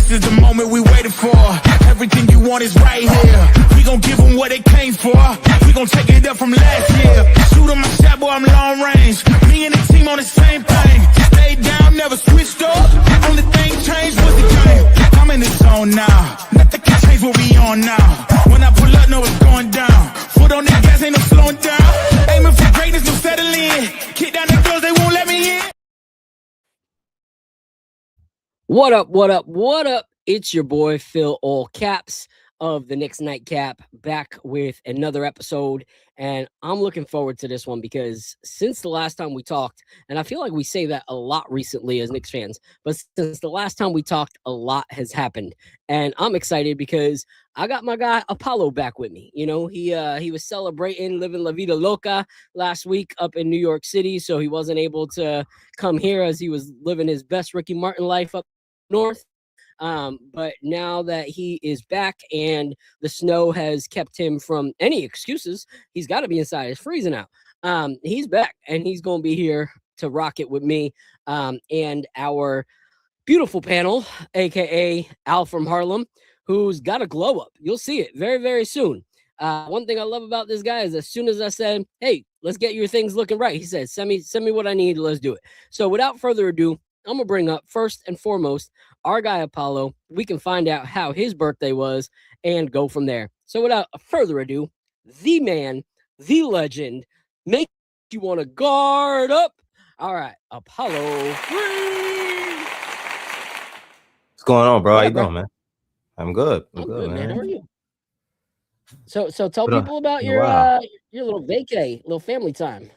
This is the moment we waited for. Everything you want is right here. We gon' give them what they came for. We gon' take it up from last year. Shoot 'em my shot, boy, I'm long range. Me and the team on the same thing. Stayed down, never switched up. Only thing changed was the game. I'm in the zone now. Nothing can change what we on now. When I pull up, know it's going down. Foot on the gas, ain't no slowing down. Aiming for greatness, no settling. Kick down the doors, they won't let me in. What up, what up, what up? It's your boy, Phil All Caps of the Knicks Nightcap, back with another episode. And I'm looking forward to this one because since the last time we talked, and I feel like we say that a lot recently as Knicks fans, but since the last time we talked, a lot has happened. And I'm excited because I got my guy Apollo back with me. You know, he was celebrating living La Vida Loca last week up in New York City, so he wasn't able to come here as he was living his best Ricky Martin life up north. But now that he is back and the snow has kept him from any excuses, he's got to be inside. It's freezing out. He's back and he's going to be here to rock it with me and our beautiful panel, aka Al from Harlem, who's got a glow up. You'll see it very, very soon. One thing I love about this guy is as soon as I said, "Hey, let's get your things looking right," he said, send me what I need. Let's do it. So without further ado, I'm gonna bring up first and foremost our guy Apollo. We can find out how his birthday was and go from there. So without further ado, the man, the legend, make you want to guard up. All right, Apollo. What's going on, bro? Yeah, How you bro. doing, man? I'm good. I'm good, man. How are you? So tell Been a- people about been a while. your little vacay, little family time.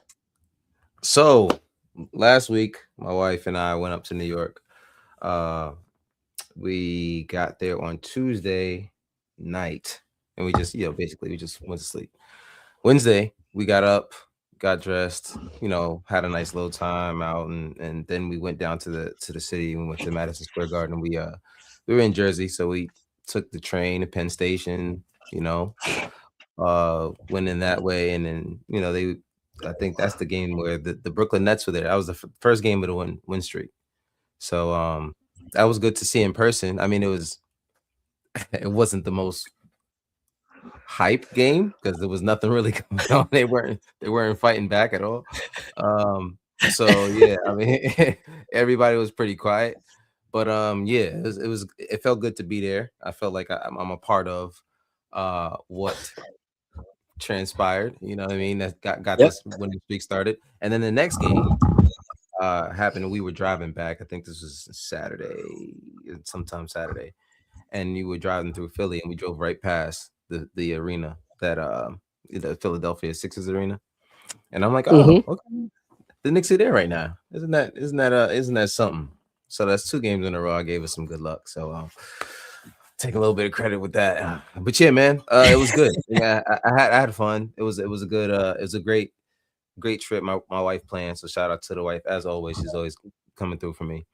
So last week, my wife and I went up to New York. We got there on Tuesday night, and we just, basically we just went to sleep. Wednesday, we got up, got dressed, had a nice little time out, and then we went down to the city. We went to Madison Square Garden. We were in Jersey, so we took the train to Penn Station. Went in that way, and then I think that's the game where the Brooklyn Nets were there. That was the first game of the win streak. So that was good to see in person. I mean, it wasn't the most hype game because there was nothing really going on. They weren't fighting back at all. So yeah, I mean, everybody was pretty quiet, but yeah, it felt good to be there. I felt like I'm a part of what transpired. You know what I mean? That got this when the streak started, and then the next game happened, and we were driving back. I think this was sometime Saturday, and you were driving through Philly, and we drove right past the arena that the Philadelphia Sixers arena, and I'm like, oh, okay, the Knicks are there right now. Isn't that something? So that's 2 games in a row. I gave us some good luck. So take a little bit of credit with that. But yeah, man, it was good. Yeah, I had fun. It was a good it was a great trip. My wife planned, so shout out to the wife as always. She's always coming through for me.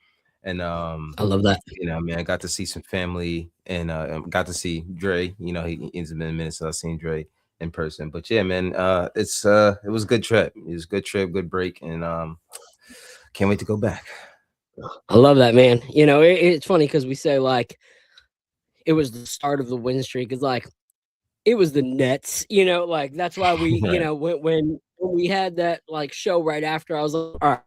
And I love that. Man, I got to see some family and got to see Dre. It's been a minute since I've seen Dre in person. But yeah, man, it was a good trip. It was a good trip, good break, and can't wait to go back. I love that, man. It's funny because we say like it was the start of the win streak. It's like it was the Nets, like that's why we, Right. when we had that like show right after, I was like, all right,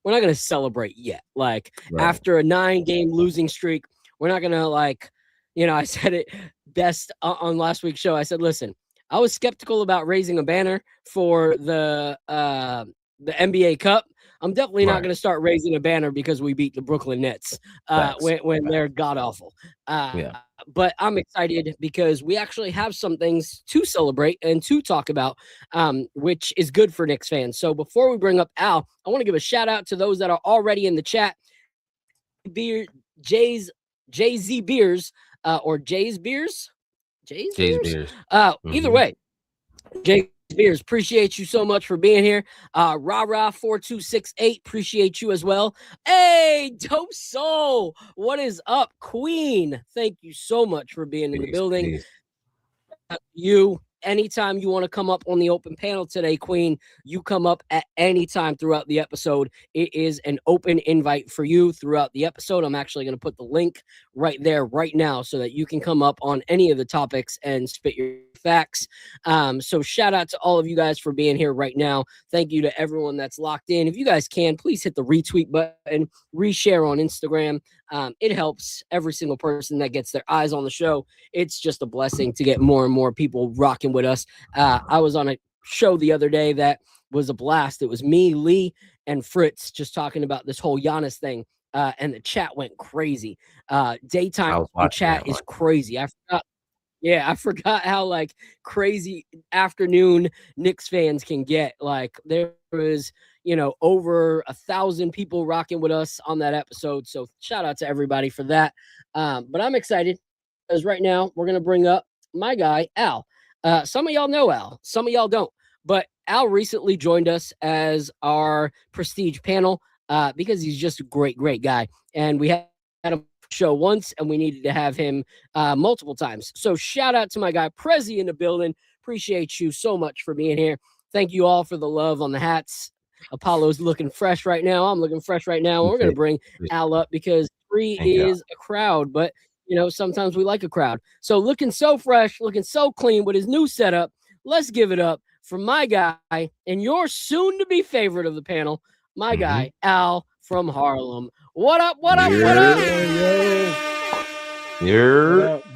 we're not gonna celebrate yet. Like Right. after a 9-game losing streak, we're not gonna like, I said it best on last week's show. I said, listen, I was skeptical about raising a banner for the NBA Cup. I'm definitely not Right. going to start raising a banner because we beat the Brooklyn Nets when they're god awful. Yeah. But I'm excited because we actually have some things to celebrate and to talk about, which is good for Knicks fans. So before we bring up Al, I want to give a shout out to those that are already in the chat. Jay-Z Beers or Jay's Beers? Jay's Beers? Either way, Jay Beers, appreciate you so much for being here. Rah 4268, appreciate you as well. Hey, Dope Soul, what is up, Queen? Thank you so much for being in the building. Peace. You anytime you want to come up on the open panel today, Queen, you come up at any time throughout the episode. It is an open invite for you throughout the episode. I'm actually going to put the link right there right now so that you can come up on any of the topics and spit your facts. So shout out to all of you guys for being here right now. Thank you to everyone that's locked in. If you guys can, please hit the retweet button, reshare on Instagram. It helps every single person that gets their eyes on the show. It's just a blessing to get more and more people rocking with us. I was on a show the other day that was a blast. It was me, Lee, and Fritz just talking about this whole Giannis thing. And the chat went crazy. Daytime chat is crazy. I forgot how like crazy afternoon Knicks fans can get. Like there was, over 1,000 people rocking with us on that episode. So shout out to everybody for that. But I'm excited because right now we're gonna bring up my guy Al. Some of y'all know Al, some of y'all don't. But Al recently joined us as our prestige panel because he's just a great guy, and we had a show once and we needed to have him multiple times. So shout out to my guy Prezi in the building. Appreciate you so much for being here. Thank you all for the love on the hats. Apollo's looking fresh right now. I'm looking fresh right now. And we're going to bring Al up because 3 is a crowd, but sometimes we like a crowd. So looking so fresh, looking so clean with his new setup. Let's give it up for my guy and your soon to be favorite of the panel, my guy Al from Harlem. What up? What up? What up?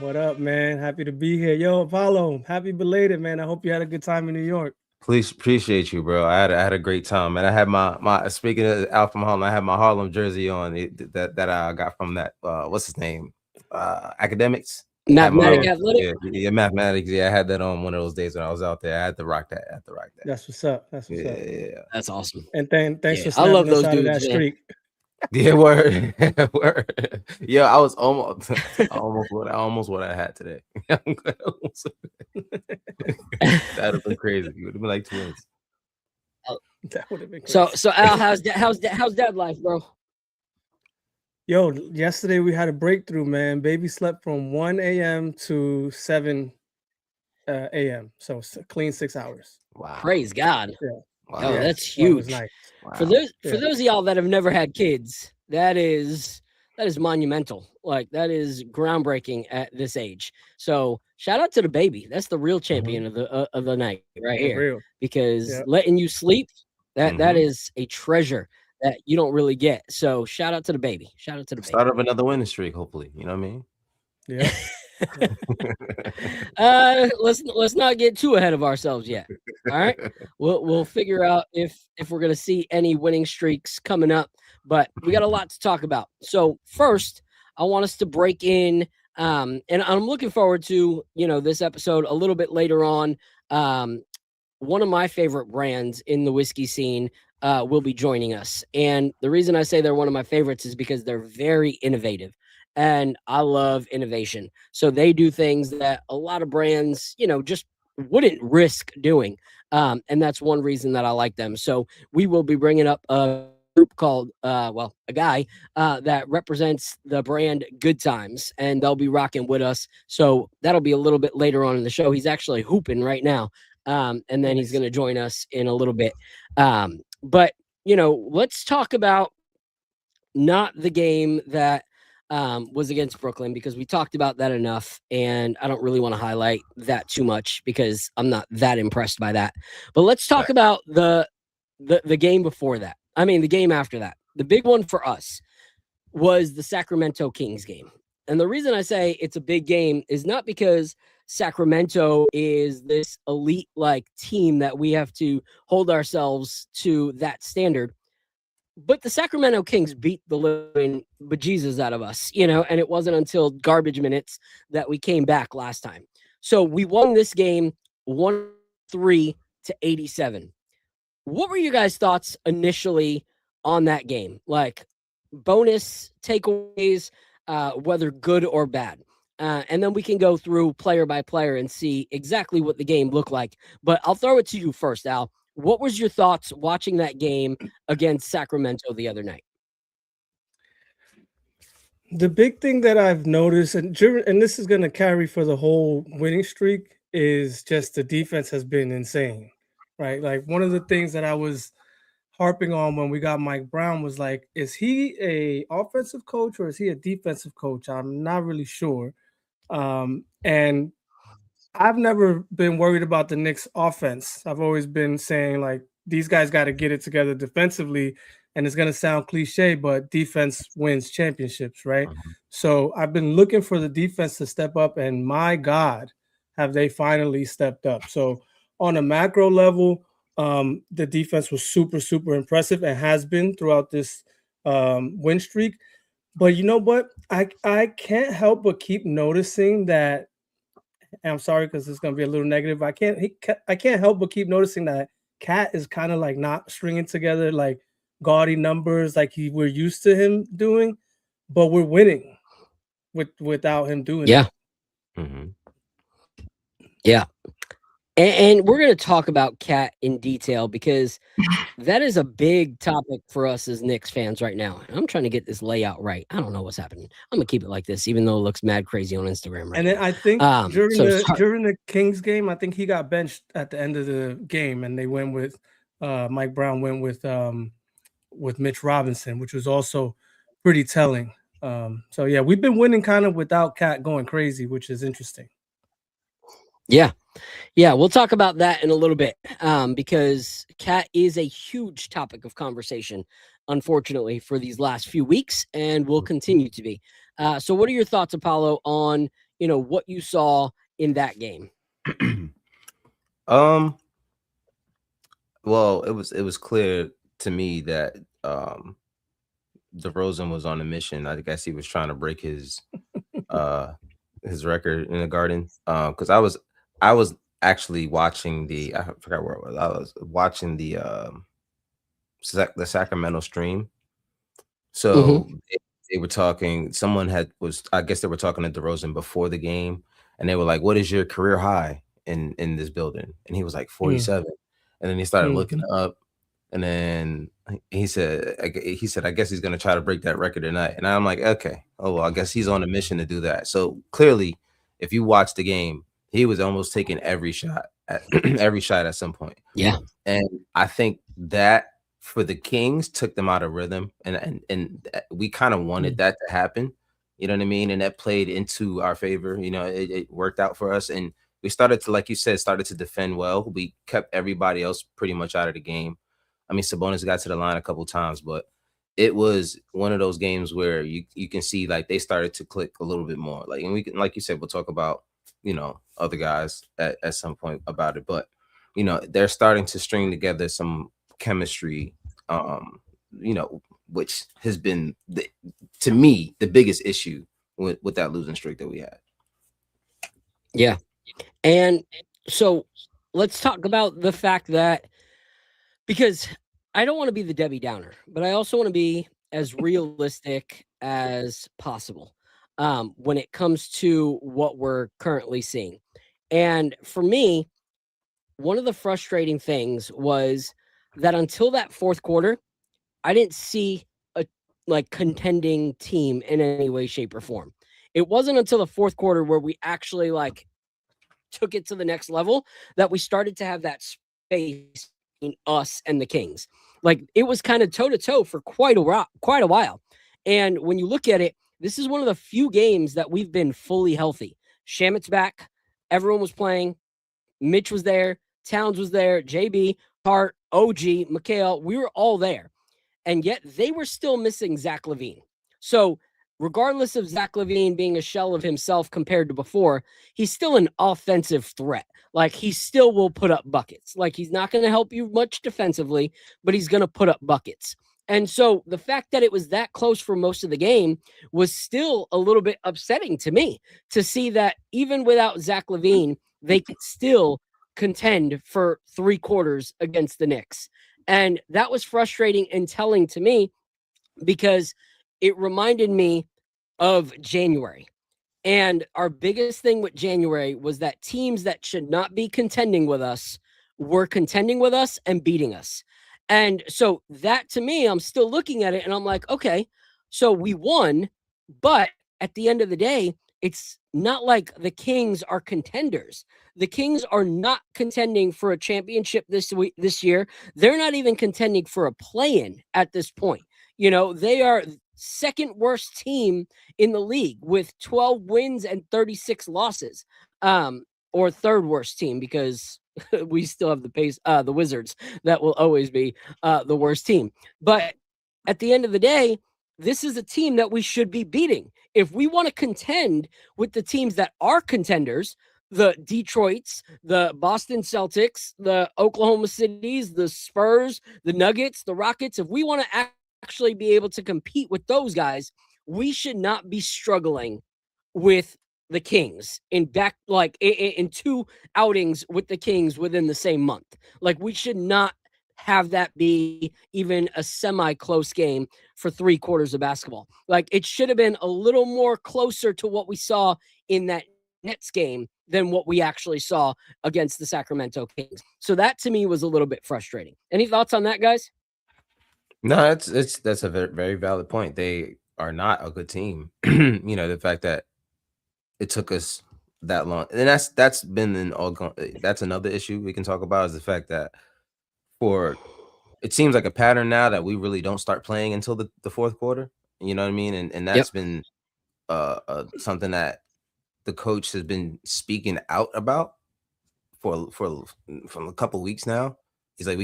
What up, man? Happy to be here. Yo, Apollo, happy belated, man. I hope you had a good time in New York. Please appreciate you, bro. I had a great time, man. I had my speaking of Al from Harlem, I had my Harlem jersey on that I got from that what's his name? Academics. Athletic. Yeah, mathematics. Yeah, I had that on one of those days when I was out there. I had to rock that. That's what's up. Yeah. That's awesome. And thanks for I love those dudes, dudes, that streak. Yeah, word. Yeah, I was almost what I had today. That'd have been crazy. It would have been like twins. That would have been crazy. So Al, how's dad life, bro? Yo, yesterday we had a breakthrough, man. Baby slept from 1 a.m. to 7 a.m. So it's a clean 6 hours. Wow. Praise God. Yeah. Wow. Oh, that's huge. Nice. Wow. For those of y'all that have never had kids, that is monumental. Like that is groundbreaking at this age. So shout out to the baby. That's the real champion of the night right here. Real. Because letting you sleep, that is a treasure that you don't really get. So shout out to the baby. Shout out to the baby. Start up another winning streak, hopefully. You know what I mean? Yeah. Let's not get too ahead of ourselves yet. All right. We'll figure out if we're gonna see any winning streaks coming up, but we got a lot to talk about. So first, I want us to break in and I'm looking forward to, this episode a little bit later on. One of my favorite brands in the whiskey scene will be joining us. And the reason I say they're one of my favorites is because they're very innovative. And I love innovation. So they do things that a lot of brands, just wouldn't risk doing. And that's one reason that I like them. So we will be bringing up a group called, a guy that represents the brand Good Times, and they'll be rocking with us. So that'll be a little bit later on in the show. He's actually hooping right now. And then he's going to join us in a little bit. But, let's talk about not the game that was against Brooklyn, because we talked about that enough, and I don't really want to highlight that too much because I'm not that impressed by that. But let's talk about the game before that. I mean, the game after that. The big one for us was the Sacramento Kings game. And the reason I say it's a big game is not because Sacramento is this elite team that we have to hold ourselves to that standard. But the Sacramento Kings beat the living bejesus out of us, and it wasn't until garbage minutes that we came back last time. So we won this game 103-87. What were you guys' thoughts initially on that game? Like bonus takeaways, whether good or bad. And then we can go through player by player and see exactly what the game looked like. But I'll throw it to you first, Al. What was your thoughts watching that game against Sacramento the other night? The big thing that I've noticed, and this is going to carry for the whole winning streak, is just the defense has been insane, right? Like one of the things that I was harping on when we got Mike Brown was like, is he a offensive coach or is he a defensive coach? I'm not really sure. And I've never been worried about the Knicks offense. I've always been saying like these guys got to get it together defensively. And it's going to sound cliche, but defense wins championships, right? Mhm. So I've been looking for the defense to step up, and my God, have they finally stepped up? So on a macro level, the defense was super, super impressive and has been throughout this win streak. But you know what? I can't help but keep noticing that, and I'm sorry because it's gonna be a little negative. I can't help but keep noticing that Cat is kind of like not stringing together like gaudy numbers like we're used to him doing, but we're winning without him doing Yeah. that. Mhm. Yeah. And we're going to talk about Cat in detail because that is a big topic for us as Knicks fans right now. I'm trying to get this layout right. I don't know what's happening. I'm going to keep it like this, even though it looks mad crazy on Instagram right And then now. I think So during the Kings game, I think he got benched at the end of the game, and they went with Mike Brown went with Mitch Robinson, which was also pretty telling. So yeah, we've been winning kind of without Cat going crazy, which is interesting. yeah. Yeah, we'll talk about that in a little bit because Cat is a huge topic of conversation, unfortunately, for these last few weeks and will continue to be. So what are your thoughts, Apollo, on, what you saw in that game? Well, it was clear to me that DeRozan was on a mission. I guess he was trying to break his record in the Garden. Because I was actually watching I forgot where it was. I was watching the Sacramento stream. So they were talking. I guess they were talking to DeRozan before the game, and they were like, "What is your career high in this building?" And he was like 47, and then he started looking up, and then he said, "I guess he's gonna try to break that record tonight." And I'm like, "Okay, oh well, I guess he's on a mission to do that." So clearly, if you watch the game, he was almost taking every shot at every shot at some point. Yeah. And I think that for the Kings took them out of rhythm, and we kind of wanted that to happen. You know what I mean? And that played into our favor. It worked out for us, and we started to, like you said, started to defend well. We kept everybody else pretty much out of the game. I mean, Sabonis got to the line a couple times, but it was one of those games where you can see like they started to click a little bit more. Like, and we can, like you said, we'll talk about other guys at some point about it, but they're starting to string together some chemistry, which has been to me the biggest issue with that losing streak that we had. Yeah. And so let's talk about the fact that, because I don't want to be the Debbie Downer, but I also want to be as realistic as possible when it comes to what we're currently seeing. And for me, one of the frustrating things was that until that fourth quarter, I didn't see a contending team in any way, shape, or form. It wasn't until the fourth quarter where we actually took it to the next level that we started to have that space between us and the Kings. Like it was kind of toe to toe for quite a while. And when you look at it, this is one of the few games that we've been fully healthy. Shamit's back. Everyone was playing. Mitch was there. Towns was there. JB, Hart, OG, Mikhail. We were all there. And yet they were still missing Zach LaVine. So regardless of Zach LaVine being a shell of himself compared to before, he's still an offensive threat. Like he still will put up buckets. Like he's not going to help you much defensively, but he's going to put up buckets. And so the fact that it was that close for most of the game was still a little bit upsetting to me to see that even without Zach LaVine, they could still contend for 3 quarters against the Knicks. And that was frustrating and telling to me because it reminded me of January. And our biggest thing with January was that teams that should not be contending with us were contending with us and beating us. And so that to me, I'm still looking at it and I'm like, okay, so we won, but at the end of the day, it's not like the Kings are contenders. The Kings are not contending for a championship this year. They're not even contending for a play-in at this point. You know, they are second worst team in the league with 12 wins and 36 losses. Or third worst team, because we still have the Wizards that will always be the worst team. But at the end of the day, this is a team that we should be beating. If we want to contend with the teams that are contenders, the Detroits, the Boston Celtics, the Oklahoma Cities, the Spurs, the Nuggets, the Rockets, if we want to actually be able to compete with those guys, we should not be struggling with the Kings in two outings with the Kings within the same month. Like, we should not have that be even a semi-close game for 3 quarters of basketball. Like, it should have been a little more closer to what we saw in that Nets game than what we actually saw against the Sacramento Kings. So that to me was a little bit frustrating. Any thoughts on that, guys? No, that's a very, very valid point. They are not a good team. You know, the fact that it took us that long, and that's been an that's another issue we can talk about, is the fact that it seems like a pattern now that we really don't start playing until the fourth quarter. You know what I mean? And that's been something that the coach has been speaking out about from a couple weeks now. He's like,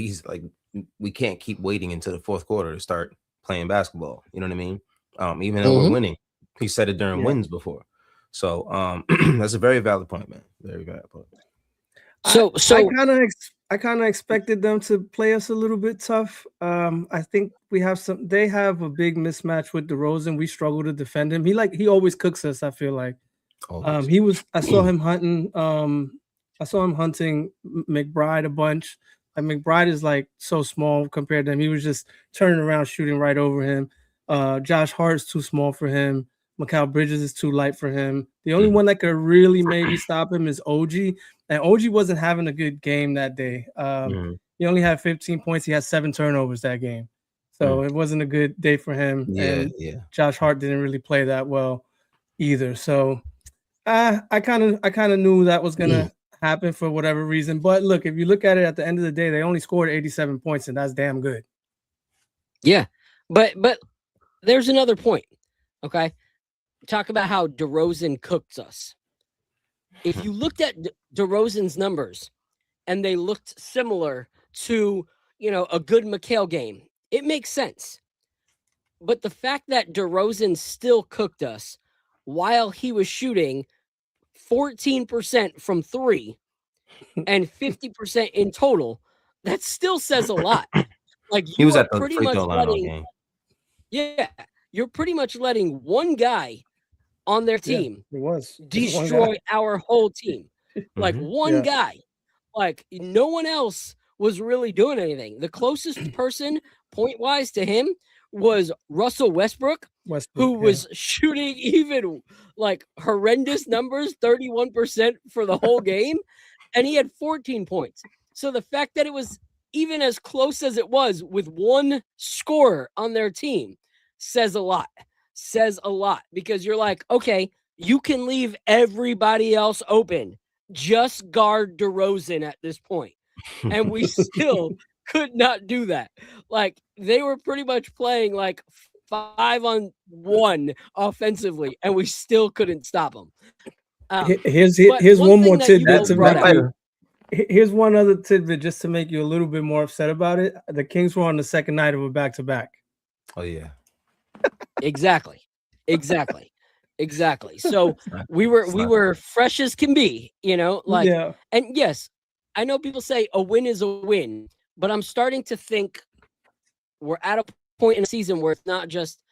we can't keep waiting until the fourth quarter to start playing basketball. You know what I mean? Even though we're winning. He said it during wins before. So that's a very valid point, man. Very valid point. So I kind of expected them to play us a little bit tough. I think they have a big mismatch with DeRozan. We struggle to defend him. He always cooks us, I feel like. I saw him hunting McBride a bunch. Like, McBride is like so small compared to him. He was just turning around, shooting right over him. Josh Hart's too small for him. Mikal Bridges is too light for him. The only one that could really maybe stop him is OG. And OG wasn't having a good game that day. He only had 15 points. He had 7 turnovers that game. So it wasn't a good day for him. And Josh Hart didn't really play that well either. So I kind of knew that was going to happen for whatever reason. But look, if you look at it at the end of the day, they only scored 87 points, and that's damn good. Yeah. But there's another point. Okay. Talk about how DeRozan cooked us. If you looked at DeRozan's numbers and they looked similar to, you know, a good Mikal game, it makes sense. But the fact that DeRozan still cooked us while he was shooting 14% from 3 and 50% in total, that still says a lot. Like, he was at the free throw line all game. Yeah, you're pretty much letting one guy on their team destroy our whole team. Like, one guy. Like, no one else was really doing anything. The closest person point-wise to him was Russell Westbrook, who was shooting even like horrendous numbers, 31% for the whole game, and he had 14 points. So the fact that it was even as close as it was with one scorer on their team says a lot. Because you're like, okay, you can leave everybody else open. Just guard DeRozan at this point. And we still could not do that. Like, they were pretty much playing like 5-on-1 offensively, and we still couldn't stop them. Here's one more tidbit to make you. Here's one other tidbit just to make you a little bit more upset about it. The Kings were on the second night of a back-to-back. Oh yeah. Exactly. So we were fresh as can be, you know, like, and yes, I know people say a win is a win, but I'm starting to think we're at a point in the season where it's not just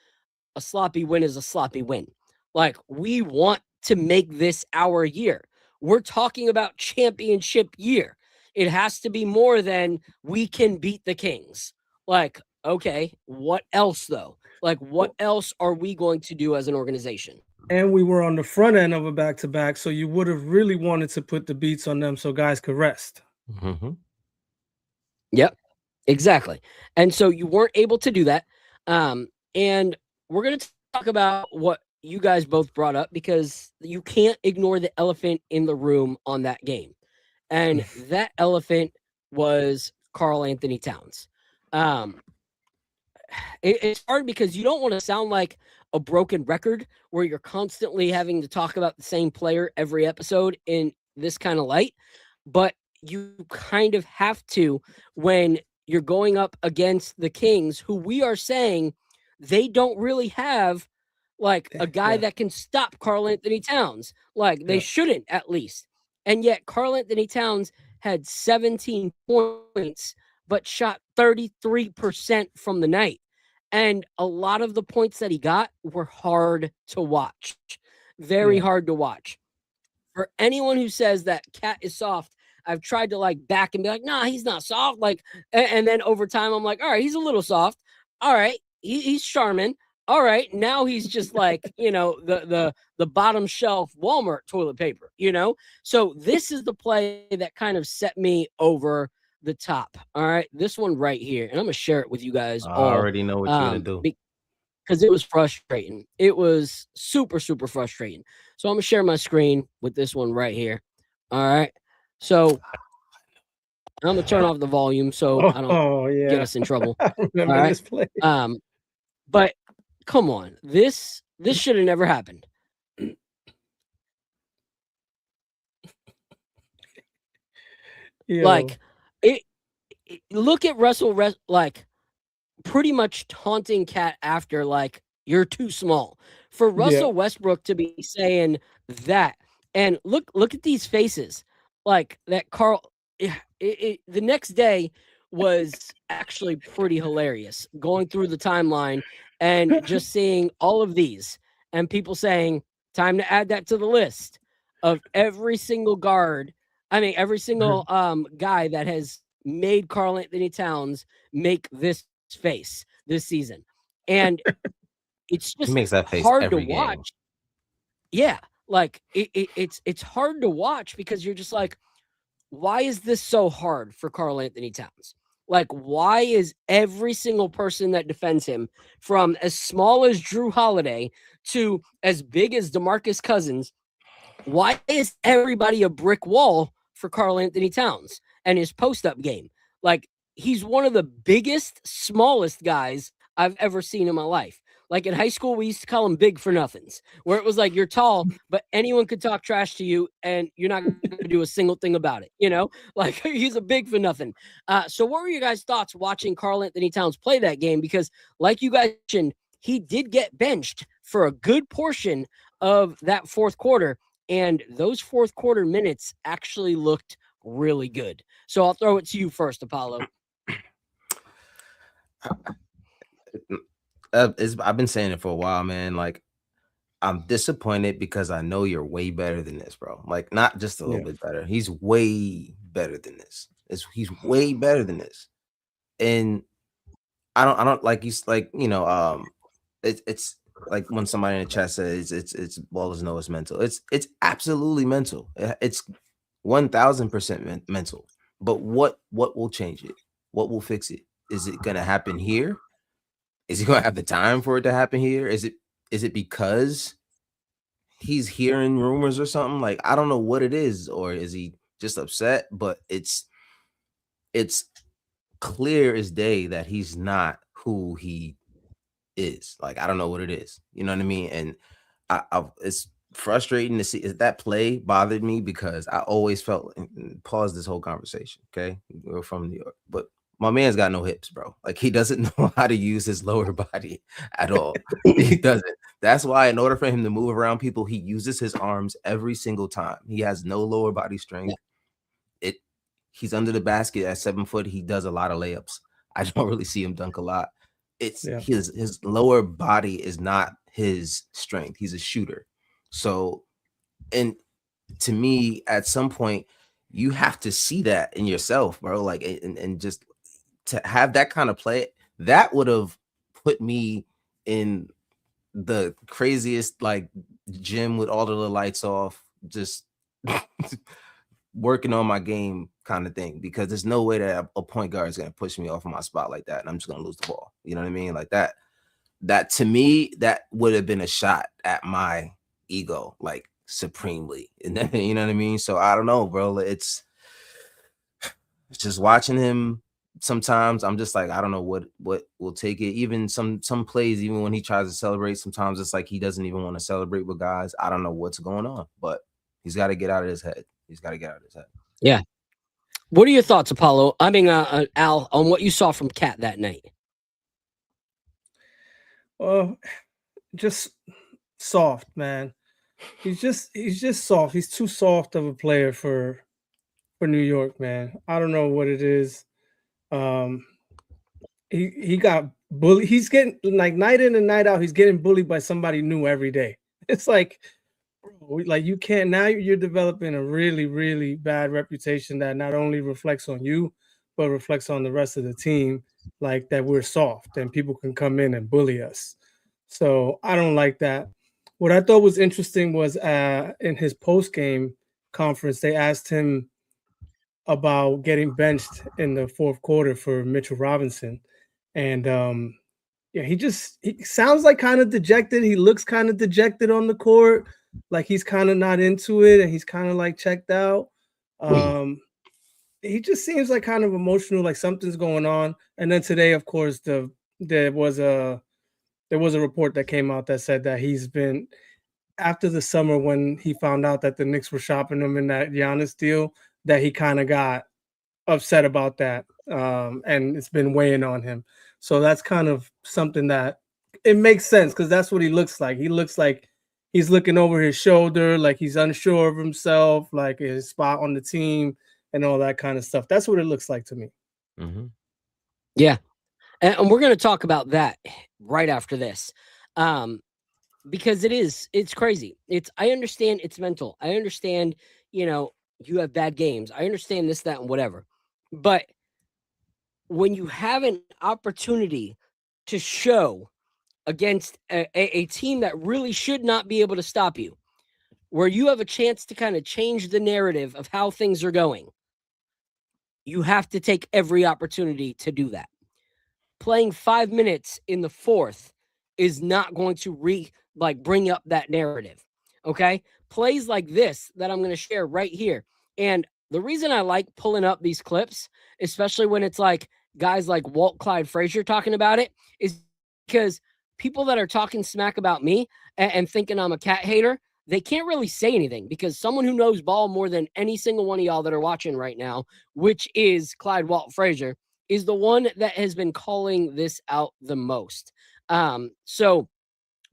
a sloppy win is a sloppy win. Like, we want to make this our year. We're talking about championship year. It has to be more than we can beat the Kings. Like, okay, what else though? Like, what else are we going to do as an organization? And we were on the front end of a back-to-back, so you would have really wanted to put the beats on them so guys could rest. Yep, exactly. And so you weren't able to do that. And we're going to talk about what you guys both brought up because you can't ignore the elephant in the room on that game. And that elephant was Karl Anthony Towns. It's hard because you don't want to sound like a broken record where you're constantly having to talk about the same player every episode in this kind of light, but you kind of have to when you're going up against the Kings, who we are saying they don't really have like a guy that can stop Karl Anthony Towns. Like they shouldn't, at least. And yet Karl Anthony Towns had 17 points, but shot 33% from the night. And a lot of the points that he got were hard to watch. Very hard to watch. For anyone who says that Cat is soft, I've tried to like back and be like, nah, he's not soft. Like, and then over time, I'm like, all right, he's a little soft. All right, he's charming. All right, now he's just like, the bottom shelf Walmart toilet paper, So this is the play that kind of set me over the top. All right, this one right here, and I'm gonna share it with you guys. I already know what you're gonna do. Because it was frustrating. It was super, super frustrating. So I'm gonna share my screen with this one right here. All right. So I'm gonna turn off the volume so I don't get us in trouble. I remember this play. But come on, this should have never happened. Like it. Look at Russell, like pretty much taunting Cat after, like, you're too small for Russell Westbrook to be saying that. And look at these faces, like that. Karl, the next day was actually pretty hilarious, going through the timeline and just seeing all of these and people saying, time to add that to the list of every single guard. I mean, every single guy that has made Karl Anthony Towns make this face this season. And it's just makes that face hard to every watch. game. Yeah, like it's hard to watch because you're just like, why is this so hard for Karl Anthony Towns? Like, why is every single person that defends him, from as small as Drew Holiday to as big as DeMarcus Cousins, why is everybody a brick wall for Karl Anthony Towns and his post-up game? Like, he's one of the biggest, smallest guys I've ever seen in my life. Like in high school, we used to call him big for nothings, where it was like you're tall, but anyone could talk trash to you and you're not going to do a single thing about it. Like he's a big for nothing. So what were your guys' thoughts watching Karl Anthony Towns play that game? Because like you guys mentioned, he did get benched for a good portion of that fourth quarter. And those fourth quarter minutes actually looked really good. So I'll throw it to you first, Apollo. I've been saying it for a while, man. Like, I'm disappointed because I know you're way better than this, bro. Like, not just a little bit better. He's way better than this. He's way better than this. And I don't like it's like when somebody in the chat says it's well as no, it's mental. It's absolutely mental. It's 1000% mental. But what will change it? What will fix it? Is it gonna happen here? Is he gonna have the time for it to happen here? Is it because he's hearing rumors or something? Like, I don't know what it is, or is he just upset? But it's clear as day that he's not who he is. Like, I don't know what it is. You know what I mean? And it's frustrating to see. That play bothered me because I always felt, pause this whole conversation. Okay, we're from New York, but my man's got no hips, bro. Like, he doesn't know how to use his lower body at all. He doesn't. That's why in order for him to move around people, he uses his arms every single time. He has no lower body strength. He's under the basket at 7 foot. He does a lot of layups. I don't really see him dunk a lot. It's his lower body is not his strength. He's a shooter. So, and to me, at some point, you have to see that in yourself, bro. Like, and just to have that kind of play, that would have put me in the craziest like gym with all of the lights off, just working on my game kind of thing, because there's no way that a point guard is going to push me off of my spot like that and I'm just going to lose the ball. You know what I mean? Like, that to me, that would have been a shot at my ego, like supremely. And then, you know what I mean? So I don't know, bro. It's just watching him. Sometimes I'm just like, I don't know what will take it. Even some plays, even when he tries to celebrate, sometimes it's like he doesn't even want to celebrate with guys. I don't know what's going on, but he's got to get out of his head. He's got to get out of his head. Yeah. What are your thoughts, Apollo? I mean, Al, on what you saw from Cat that night? Well, just soft, man. He's just soft. He's too soft of a player for New York, man. I don't know what it is. He got bullied. He's getting, like, night in and night out, he's getting bullied by somebody new every day. It's like, bro, like, you can't, now you're developing a really, really bad reputation that not only reflects on you, but reflects on the rest of the team, like that we're soft and people can come in and bully us. So I don't like that. What I thought was interesting was in his post-game conference, they asked him about getting benched in the fourth quarter for Mitchell Robinson. And yeah, he sounds like kind of dejected. He looks kind of dejected on the court, like he's kind of not into it and he's kind of like checked out. He just seems like kind of emotional, like something's going on. And then today, of course, there was a report that came out that said that he's been, after the summer when he found out that the Knicks were shopping him in that Giannis deal, that he kind of got upset about that. And it's been weighing on him. So that's kind of something that it makes sense because that's what he looks like. He looks like he's looking over his shoulder, like he's unsure of himself, like his spot on the team and all that kind of stuff. That's what it looks like to me. Mm-hmm. Yeah. And we're going to talk about that right after this. Because it's crazy. I understand it's mental. I understand, you have bad games. I understand this, that, and whatever. But when you have an opportunity to show against a team that really should not be able to stop you, where you have a chance to kind of change the narrative of how things are going, you have to take every opportunity to do that. Playing 5 minutes in the fourth is not going to bring up that narrative. Okay? Plays like this that I'm going to share right here. And the reason I like pulling up these clips, especially when it's like guys like Walt Clyde Frazier talking about it, is because people that are talking smack about me and thinking I'm a Cat hater, they can't really say anything because someone who knows ball more than any single one of y'all that are watching right now, which is Clyde Walt Frazier, is the one that has been calling this out the most. So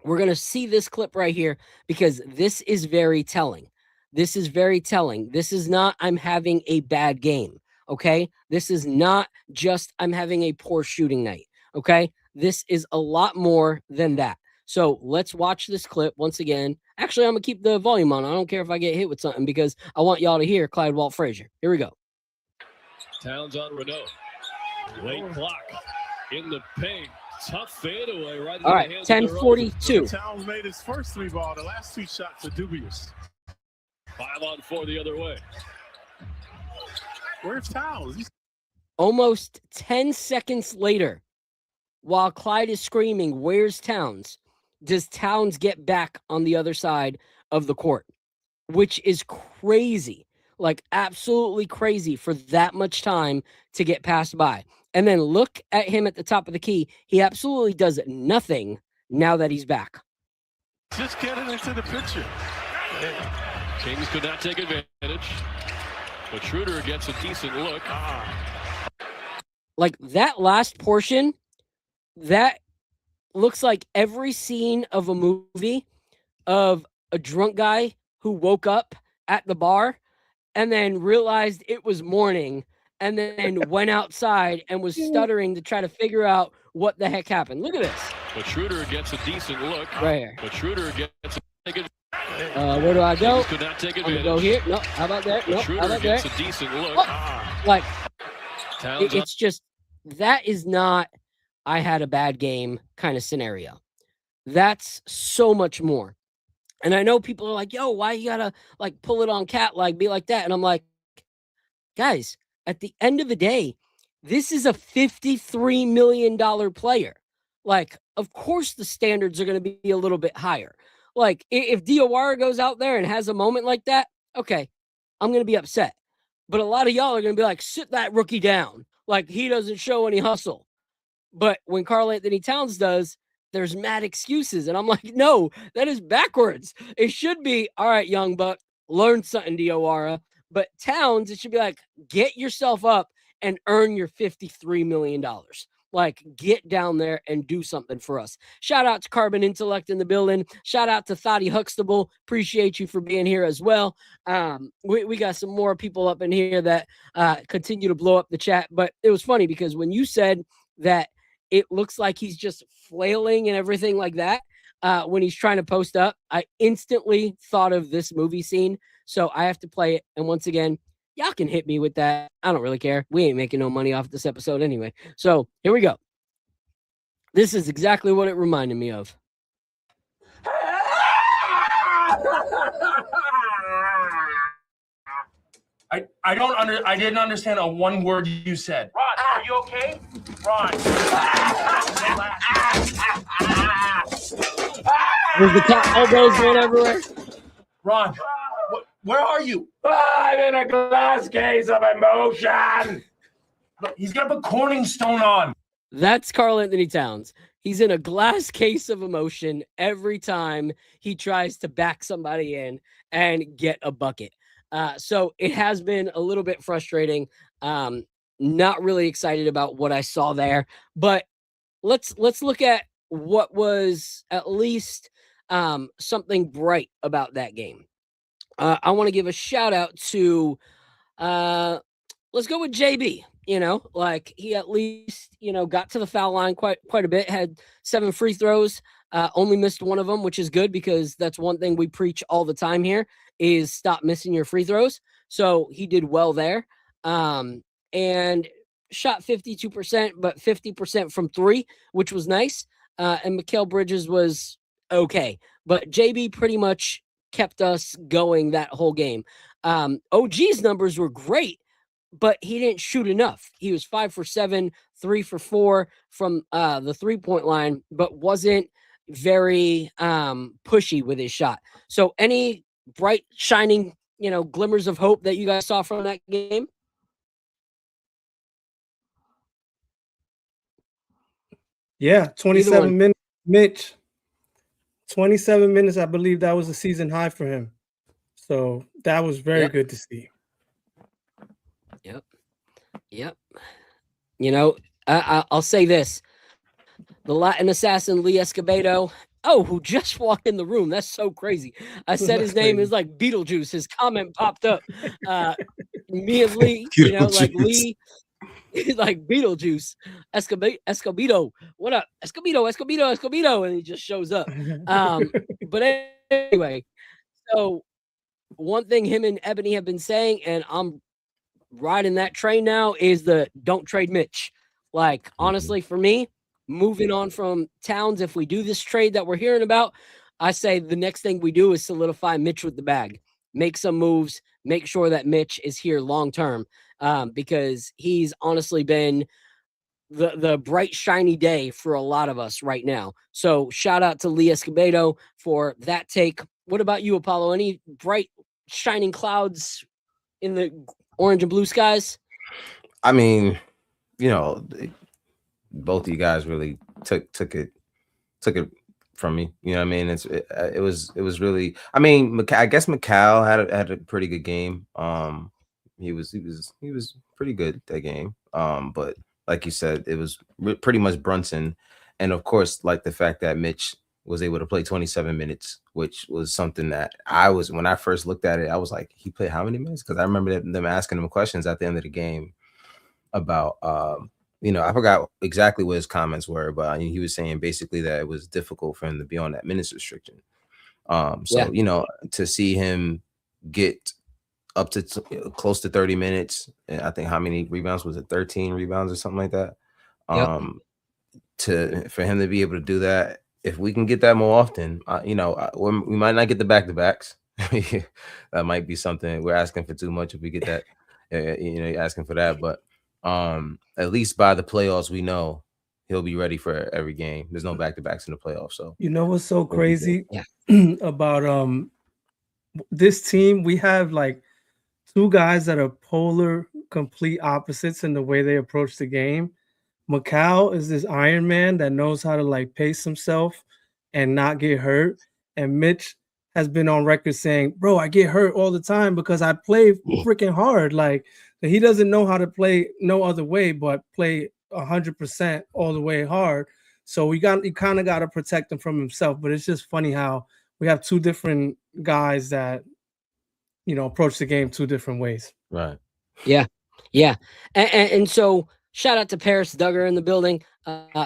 we're going to see this clip right here because this is very telling. This is very telling. This is not, I'm having a bad game. Okay. This is not just, I'm having a poor shooting night. Okay. This is a lot more than that. So let's watch this clip once again. Actually, I'm going to keep the volume on. I don't care if I get hit with something because I want y'all to hear Clyde Walt Frazier. Here we go. Towns on Renault. Late clock in the paint. Tough fadeaway right. All right, 10:42. Towns made his first three ball. The last two shots are dubious. 5-on-4 the other way. Where's Towns? Almost 10 seconds later, while Clyde is screaming, "Where's Towns?" does Towns get back on the other side of the court, which is crazy, like absolutely crazy for that much time to get passed by. And then look at him at the top of the key. He absolutely does nothing now that he's back. Just getting into the picture. Kings could not take advantage, but Schroeder gets a decent look. Like that last portion, that looks like every scene of a movie of a drunk guy who woke up at the bar and then realized it was morning and then went outside and was stuttering to try to figure out what the heck happened. Look at this. But Schroeder gets a decent look. Right here. But Schroeder gets a where do I go? Could not take I'm gonna advantage. go here. No, how about there? No, how Schroeder about there? gets a decent look. Like, Towns it's just, that is not, I had a bad game kind of scenario. That's so much more. And I know people are like, yo, why you gotta like pull it on Cat, like be like that? And I'm like, guys, at the end of the day, this is a $53 million player. like, of course the standards are going to be a little bit higher. Like, if Diawara goes out there and has a moment like that, okay, I'm going to be upset. But a lot of y'all are going to be like, sit that rookie down. Like, he doesn't show any hustle. But when Karl Anthony Towns does, there's mad excuses. And I'm like, no, that is backwards. It should be, all right, young buck, learn something, Diawara. But Towns, it should be like, get yourself up and earn your $53 million. Like, get down there and do something for us. Shout out to Carbon Intellect in the building. Shout out to Thotty Huxtable. Appreciate you for being here as well. We got some more people up in here that continue to blow up the chat. But it was funny because when you said that it looks like he's just flailing and everything like that when he's trying to post up, I instantly thought of this movie scene. So I have to play it. And once again, y'all can hit me with that. I don't really care. We ain't making no money off this episode anyway. So here we go. This is exactly what it reminded me of. I didn't understand a one word you said. Ron, are you okay? Ron. There's the cat elbows going everywhere. Ron, where are you? I'm in a glass case of emotion. Look, he's got a Corning stone on. That's Karl Anthony Towns. He's in a glass case of emotion every time he tries to back somebody in and get a bucket. So it has been a little bit frustrating. Not really excited about what I saw there, but let's look at what was at least something bright about that game. I want to give a shout out to let's go with JB. You know, like he at least, got to the foul line quite a bit, had 7 free throws, only missed one of them, which is good because that's one thing we preach all the time here is stop missing your free throws. So he did well there. And shot 52%, but 50% from 3, which was nice. And Mikal Bridges was okay, but JB pretty much kept us going that whole game. OG's numbers were great, but he didn't shoot enough. He was 5 for 7, 3 for 4 from the 3-point line, but wasn't very pushy with his shot. So any bright, shining, glimmers of hope that you guys saw from that game? Yeah, 27 minutes, Mitch. 27 minutes, I believe that was a season high for him. So that was very good to see. Yep. I'll say this. The Latin assassin, Lee Escobedo, who just walked in the room. That's so crazy. I said his name is like Beetlejuice. His comment popped up. Me and Lee, like Lee, like Beetlejuice. Escobedo. What up? Escobedo. And he just shows up. But anyway, so one thing him and Ebony have been saying, and I'm riding that train now, is the don't trade Mitch. Like, honestly, for me, moving on from Towns, if we do this trade that we're hearing about, I say the next thing we do is solidify Mitch with the bag, make some moves, make sure that Mitch is here long term, because he's honestly been the bright, shiny day for a lot of us right now. So shout out to Lee Escobedo for that take. What about you, Apollo? Any bright, shining clouds in the orange and blue skies? I mean, both of you guys really took it from me. You know what I mean? It was really. I mean, I guess Mikal had a pretty good game. He was pretty good that game. But like you said, it was pretty much Brunson, and of course, like the fact that Mitch was able to play 27 minutes, which was something that when I first looked at it, I was like, he played how many minutes? Because I remember them asking him questions at the end of the game about, I forgot exactly what his comments were, but he was saying basically that it was difficult for him to be on that minutes restriction. To see him get up to close to 30 minutes, and I think how many rebounds was it? 13 rebounds or something like that. For him to be able to do that, if we can get that more often, we might not get the back-to-backs. That might be something we're asking for too much if we get that. You're asking for that, but at least by the playoffs, we know he'll be ready for every game. There's no back-to-backs in the playoffs. So You know what's so crazy Yeah. about this team? We have like two guys that are polar, complete opposites in the way they approach the game. Macau is this Iron Man that knows how to like pace himself and not get hurt. And Mitch has been on record saying, "Bro, I get hurt all the time because I play freaking hard." Like he doesn't know how to play no other way but play 100% all the way hard. So you kind of got to protect him from himself. But it's just funny how we have two different guys that approach the game two different ways. right. Yeah. And so shout out to Parrish Duggar in the building.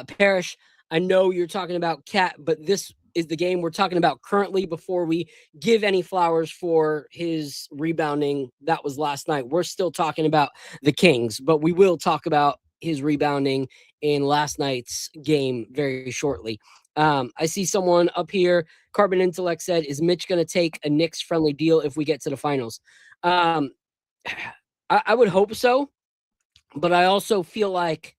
Parrish, I know you're talking about Cat, but this is the game we're talking about currently before we give any flowers for his rebounding. That was last night. We're still talking about the Kings, but we will talk about his rebounding in last night's game very shortly. I see someone up here. Carbon Intellect said, "Is Mitch going to take a Knicks friendly deal if we get to the finals?" I would hope so, but I also feel like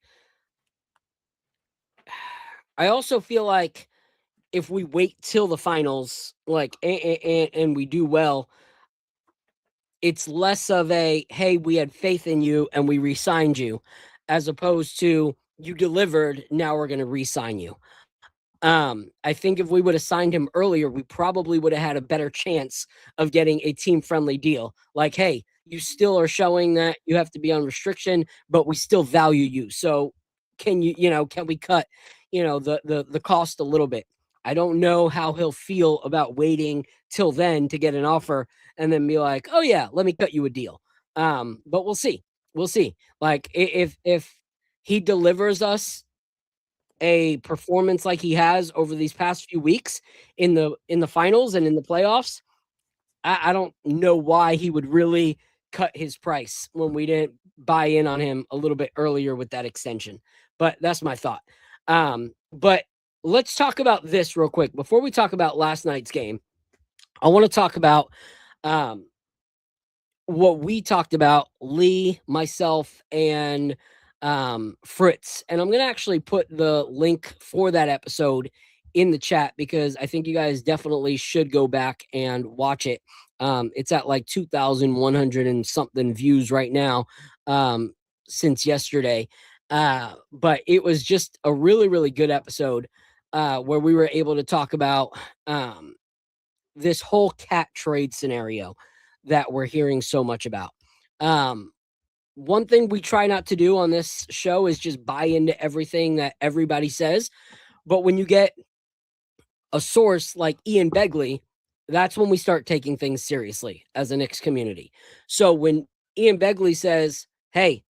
if we wait till the finals, like and we do well, it's less of a, hey, we had faith in you and we re-signed you, as opposed to you delivered, now we're going to re-sign you. I think if we would have signed him earlier, we probably would have had a better chance of getting a team-friendly deal. Like, hey, you still are showing that you have to be on restriction, but we still value you. So can we cut, the cost a little bit? I don't know how he'll feel about waiting till then to get an offer and then be like, oh yeah, let me cut you a deal. But we'll see. Like if he delivers us a performance like he has over these past few weeks in the finals and in the playoffs, I don't know why he would really cut his price when we didn't buy in on him a little bit earlier with that extension. But that's my thought. But let's talk about this real quick. Before we talk about last night's game, I want to talk about what we talked about, Lee, myself, and Fritz. And I'm going to actually put the link for that episode in the chat because I think you guys definitely should go back and watch it. It's at like 2,100 and something views right now since yesterday. But it was just a really, really good episode where we were able to talk about this whole Cat trade scenario that we're hearing so much about. One thing we try not to do on this show is just buy into everything that everybody says. But when you get a source like Ian Begley, that's when we start taking things seriously as a Knicks community. So when Ian Begley says, hey,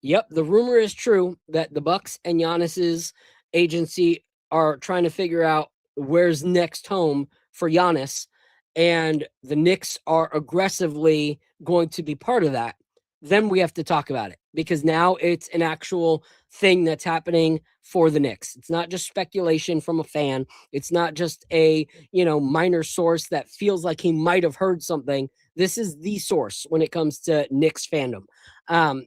yep, the rumor is true that the Bucks and Giannis's agency are trying to figure out where's next home for Giannis, and the Knicks are aggressively going to be part of that, then we have to talk about it because now it's an actual thing that's happening for the Knicks. It's not just speculation from a fan. It's not just a, minor source that feels like he might have heard something. This is the source when it comes to Knicks fandom.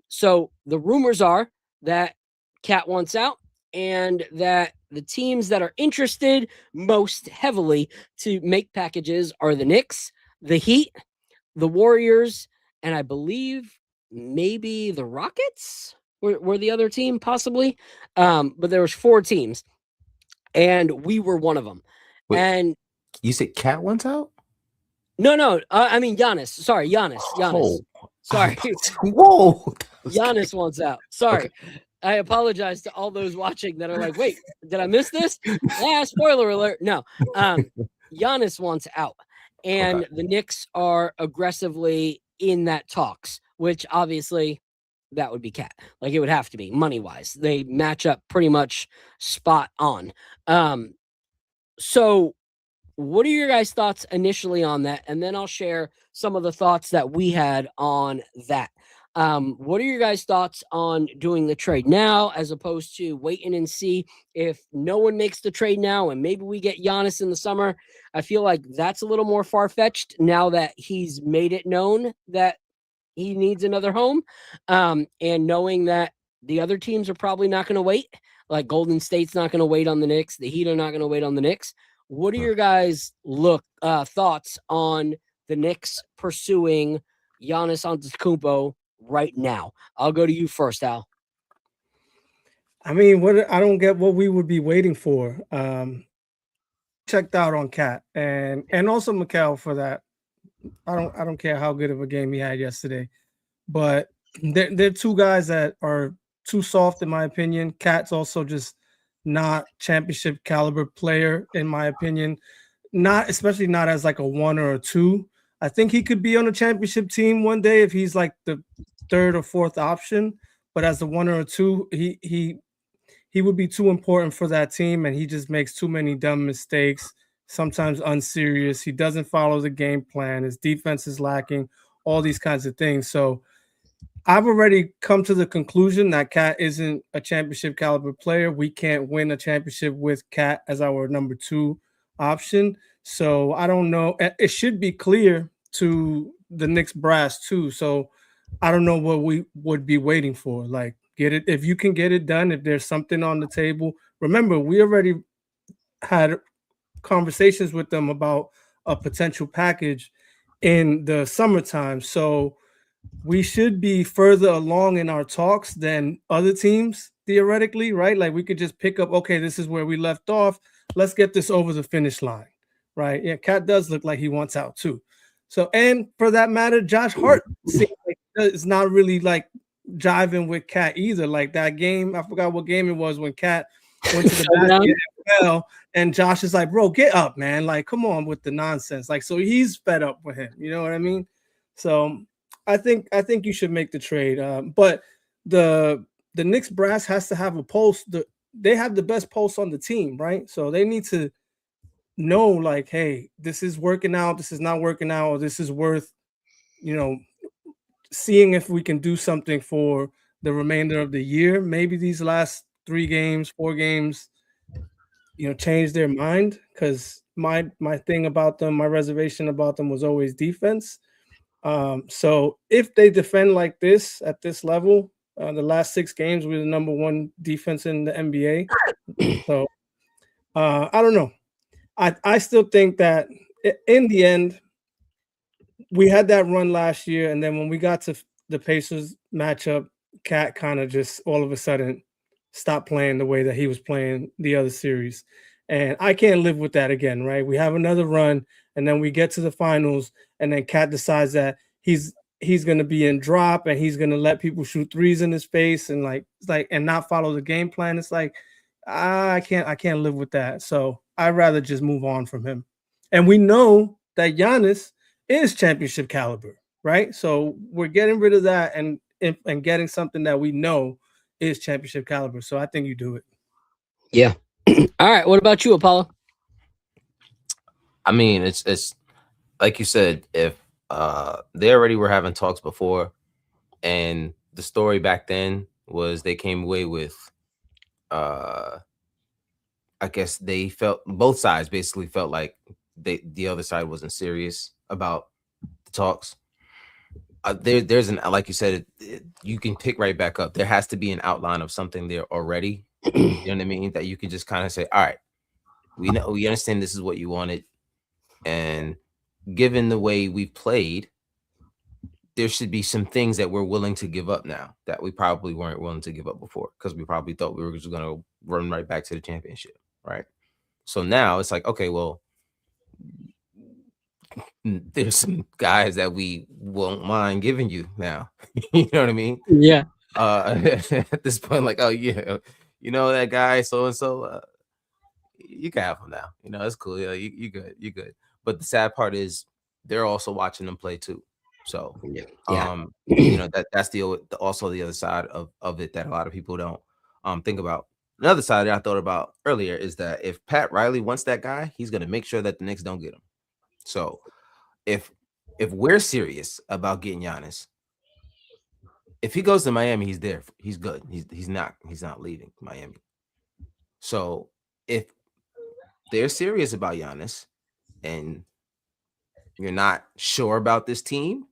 So the rumors are that Cat wants out and that the teams that are interested most heavily to make packages are the Knicks, the Heat, the Warriors, and I believe maybe the Rockets were the other team possibly. But there was 4 teams and we were one of them. Wait, and you said Cat wants out? No. I mean, Giannis. Sorry, Giannis. Oh. Sorry. Whoa. Giannis wants out. Sorry. Okay. I apologize to all those watching that are like, wait, did I miss this? Yeah, spoiler alert. No. Giannis wants out. And the Knicks are aggressively in that talks, which obviously that would be Cat. Like it would have to be money-wise. They match up pretty much spot on. So what are your guys' thoughts initially on that? And then I'll share some of the thoughts that we had on that. What are your guys' thoughts on doing the trade now as opposed to waiting and see if no one makes the trade now and maybe we get Giannis in the summer? I feel like that's a little more far-fetched now that he's made it known that he needs another home. And knowing that the other teams are probably not going to wait. Like Golden State's not going to wait on the Knicks. The Heat are not going to wait on the Knicks. What are your guys' thoughts on the Knicks pursuing Giannis Antetokounmpo right now? I'll go to you first, Al. I mean, what I don't get what we would be waiting for. Checked out on Cat and also Mikal for that. I don't care how good of a game he had yesterday, but they're two guys that are too soft in my opinion. Cat's also just not championship caliber player in my opinion. Not especially not as like a 1 or a 2. I think he could be on a championship team one day if he's like the 3rd or 4th option, but as a 1 or a 2, he would be too important for that team, and he just makes too many dumb mistakes, sometimes unserious. He doesn't follow the game plan. His defense is lacking, all these kinds of things. So I've already come to the conclusion that Cat isn't a championship caliber player. We can't win a championship with Cat as our number 2 option. So I don't know. It should be clear to the Knicks brass too. So I don't know what we would be waiting for. Like, get it if you can get it done. If there's something on the table, remember we already had conversations with them about a potential package in the summertime. So we should be further along in our talks than other teams theoretically, right? Like we could just pick up, okay, this is where we left off. Let's get this over the finish line, right? Yeah, Cat does look like he wants out too. So, and for that matter, Josh Hart seems like it's not really like jiving with Cat either. Like that game, I forgot what game it was when Cat went to the basket and fell, and Josh is like, "Bro, get up, man! Like, come on with the nonsense." Like, so he's fed up with him. You know what I mean? So, I think you should make the trade. But the Knicks brass has to have a pulse. They have the best pulse on the team, right? So they need to know, like, hey, this is working out, this is not working out, or this is worth, seeing if we can do something for the remainder of the year. Maybe these last 3 games, 4 games, change their mind, because my thing about them, my reservation about them was always defense. So if they defend like this at this level, the last 6 games we're the number 1 defense in the NBA. So I don't know. I still think that in the end, we had that run last year, and then when we got to the Pacers matchup, Cat kind of just all of a sudden stopped playing the way that he was playing the other series. And I can't live with that again, right? We have another run, and then we get to the finals, and then Cat decides that he's going to be in drop, and he's going to let people shoot threes in his face, and and not follow the game plan. It's like I can't live with that. So I'd rather just move on from him. And we know that Giannis is championship caliber, right? So we're getting rid of that and getting something that we know is championship caliber. So I think you do it. Yeah. All right. What about you, Apollo? I mean, it's like you said, if they already were having talks before, and the story back then was they came away with I guess they felt, both sides basically felt like the other side wasn't serious about the talks. There's an, like you said, you can pick right back up. There has to be an outline of something there already. You know what I mean? That you can just kind of say, all right, we understand this is what you wanted, and given the way we've played, there should be some things that we're willing to give up now that we probably weren't willing to give up before, because we probably thought we were just going to run right back to the championship, right? So now it's like, okay, well, there's some guys that we won't mind giving you now. You know what I mean? Yeah. At this point, like, oh yeah, that guy so and so, you can have him now. It's cool. Yeah, you good. You good. But the sad part is they're also watching them play too. So that's also the other side of it that a lot of people don't think about. Another side that I thought about earlier is that if Pat Riley wants that guy, he's gonna make sure that the Knicks don't get him. So if we're serious about getting Giannis, if he goes to Miami, he's there. He's good. He's not leaving Miami. So if they're serious about Giannis and you're not sure about this team,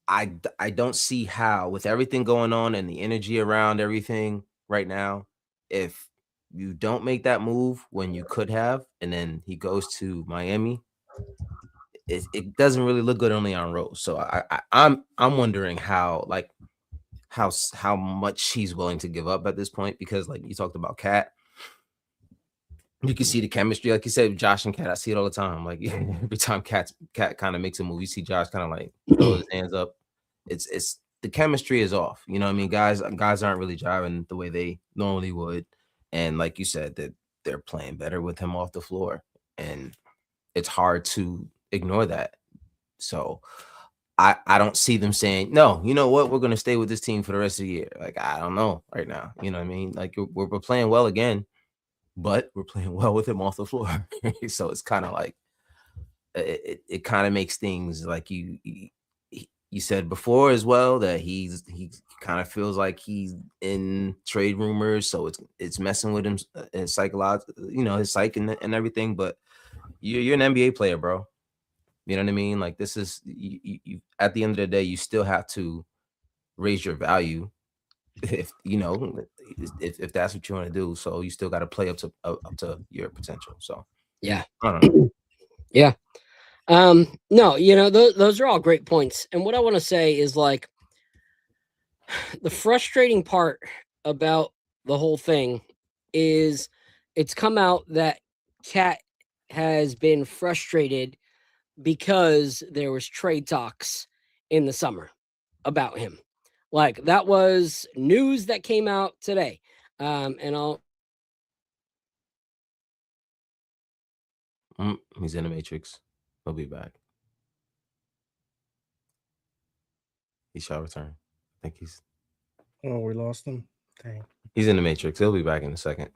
I don't see how, with everything going on and the energy around everything, right now, if you don't make that move when you could have, and then he goes to Miami, it doesn't really look good on Leon Rose. So I'm wondering how much he's willing to give up at this point, because like you talked about Cat, you can see the chemistry, like you said, Josh and Cat. I see it all the time. Like every time Cat kind of makes a move, you see Josh kind of like throw his hands up. It's the chemistry is off. You know what I mean? Guys aren't really driving the way they normally would, and like you said, that they're playing better with him off the floor, and it's hard to ignore that. So I don't see them saying, no, you know what, we're going to stay with this team for the rest of the year. Like, I don't know right now. You know what I mean? Like, we're playing well again, but we're playing well with him off the floor. So it's kind of like, it kind of makes things like you said before as well, that he kind of feels like he's in trade rumors. So it's messing with him, his psychological, his psyche and everything. But you're an NBA player, bro. You know what I mean? Like, this is you at the end of the day, you still have to raise your value if if that's what you want to do. So you still got to play up to your potential. So yeah, I don't know. Yeah. No, those are all great points. And what I want to say is, like, the frustrating part about the whole thing is it's come out that Cat has been frustrated because there was trade talks in the summer about him. Like, that was news that came out today. And He's in the Matrix. He'll be back. He shall return. I think he's. Oh, we lost him. Dang. He's in the Matrix. He'll be back in a second.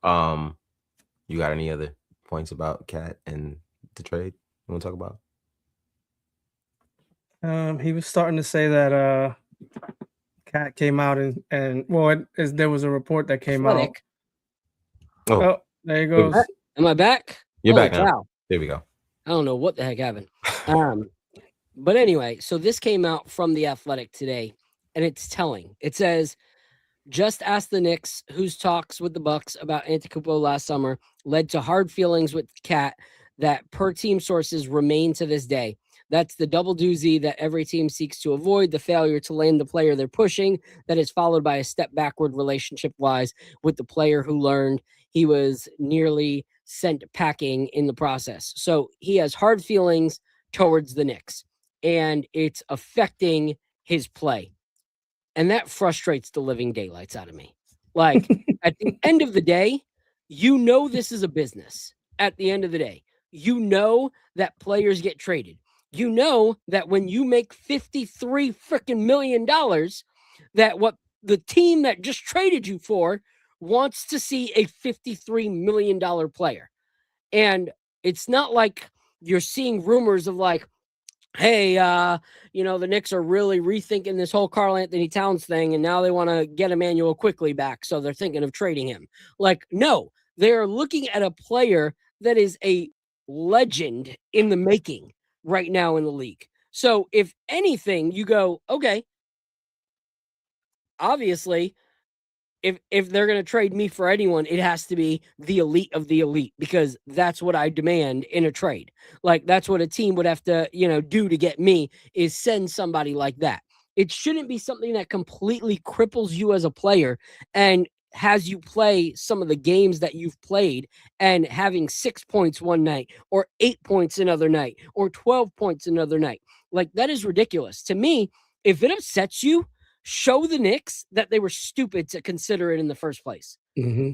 You got any other points about Cat and the trade you want to talk about? He was starting to say that Cat came out and there was a report that came out. Oh, there he goes. Am I back? You're back now. There we go. I don't know what the heck happened. But anyway, so this came out from The Athletic today, and it's telling. It says, just ask the Knicks, whose talks with the Bucks about Antetokounmpo last summer led to hard feelings with Cat that, per team sources, remain to this day. That's the double doozy that every team seeks to avoid, the failure to land the player they're pushing, that is followed by a step backward relationship-wise with the player who learned he was nearly sent packing in the process. So he has hard feelings towards the Knicks, and it's affecting his play. And that frustrates the living daylights out of me. Like, at the end of the day, this is a business. At the end of the day, that players get traded. That when you make $53 freaking million, that what the team that just traded you for wants to see a $53 million player. And it's not like you're seeing rumors of like, hey, the Knicks are really rethinking this whole Karl Anthony Towns thing, and now they want to get Emmanuel quickly back, so they're thinking of trading him. Like, no, they're looking at a player that is a legend in the making right now in the league. So if anything, you go, okay, obviously, if they're going to trade me for anyone, it has to be the elite of the elite, because that's what I demand in a trade. Like, that's what a team would have to, do to get me, is send somebody like that. It shouldn't be something that completely cripples you as a player and has you play some of the games that you've played and having 6 points one night or 8 points another night or 12 points another night. Like, that is ridiculous. To me, if it upsets you, show the Knicks that they were stupid to consider it in the first place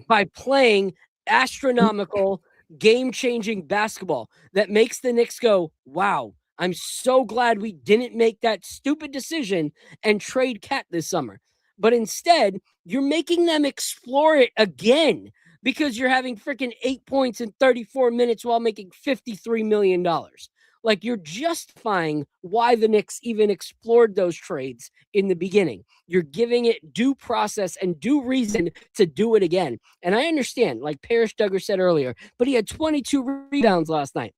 by playing astronomical, game-changing basketball that makes the Knicks go, wow, I'm so glad we didn't make that stupid decision and trade Cat this summer. But instead, you're making them explore it again because you're having freaking 8 points in 34 minutes while making $53 million. Like, you're justifying why the Knicks even explored those trades in the beginning. You're giving it due process and due reason to do it again. And I understand, like Parrish Duggar said earlier, but he had 22 rebounds last night.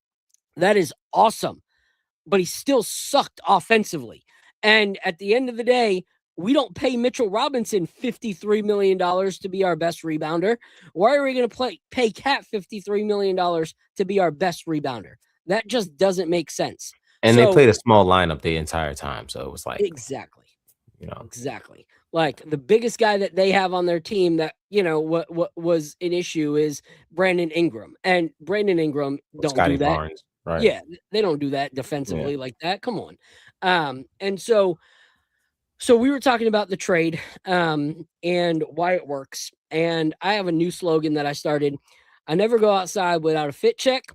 That is awesome. But he still sucked offensively. And at the end of the day, we don't pay Mitchell Robinson $53 million to be our best rebounder. Why are we going to pay Cat $53 million to be our best rebounder? That just doesn't make sense. And they played a small lineup the entire time. So it was like, exactly. Exactly. Like the biggest guy that they have on their team that, what was an issue is Brandon Ingram. And Brandon Ingram don't Scotty do that. Barnes, right? Yeah, they don't do that defensively like that. Come on. And so we were talking about the trade and why it works. And I have a new slogan that I started. I never go outside without a fit check,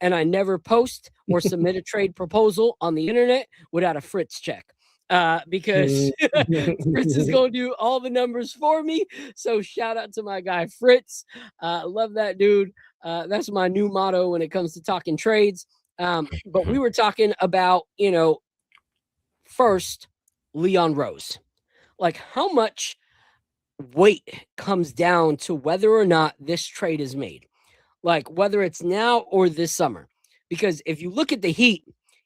and I never post or submit a trade proposal on the internet without a Fritz check. Because Fritz is going to do all the numbers for me. So shout out to my guy Fritz. Love that dude. That's my new motto when it comes to talking trades. But we were talking about, first, Leon Rose. Like how much weight comes down to whether or not this trade is made. Like whether it's now or this summer. Because if you look at the Heat,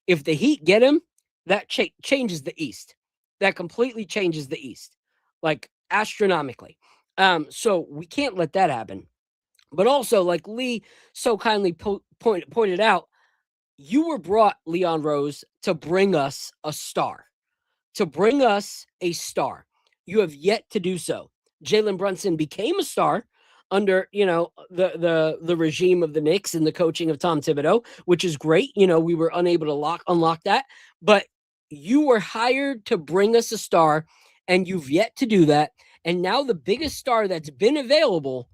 if the Heat get him, that changes the East. That completely changes the East, like astronomically. So we can't let that happen. But also, like Lee so kindly pointed out, you were brought, Leon Rose, to bring us a star. To bring us a star. You have yet to do so. Jalen Brunson became a star under, the regime of the Knicks and the coaching of Tom Thibodeau, which is great. We were unable to unlock that. But you were hired to bring us a star, and you've yet to do that. And now the biggest star that's been available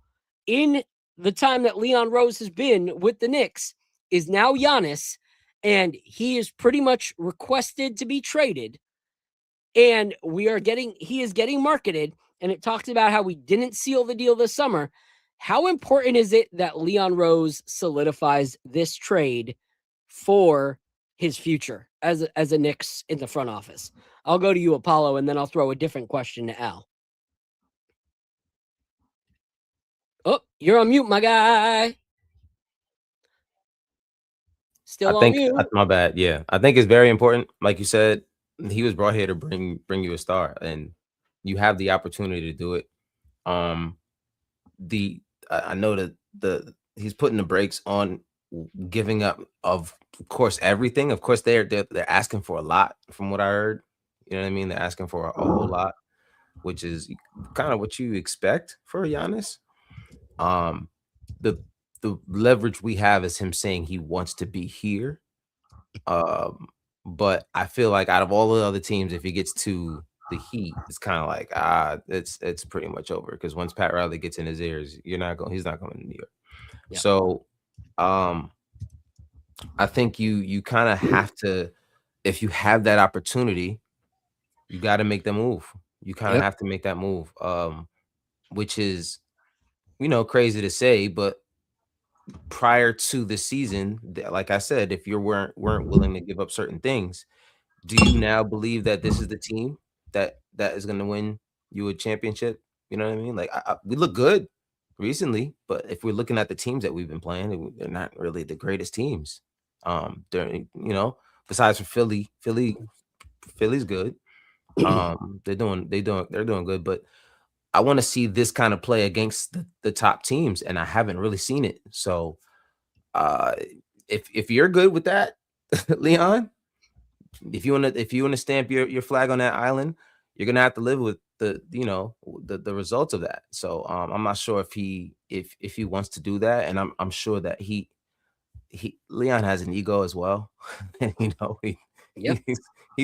in the time that Leon Rose has been with the Knicks is now Giannis, and he is pretty much requested to be traded. And he is getting marketed, and it talks about how we didn't seal the deal this summer. How important is it that Leon Rose solidifies this trade for his future as a Knicks in the front office? I'll go to you, Apollo, and then I'll throw a different question to Al. Oh, you're on mute, my guy. Still on mute. My bad. Yeah, I think it's very important. Like you said, he was brought here to bring you a star, and you have the opportunity to do it. I know that he's putting the brakes on giving up of course everything. Of course they're asking for a lot from what I heard. You know what I mean? They're asking for a whole lot, which is kind of what you expect for Giannis. The leverage we have is him saying he wants to be here. But I feel like out of all the other teams, if he gets to the Heat, it's kind of like it's pretty much over, because once Pat Riley gets in his ears, he's not going to New York. Yeah. So I think you kind of have to, if you have that opportunity, you got to make the move. You kind of have to make that move, which is, crazy to say, but prior to the season, like I said, if you weren't willing to give up certain things, do you now believe that this is the team that is going to win you a championship? You know what I mean? Like we look good recently, but if we're looking at the teams that we've been playing, they're not really the greatest teams. Besides for Philly's good. They're doing good, but I want to see this kind of play against the top teams, and I haven't really seen it. So if you're good with that, Leon, if you want to stamp your flag on that island, you're gonna have to live with the results of that. So I'm not sure if he wants to do that, and I'm sure that Leon has an ego as well. He's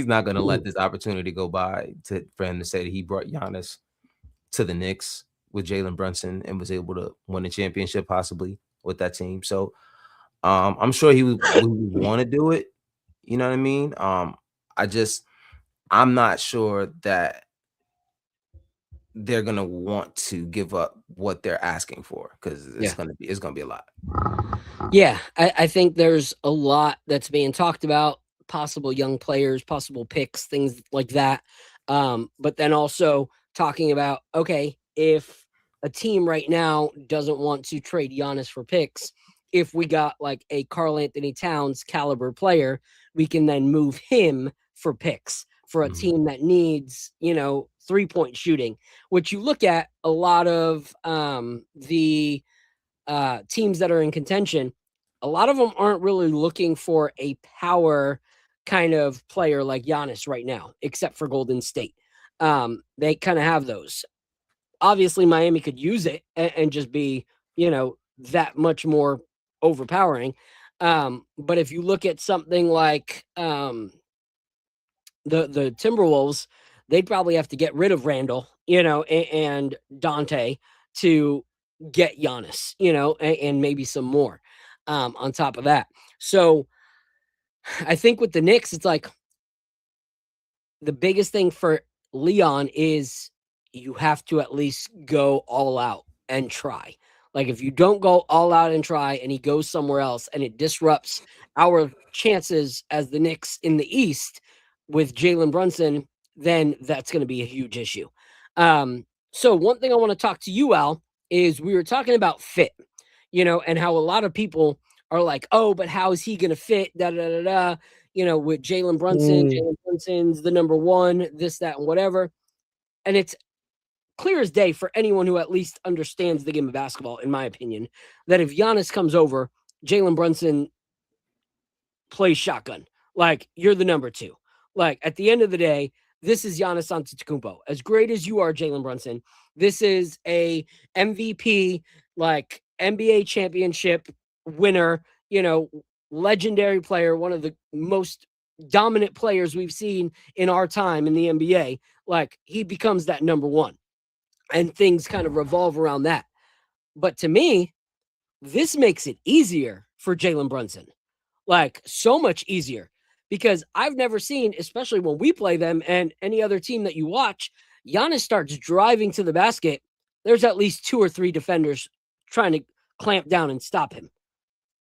not gonna let this opportunity go by for him to say that he brought Giannis to the Knicks with Jalen Brunson and was able to win a championship possibly with that team. So I'm sure he would want to do it. You know what I mean? I'm not sure that they're gonna want to give up what they're asking for, because it's gonna be a lot. Yeah, I think there's a lot that's being talked about, possible young players, possible picks, things like that. But then also talking about, okay, if a team right now doesn't want to trade Giannis for picks, if we got like a Karl Anthony Towns caliber player, we can then move him for picks for a team that needs, 3-point shooting, which you look at a lot of the teams that are in contention, a lot of them aren't really looking for a power kind of player like Giannis right now, except for Golden State. They kind of have those. Obviously, Miami could use it and just be, that much more overpowering. But if you look at something like the Timberwolves, they'd probably have to get rid of Randall, and Dante to get Giannis, and maybe some more on top of that. So I think with the Knicks, it's like the biggest thing for Leon is you have to at least go all out and try. Like if you don't go all out and try and he goes somewhere else and it disrupts our chances as the Knicks in the East with Jalen Brunson, then that's going to be a huge issue. So one thing I want to talk to you, Al, is we were talking about fit, and how a lot of people are like, oh, but how is he going to fit? With Jalen Brunson. Jalen Brunson's the number one, this, that, and whatever. And it's clear as day for anyone who at least understands the game of basketball, in my opinion, that if Giannis comes over, Jalen Brunson plays shotgun. Like, you're the number two. Like, at the end of the day, this is Giannis Antetokounmpo. As great as you are, Jalen Brunson, this is a MVP, like NBA championship winner, legendary player, one of the most dominant players we've seen in our time in the NBA. Like, he becomes that number one and things kind of revolve around that. But to me, this makes it easier for Jalen Brunson, like so much easier, because I've never seen, especially when we play them and any other team that you watch, Giannis starts driving to the basket. There's at least 2 or 3 defenders trying to clamp down and stop him.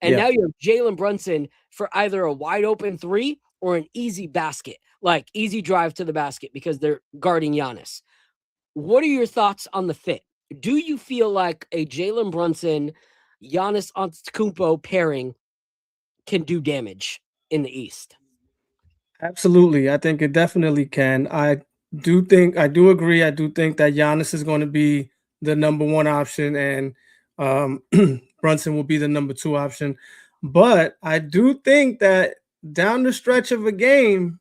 And now you have Jalen Brunson for either a wide open 3 or an easy basket, like easy drive to the basket because they're guarding Giannis. What are your thoughts on the fit? Do you feel like a Jalen Brunson, Giannis Antetokounmpo pairing can do damage in the East? Absolutely. I think it definitely can. I do agree. I do think that Giannis is going to be the number one option and Brunson will be the number 2 option. But I do think that down the stretch of a game,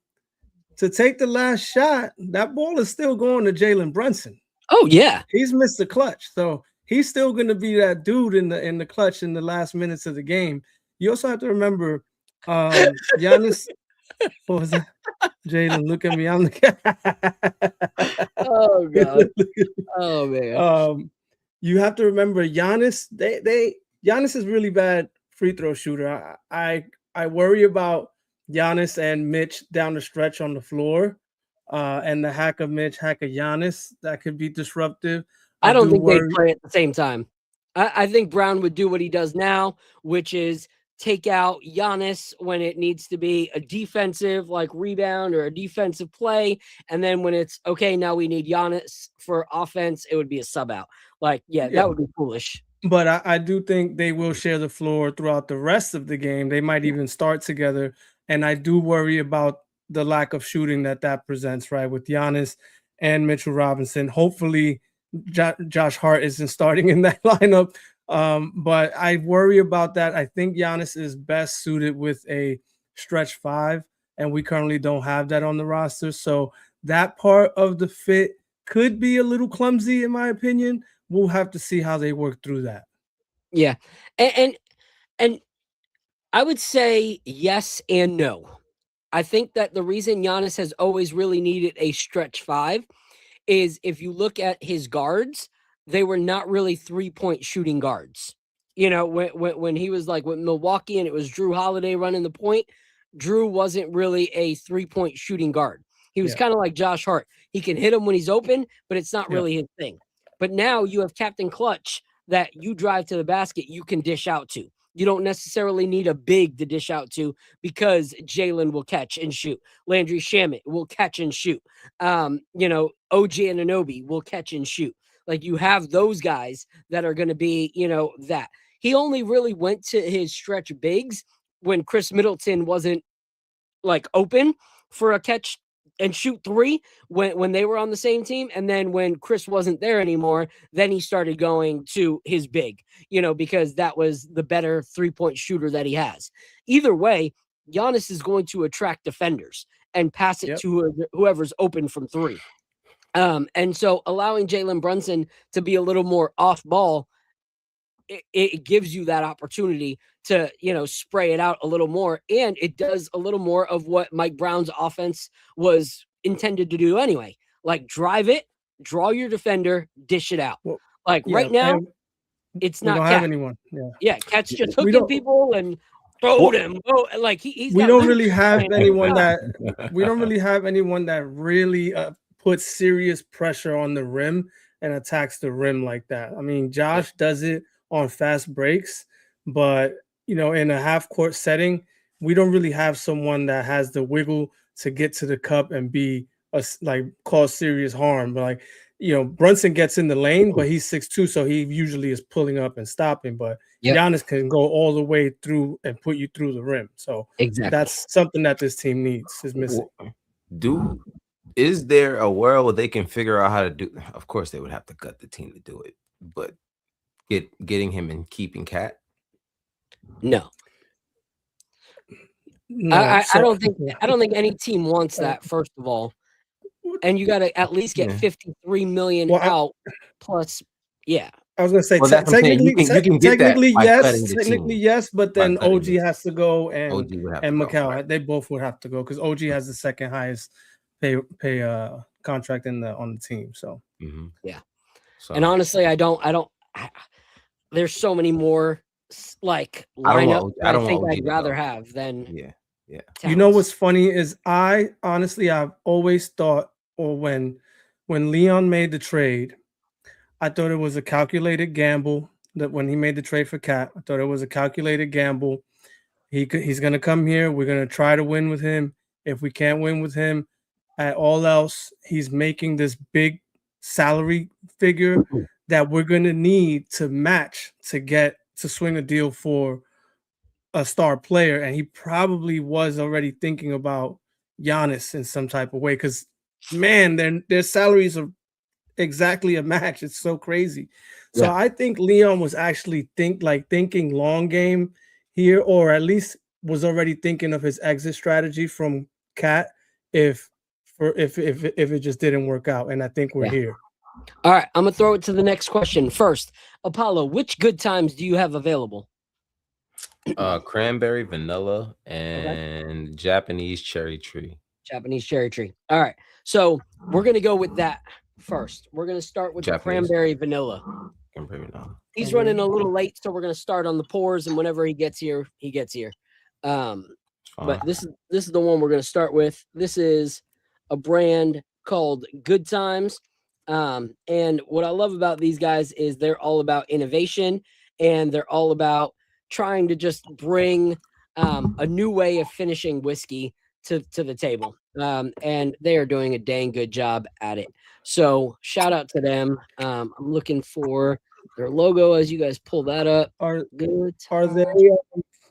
to take the last shot, that ball is still going to Jalen Brunson. Oh, yeah. He's missed the clutch. So he's still going to be that dude in the clutch in the last minutes of the game. You also have to remember Giannis. What was that? Jalen, look at me. I'm the Oh, God. Oh, man. You have to remember Giannis. Giannis is really bad free throw shooter. I worry about Giannis and Mitch down the stretch on the floor, and the hack of Mitch, hack of Giannis. That could be disruptive. I don't think they play at the same time. I think Brown would do what he does now, which is take out Giannis when it needs to be a defensive like rebound or a defensive play. And then when it's okay, now we need Giannis for offense, it would be a sub out. Like, that would be foolish. But I do think they will share the floor throughout the rest of the game. They might even start together. And I do worry about the lack of shooting that presents, right, with Giannis and Mitchell Robinson. Hopefully, Josh Hart isn't starting in that lineup. But I worry about that. I think Giannis is best suited with a stretch 5, and we currently don't have that on the roster. So that part of the fit could be a little clumsy, in my opinion. We'll have to see how they work through that. Yeah. And I would say yes and no. I think that the reason Giannis has always really needed a stretch 5 is if you look at his guards, they were not really 3-point shooting guards. When he was like with Milwaukee and it was Drew Holiday running the point, Drew wasn't really a 3-point shooting guard. He was kind of like Josh Hart. He can hit him when he's open, but it's not really his thing. But now you have Captain Clutch that you drive to the basket, you can dish out to. You don't necessarily need a big to dish out to because Jalen will catch and shoot. Landry Shamet will catch and shoot. OG Anunoby will catch and shoot. Like, you have those guys that are going to be, that. He only really went to his stretch bigs when Chris Middleton wasn't like open for a catch and shoot three when they were on the same team. And then when Chris wasn't there anymore, then he started going to his big, because that was the better 3-point shooter that he has. Either way, Giannis is going to attract defenders and pass it to whoever's open from three. And so allowing Jalen Brunson to be a little more off ball, it gives you that opportunity to, spray it out a little more. And it does a little more of what Mike Brown's offense was intended to do anyway. Like drive it, draw your defender, dish it out. Well, right now, it's not don't Cat. have anyone. Yeah. Cat's just hooking people and throwing him. Oh, like he's. We don't really have anyone that really puts serious pressure on the rim and attacks the rim like that. I mean, Josh does it on fast breaks, but in a half court setting, we don't really have someone that has the wiggle to get to the cup and be cause serious harm. But Brunson gets in the lane, but he's 6'2", so he usually is pulling up and stopping. But Giannis can go all the way through and put you through the rim. So that's something that this team needs is missing. Is there a world where they can figure out how to do? Of course, they would have to cut the team to do it, but getting him and keeping Cat? No. I don't think any team wants that, first of all. And you got to at least get 53 million out plus. Yeah. I was going to say, technically yes, but then OG has to go and Macau. They both would have to go because OG has the second highest pay contract on the team. So and honestly, I don't. There's so many more lineup I think I'd rather have than You know what's funny is I've always thought, or when Leon made the trade, I thought it was a calculated gamble. That when he made the trade for Cat, I thought it was a calculated gamble. He's going to come here. We're going to try to win with him. If we can't win with him at all else, he's making this big salary figure that we're going to need to match to get to swing a deal for a star player. And he probably was already thinking about Giannis in some type of way because, man, their salaries are exactly a match. It's so crazy. So I think Leon was actually thinking long game here, or at least was already thinking of his exit strategy from Cat if it just didn't work out. And I think we're here. All right, I'm gonna throw it to the next question first. Apollo, which good times do you have available? Cranberry, vanilla, and Japanese cherry tree. Japanese cherry tree. All right, so we're gonna go with that first. We're gonna start with the cranberry vanilla. He's running a little late, so we're gonna start on the pours, and whenever he gets here, he gets here. But this is the one we're gonna start with. This is a brand called Good Times. And what I love about these guys is they're all about innovation, and they're all about trying to just bring a new way of finishing whiskey to the table. And they are doing a dang good job at it. So shout out to them. I'm looking for their logo as you guys pull that up. Are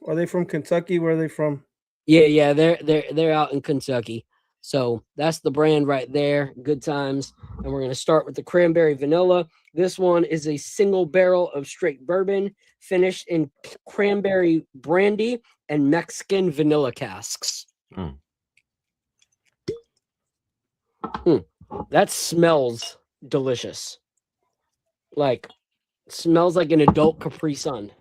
they from Kentucky? Where are they from? Yeah, they're out in Kentucky. So that's the brand right there, Good Times. And we're going to start with the cranberry vanilla. This one is a single barrel of straight bourbon finished in cranberry brandy and Mexican vanilla casks. That smells delicious. Smells like an adult Capri Sun.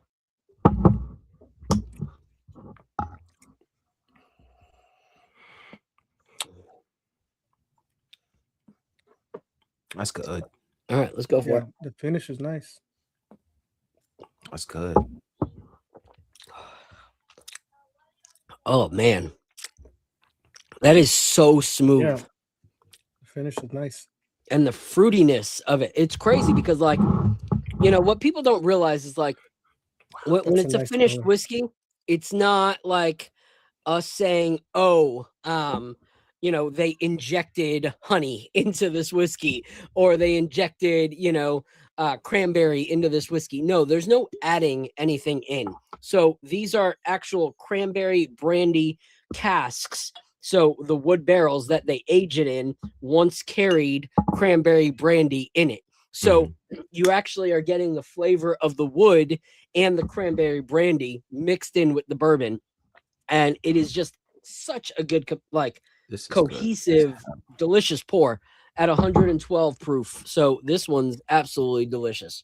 That's good. All right, let's go for it. The finish is nice. That's good. Oh, man. That is so smooth. Yeah. The finish is nice. And the fruitiness of it. It's crazy because, what people don't realize is, when it's a finished whiskey, it's not like us saying, they injected honey into this whiskey, or they injected, cranberry into this whiskey. No, there's no adding anything in. So these are actual cranberry brandy casks So the wood barrels that they age it in once carried cranberry brandy in it. So you actually are getting the flavor of the wood and the cranberry brandy mixed in with the bourbon. And it is just such a good, cohesive, delicious pour at 112 proof. So this one's absolutely delicious.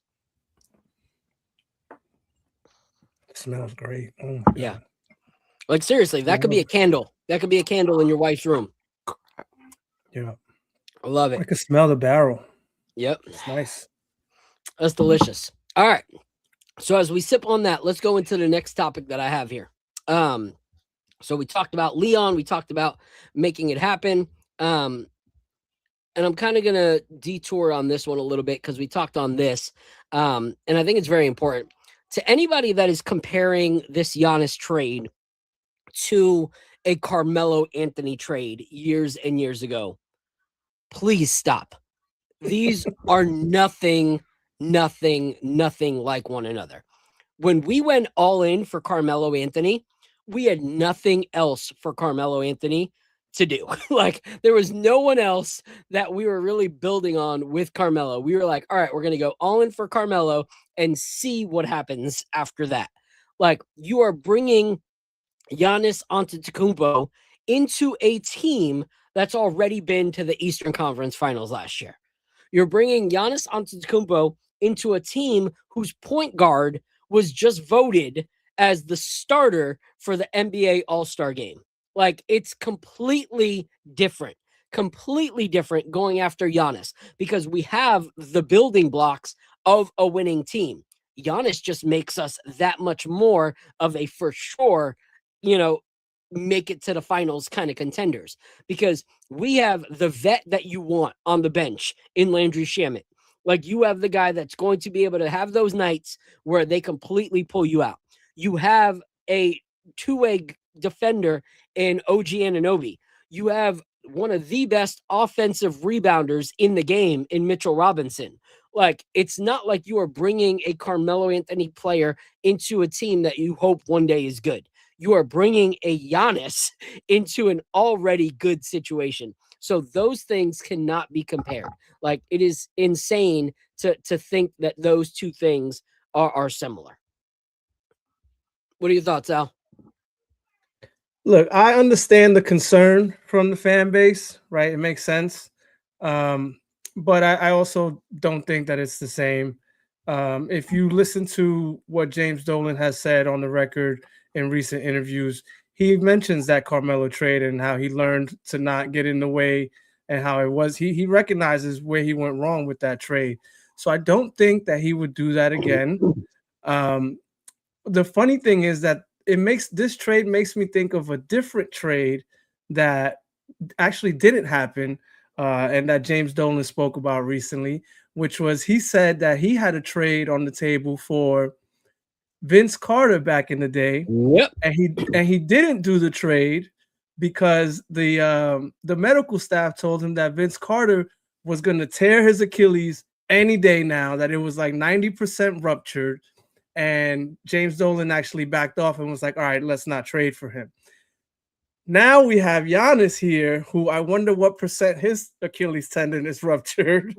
It smells great. Oh my Yeah. God. Like seriously, that could be a candle. That could be a candle in your wife's room. Yeah. I love it. I can smell the barrel. Yep. It's nice. That's delicious. All right. So as we sip on that, let's go into the next topic that I have here. So we talked about Leon. We talked about making it happen. And I'm kind of going to detour on this one a little bit because we talked on this. And I think it's very important. To anybody that is comparing this Giannis trade to a Carmelo Anthony trade years and years ago, please stop. These are nothing like one another. When we went all in for Carmelo Anthony, we had nothing else for Carmelo Anthony to do. Like there was no one else that we were really building on with Carmelo. We were like, all right, we're going to go all in for Carmelo and see what happens after that. Like you are bringing Giannis Antetokounmpo into a team that's already been to the Eastern Conference Finals last year. You're bringing Giannis Antetokounmpo into a team whose point guard was just voted as the starter for the NBA All-Star game. Like it's completely different going after Giannis because we have the building blocks of a winning team. Giannis just makes us that much more of a for sure, make it to the finals kind of contenders because we have the vet that you want on the bench in Landry Shamet. Like you have the guy that's going to be able to have those nights where they completely pull you out. You have a two-way defender in OG Anunoby. You have one of the best offensive rebounders in the game in Mitchell Robinson. Like, it's not like you are bringing a Carmelo Anthony player into a team that you hope one day is good. You are bringing a Giannis into an already good situation. So those things cannot be compared. Like, it is insane to think that those two things are similar. What are your thoughts, Al? Look, I understand the concern from the fan base, right? It makes sense. But I also don't think that it's the same. If you listen to what James Dolan has said on the record in recent interviews, he mentions that Carmelo trade and how he learned to not get in the way and how it was. He recognizes where he went wrong with that trade. So I don't think that he would do that again. The funny thing is that this trade makes me think of a different trade that actually didn't happen and that James Dolan spoke about recently, which was he said that he had a trade on the table for Vince Carter back in the day. Yep. And he didn't do the trade because the medical staff told him that Vince Carter was going to tear his Achilles any day now, that it was like 90% ruptured. And James Dolan actually backed off and was like, all right, let's not trade for him. Now we have Giannis here, who I wonder what percent his Achilles tendon is ruptured.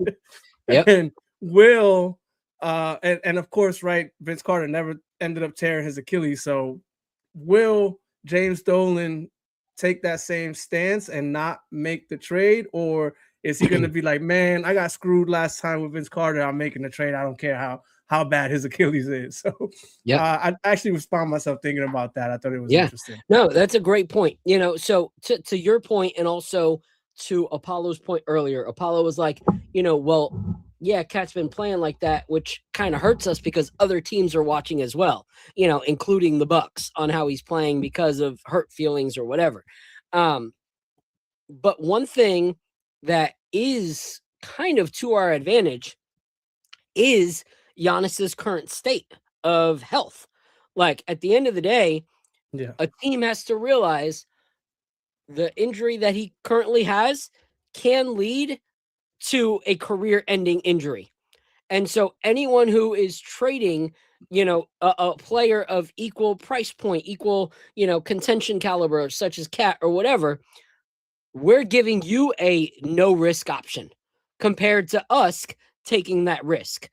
Yep. And will, and of course, right, Vince Carter never ended up tearing his Achilles. So will James Dolan take that same stance and not make the trade? Or is he going to be like, man, I got screwed last time with Vince Carter. I'm making the trade. I don't care how bad his Achilles is. So I actually found myself thinking about that. I thought it was interesting. No, that's a great point. So to your point, and also to Apollo's point earlier, Apollo was like, well, yeah, Cat's been playing like that, which kind of hurts us because other teams are watching as well, including the Bucks, on how he's playing because of hurt feelings or whatever. But one thing that is kind of to our advantage is Giannis's current state of health. Like, at the end of the day, a team has to realize the injury that he currently has can lead to a career-ending injury. And so anyone who is trading, a player of equal price point, equal, contention caliber, such as Cat or whatever, we're giving you a no risk option compared to us taking that risk,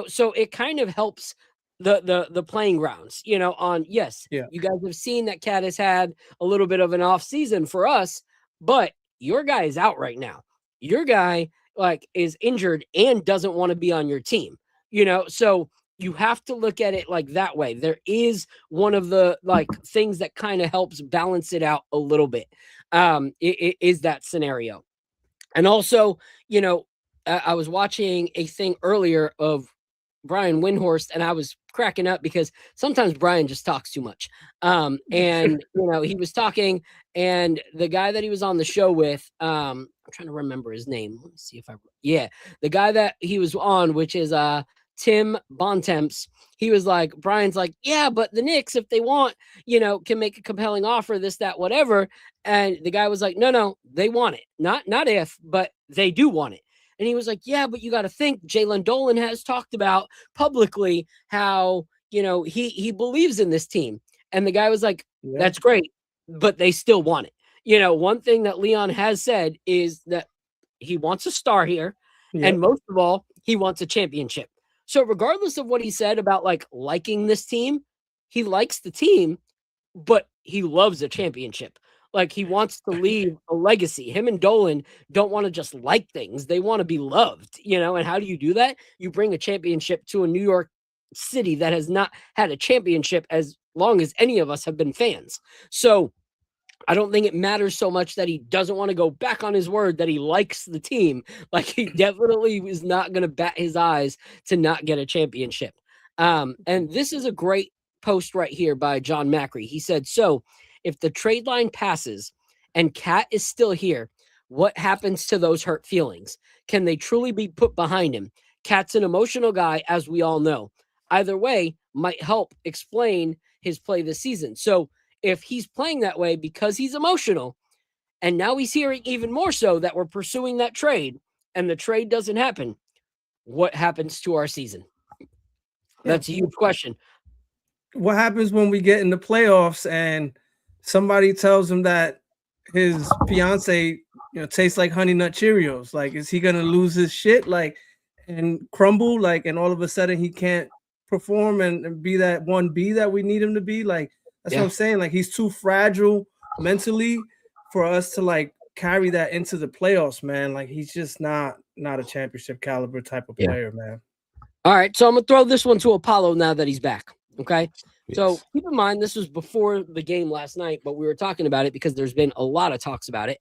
so it kind of helps the playing grounds, on, yes, Yeah. you guys have seen that Cat has had a little bit of an off season for us, but your guy is out right now. Your guy is injured and doesn't want to be on your team, so you have to look at it like that way. There is one of the things that kind of helps balance it out a little bit. It is that scenario. And also, I was watching a thing earlier of Brian Windhorst, and I was cracking up because sometimes Brian just talks too much. And he was talking, and the guy that he was on the show with, I'm trying to remember his name. Let me see if the guy that he was on, which is Tim Bontemps. He was like, Brian's like, yeah, but the Knicks, if they want, can make a compelling offer, this, that, whatever. And the guy was like, no, they want it. Not if, but they do want it. And he was like, yeah, but you got to think Jalen Dolan has talked about publicly how, he believes in this team. And the guy was like, that's great, but they still want it. One thing that Leon has said is that he wants a star here. And most of all, he wants a championship. So regardless of what he said about liking this team, he likes the team, but he loves a championship. He wants to leave a legacy. Him and Dolan don't want to just like things. They want to be loved, and how do you do that? You bring a championship to a New York City that has not had a championship as long as any of us have been fans. So I don't think it matters so much that he doesn't want to go back on his word that he likes the team. He definitely is not going to bat his eyes to not get a championship. And this is a great post right here by John Macri. He said, so if the trade line passes and Cat is still here, what happens to those hurt feelings? Can they truly be put behind him? Cat's an emotional guy, as we all know. Either way might help explain his play this season. So if he's playing that way because he's emotional, and now he's hearing even more so that we're pursuing that trade, and the trade doesn't happen, what happens to our season? That's a huge question. What happens when we get in the playoffs and somebody tells him that his fiance, tastes like Honey Nut Cheerios? Is he gonna lose his shit, and crumble, and all of a sudden he can't perform and be that 1B that we need him to be? That's what I'm saying. He's too fragile mentally for us to carry that into the playoffs, man. He's just not a championship caliber type of player, man. All right, so I'm gonna throw this one to Apollo now that he's back. Okay. Yes. So keep in mind, this was before the game last night, but we were talking about it because there's been a lot of talks about it.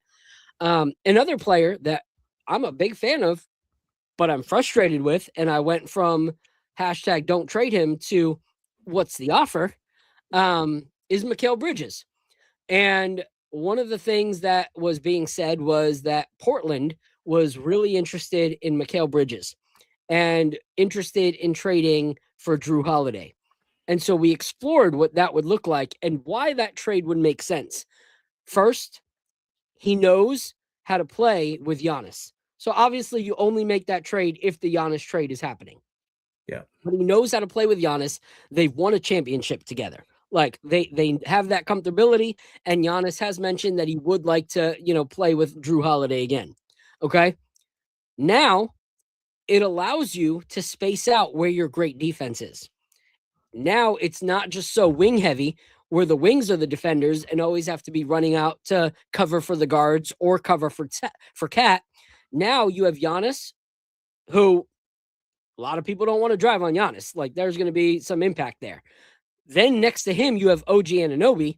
Another player that I'm a big fan of, but I'm frustrated with, and I went from hashtag don't trade him to what's the offer, is Mikal Bridges. And one of the things that was being said was that Portland was really interested in Mikal Bridges and interested in trading for Drew Holiday. And so we explored what that would look like and why that trade would make sense. First, he knows how to play with Giannis. So obviously you only make that trade if the Giannis trade is happening. Yeah. But he knows how to play with Giannis. They've won a championship together. They have that comfortability, and Giannis has mentioned that he would like to, play with Drew Holiday again. Okay. Now it allows you to space out where your great defense is. Now it's not just so wing heavy where the wings are the defenders and always have to be running out to cover for the guards or cover for Cat. Now you have Giannis, who a lot of people don't want to drive on Giannis. There's going to be some impact there. Then next to him, you have OG Anunoby.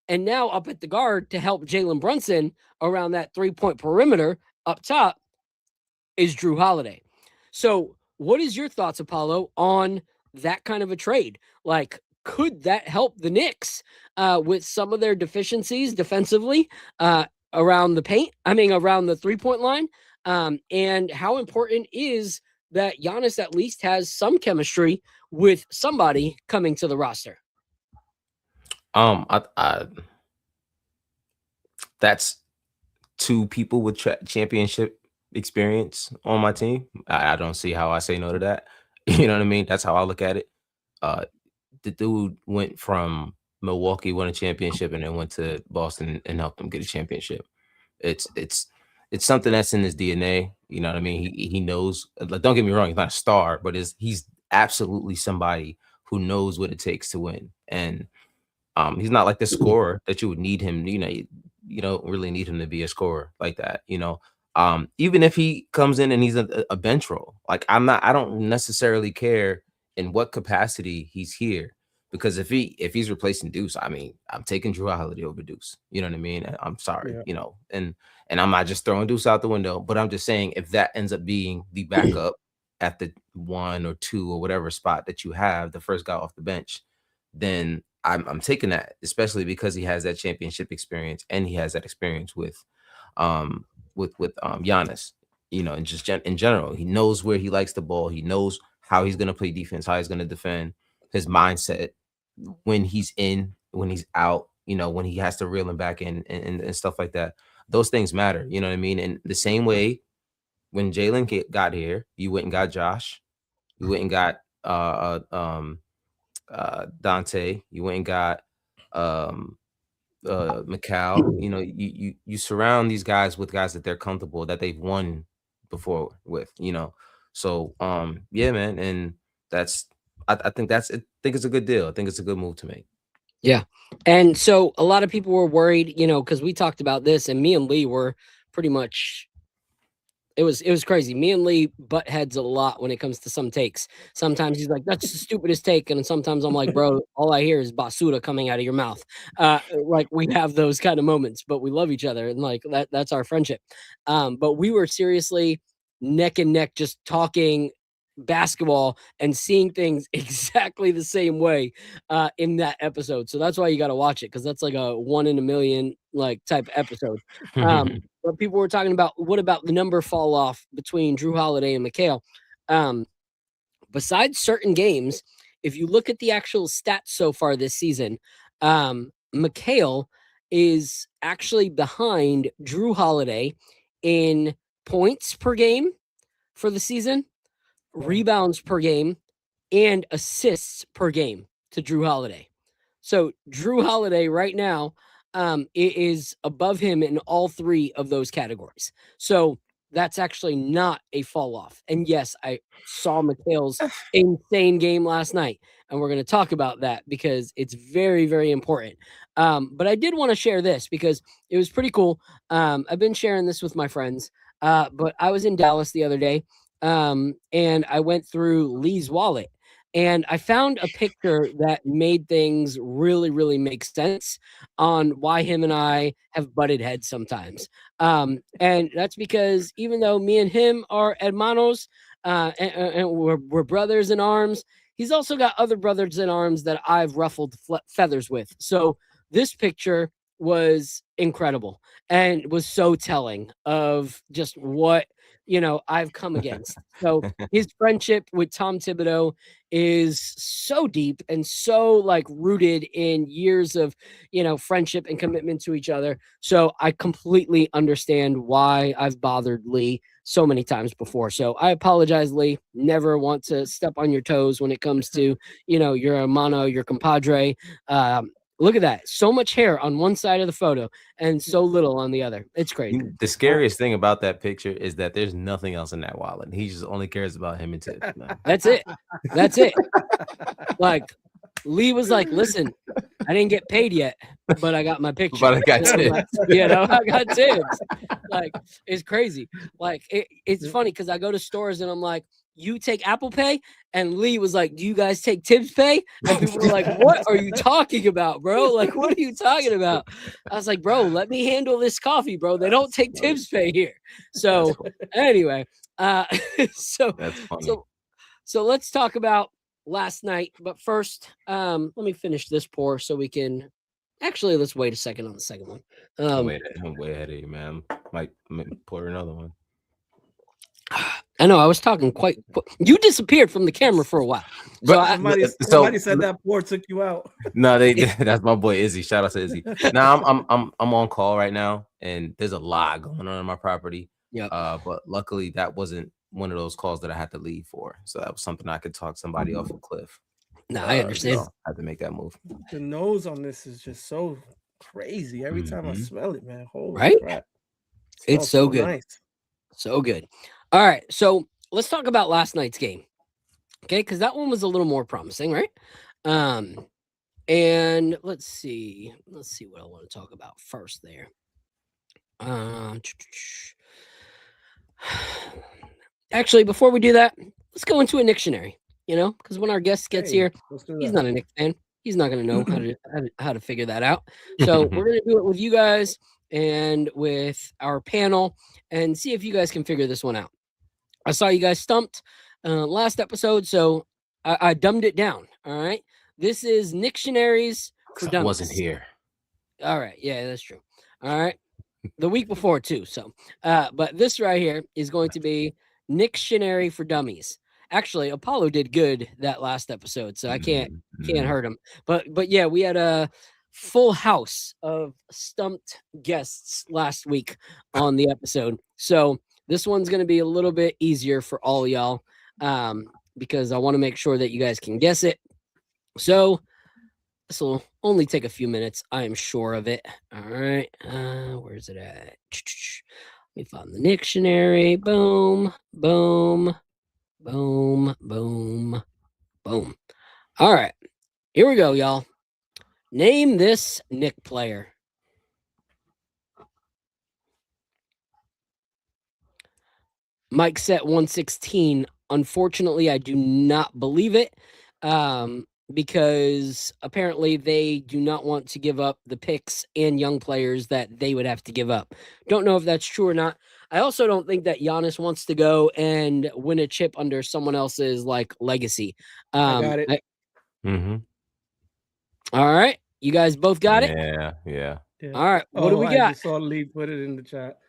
And now up at the guard to help Jalen Brunson around that 3-point perimeter up top is Drew Holiday. So what is your thoughts, Apollo, on that kind of a trade? Could that help the Knicks with some of their deficiencies defensively around the paint? Around the 3-point line? And how important is that Giannis at least has some chemistry with somebody coming to the roster? That's two people with championship experience on my team. I don't see how I say no to that. You know what I mean? That's how I look at it. The dude went from Milwaukee, won a championship, and then went to Boston and helped them get a championship. It's something that's in his DNA. You know what I mean? He knows. Like, don't get me wrong, he's not a star, but he's absolutely somebody who knows what it takes to win. And he's not like the scorer that you would need him. You don't really need him to be a scorer like that. Even if he comes in and he's a bench role, like I don't necessarily care in what capacity he's here, because if he's replacing Deuce, I mean, I'm taking Drew Holiday over Deuce. You know what I mean? I'm sorry, and I'm not just throwing Deuce out the window, but I'm just saying if that ends up being the backup at the 1 or 2 or whatever spot that you have, the first guy off the bench, then I'm taking that, especially because he has that championship experience and he has that experience with Giannis, and just in general. He knows where he likes the ball. He knows how he's going to play defense, how he's going to defend, his mindset when he's in, when he's out, when he has to reel him back in and stuff like that. Those things matter, you know what I mean? And the same way when Jalen got here, you went and got Josh, you went and got Dante, you went and got Mikal. You surround these guys with guys that they're comfortable, that they've won before with, so yeah, man. And that's I think it's a good deal. I think it's a good move to make. Yeah. And so a lot of people were worried, because we talked about this, and me and Lee were pretty much, it was crazy. Me and Lee butt heads a lot when it comes to some takes. Sometimes he's like, that's the stupidest take. And sometimes I'm like, bro, all I hear is basura coming out of your mouth. Like, we have those kind of moments, but we love each other. And like, that's our friendship. But we were seriously neck and neck, just talking basketball and seeing things exactly the same way in that episode. So that's why you got to watch it, because that's like a 1 in a million like type episode. But people were talking about, what about the number fall off between Drew Holiday and Mikal? Besides certain games, if you look at the actual stats so far this season, Mikal is actually behind Drew Holiday in points per game for the season, rebounds per game, and assists per game to Drew Holiday. So Drew Holiday right now it is above him in all 3 of those categories. So that's actually not a fall off. And yes, I saw Mikal's insane game last night, and we're going to talk about that because it's very, very important. But I did want to share this because it was pretty cool. I've been sharing this with my friends, but I was in Dallas the other day, and I went through Lee's wallet, and I found a picture that made things really, really make sense on why him and I have butted heads sometimes. And that's because even though me and him are hermanos, and we're brothers in arms, he's also got other brothers in arms that I've ruffled feathers with. So this picture was incredible and was so telling of just what I've come against. So his friendship with Tom Thibodeau is so deep and so like rooted in years of, friendship and commitment to each other. So I completely understand why I've bothered Lee so many times before. So I apologize, Lee. Never want to step on your toes when it comes to, your hermano, your compadre. Look at that. So much hair on one side of the photo and so little on the other. It's crazy. The scariest thing about that picture is that there's nothing else in that wallet. He just only cares about him and Tibbs. That's it. That's it. Like, Lee was like, listen, I didn't get paid yet, but I got my picture. But I got Tibbs. I got Tibbs. Like, it's crazy. Like, it's funny because I go to stores and I'm like, you take Apple Pay? And Lee was like, do you guys take Tibbs Pay? And people were like, what are you talking about, bro? Like, what are you talking about? I was like, bro, let me handle this coffee, bro. They don't take Tibbs Pay here. So anyway, so that's funny. So let's talk about last night. But first, let me finish this pour so we can actually, let's wait a second on the second one. I'm way ahead of you, man. Might pour another one. I know I was talking you disappeared from the camera for a while. So somebody said that pour took you out. No, that's my boy Izzy. Shout out to Izzy. Now I'm on call right now, and there's a lot going on my property. Yeah. But luckily that wasn't one of those calls that I had to leave for. So that was something I could talk somebody off a cliff. No, I understand. I had to make that move. The nose on this is just so crazy. Every time I smell it, man. Holy right? crap. It's so so good. nice. So good. All right. So let's talk about last night's game. Okay, because that one was a little more promising, right? And let's see what I want to talk about first there. Actually, before we do that, let's go into a dictionary. Because when our guest gets here, Let's do he's that. not a Knicks fan. He's not going to know how to figure that out. So we're going to do it with you guys and with our panel and see if you guys can figure this one out. I saw you guys stumped last episode, so I dumbed it down. All right. This is Dictionaries for Dummies. I wasn't here. All right. Yeah, that's true. All right. The week before, too. So, but this right here is going to be Dictionary for Dummies. Actually, Apollo did good that last episode, so I can't hurt him. But yeah, we had a full house of stumped guests last week on the episode. So this one's going to be a little bit easier for all y'all because I want to make sure that you guys can guess it. So this will only take a few minutes. I am sure of it. All right. Where's it at? Let me find the dictionary. Boom, boom, boom, boom, boom. All right. Here we go, y'all. Name this Knick player. Mike set 116. Unfortunately, I do not believe it because apparently they do not want to give up the picks and young players that they would have to give up. Don't know if that's true or not. I also don't think that Giannis wants to go and win a chip under someone else's legacy. I got it. All right. You guys both got it? Yeah. All right. What do we got? I just saw Lee put it in the chat.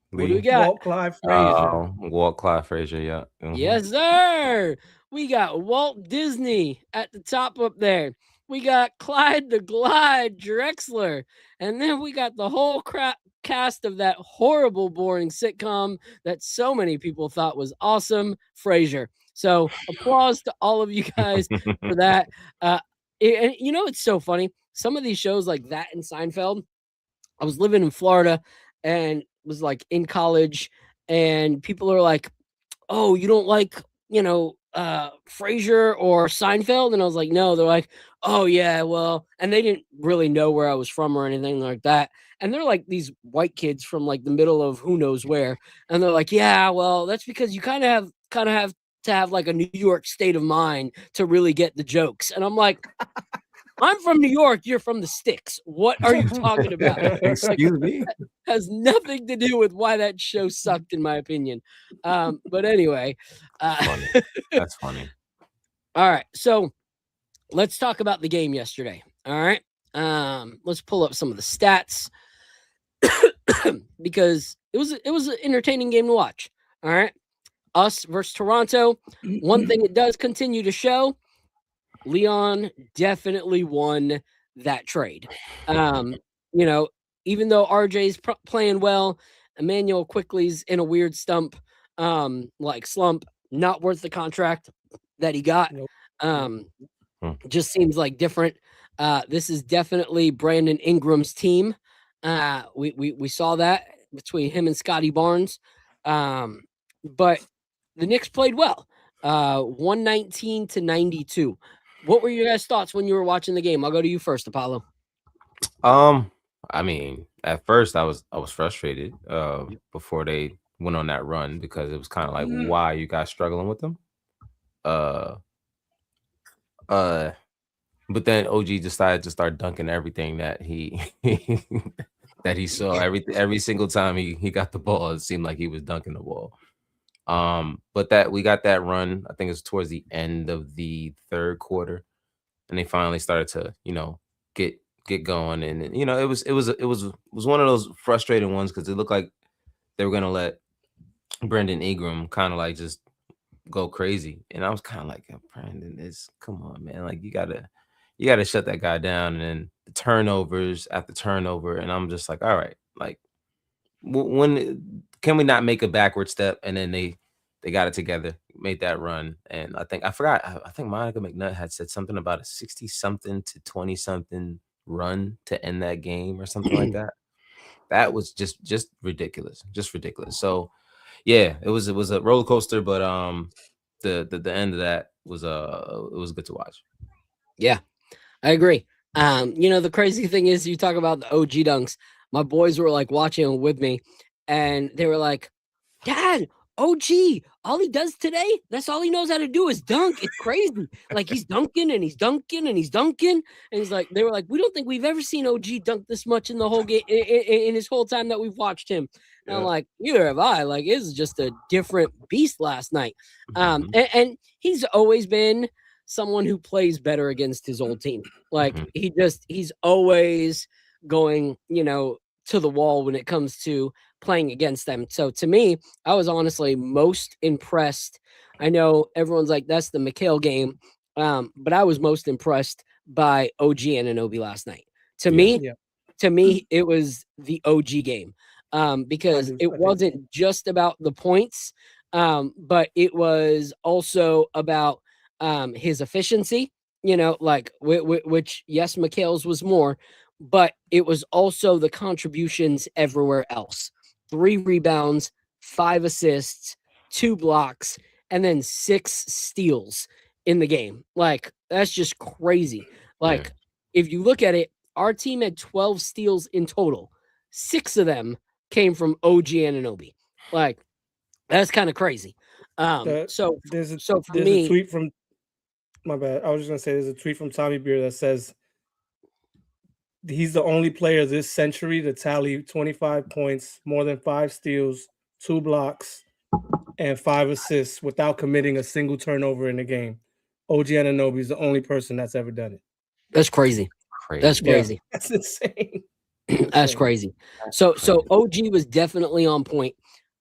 What do we got? Walt Clyde Frazier. Walt Clyde Frazier, yeah. Yes, sir. We got Walt Disney at the top up there. We got Clyde the Glide Drexler. And then we got the whole cast of that horrible, boring sitcom that so many people thought was awesome, Frasier. So applause to all of you guys for that. And it's so funny. Some of these shows like that and Seinfeld, I was living in Florida and was in college, and people are like, oh, you don't like, Frasier or Seinfeld? And I was like, no. They're like, oh yeah, well, and they didn't really know where I was from or anything like that. And they're like these white kids from the middle of who knows where. And they're like, yeah, well, that's because you kind of have to have a New York state of mind to really get the jokes. And I'm like, I'm from New York. You're from the sticks. What are you talking about? Excuse me. Has nothing to do with why that show sucked, in my opinion. But anyway, That's funny. All right, so let's talk about the game yesterday. All right, let's pull up some of the stats because it was an entertaining game to watch. All right, us versus Toronto. One thing it does continue to show. Leon definitely won that trade. Even though RJ's playing well, Emmanuel Quickly's in a weird slump, not worth the contract that he got. Just seems different. This is definitely Brandon Ingram's team. We saw that between him and Scotty Barnes. But the Knicks played well. 119-92. What were your guys' thoughts when you were watching the game? I'll go to you first, Apollo. I mean, at first I was frustrated before they went on that run because it was kind of like, why are you guys struggling with them? But then OG decided to start dunking everything that he that he saw. Every single time he got the ball, it seemed like he was dunking the ball. But that we got that run, I think it's towards the end of the third quarter, and they finally started to, get going. And it was one of those frustrating ones because it looked like they were gonna let Brandon Ingram kind of just go crazy. And I was kind of like, Brandon, come on, man, you gotta shut that guy down. And then the turnovers after turnover, and I'm just like, all right, when can we not make a backward step? And then they got it together, made that run. And I think Monica McNutt had said something about a 60-something to 20-something run to end that game or something like that. that was just ridiculous, So yeah, it was a roller coaster, but the end of that was it was good to watch. Yeah, I agree. The crazy thing is, you talk about the OG dunks. My boys were like watching with me, and they were like, "Dad, OG, all he does today, that's all he knows how to do is dunk. It's crazy. Like he's dunking and he's dunking and he's dunking." And he's like, they were like, "We don't think we've ever seen OG dunk this much in the whole game in his whole time that we've watched him." And I'm like, "Neither have I. Like, it was just a different beast last night." And he's always been someone who plays better against his old team. Like he's always going, to the wall when it comes to playing against them. So to me, I was honestly most impressed. I know everyone's like, that's the McHale game. But I was most impressed by OG Anunoby last night. To me, it was the OG game. Because it wasn't just about the points, but it was also about his efficiency, which yes, McHale's was more, but it was also the contributions everywhere else. 3 rebounds, 5 assists, 2 blocks, and then 6 steals in the game. Like, that's just crazy. Like, if you look at it, our team had 12 steals in total. 6 of them came from OG Anunoby. Like, that's kind of crazy. So for me, a tweet from my bad. I was just gonna say there's a tweet from Tommy Beer that says he's the only player this century to tally 25 points, more than 5 steals, 2 blocks, and 5 assists without committing a single turnover in the game. OG Anunoby is the only person that's ever done it. That's crazy. That's crazy. Yeah, that's insane. That's crazy. So OG was definitely on point.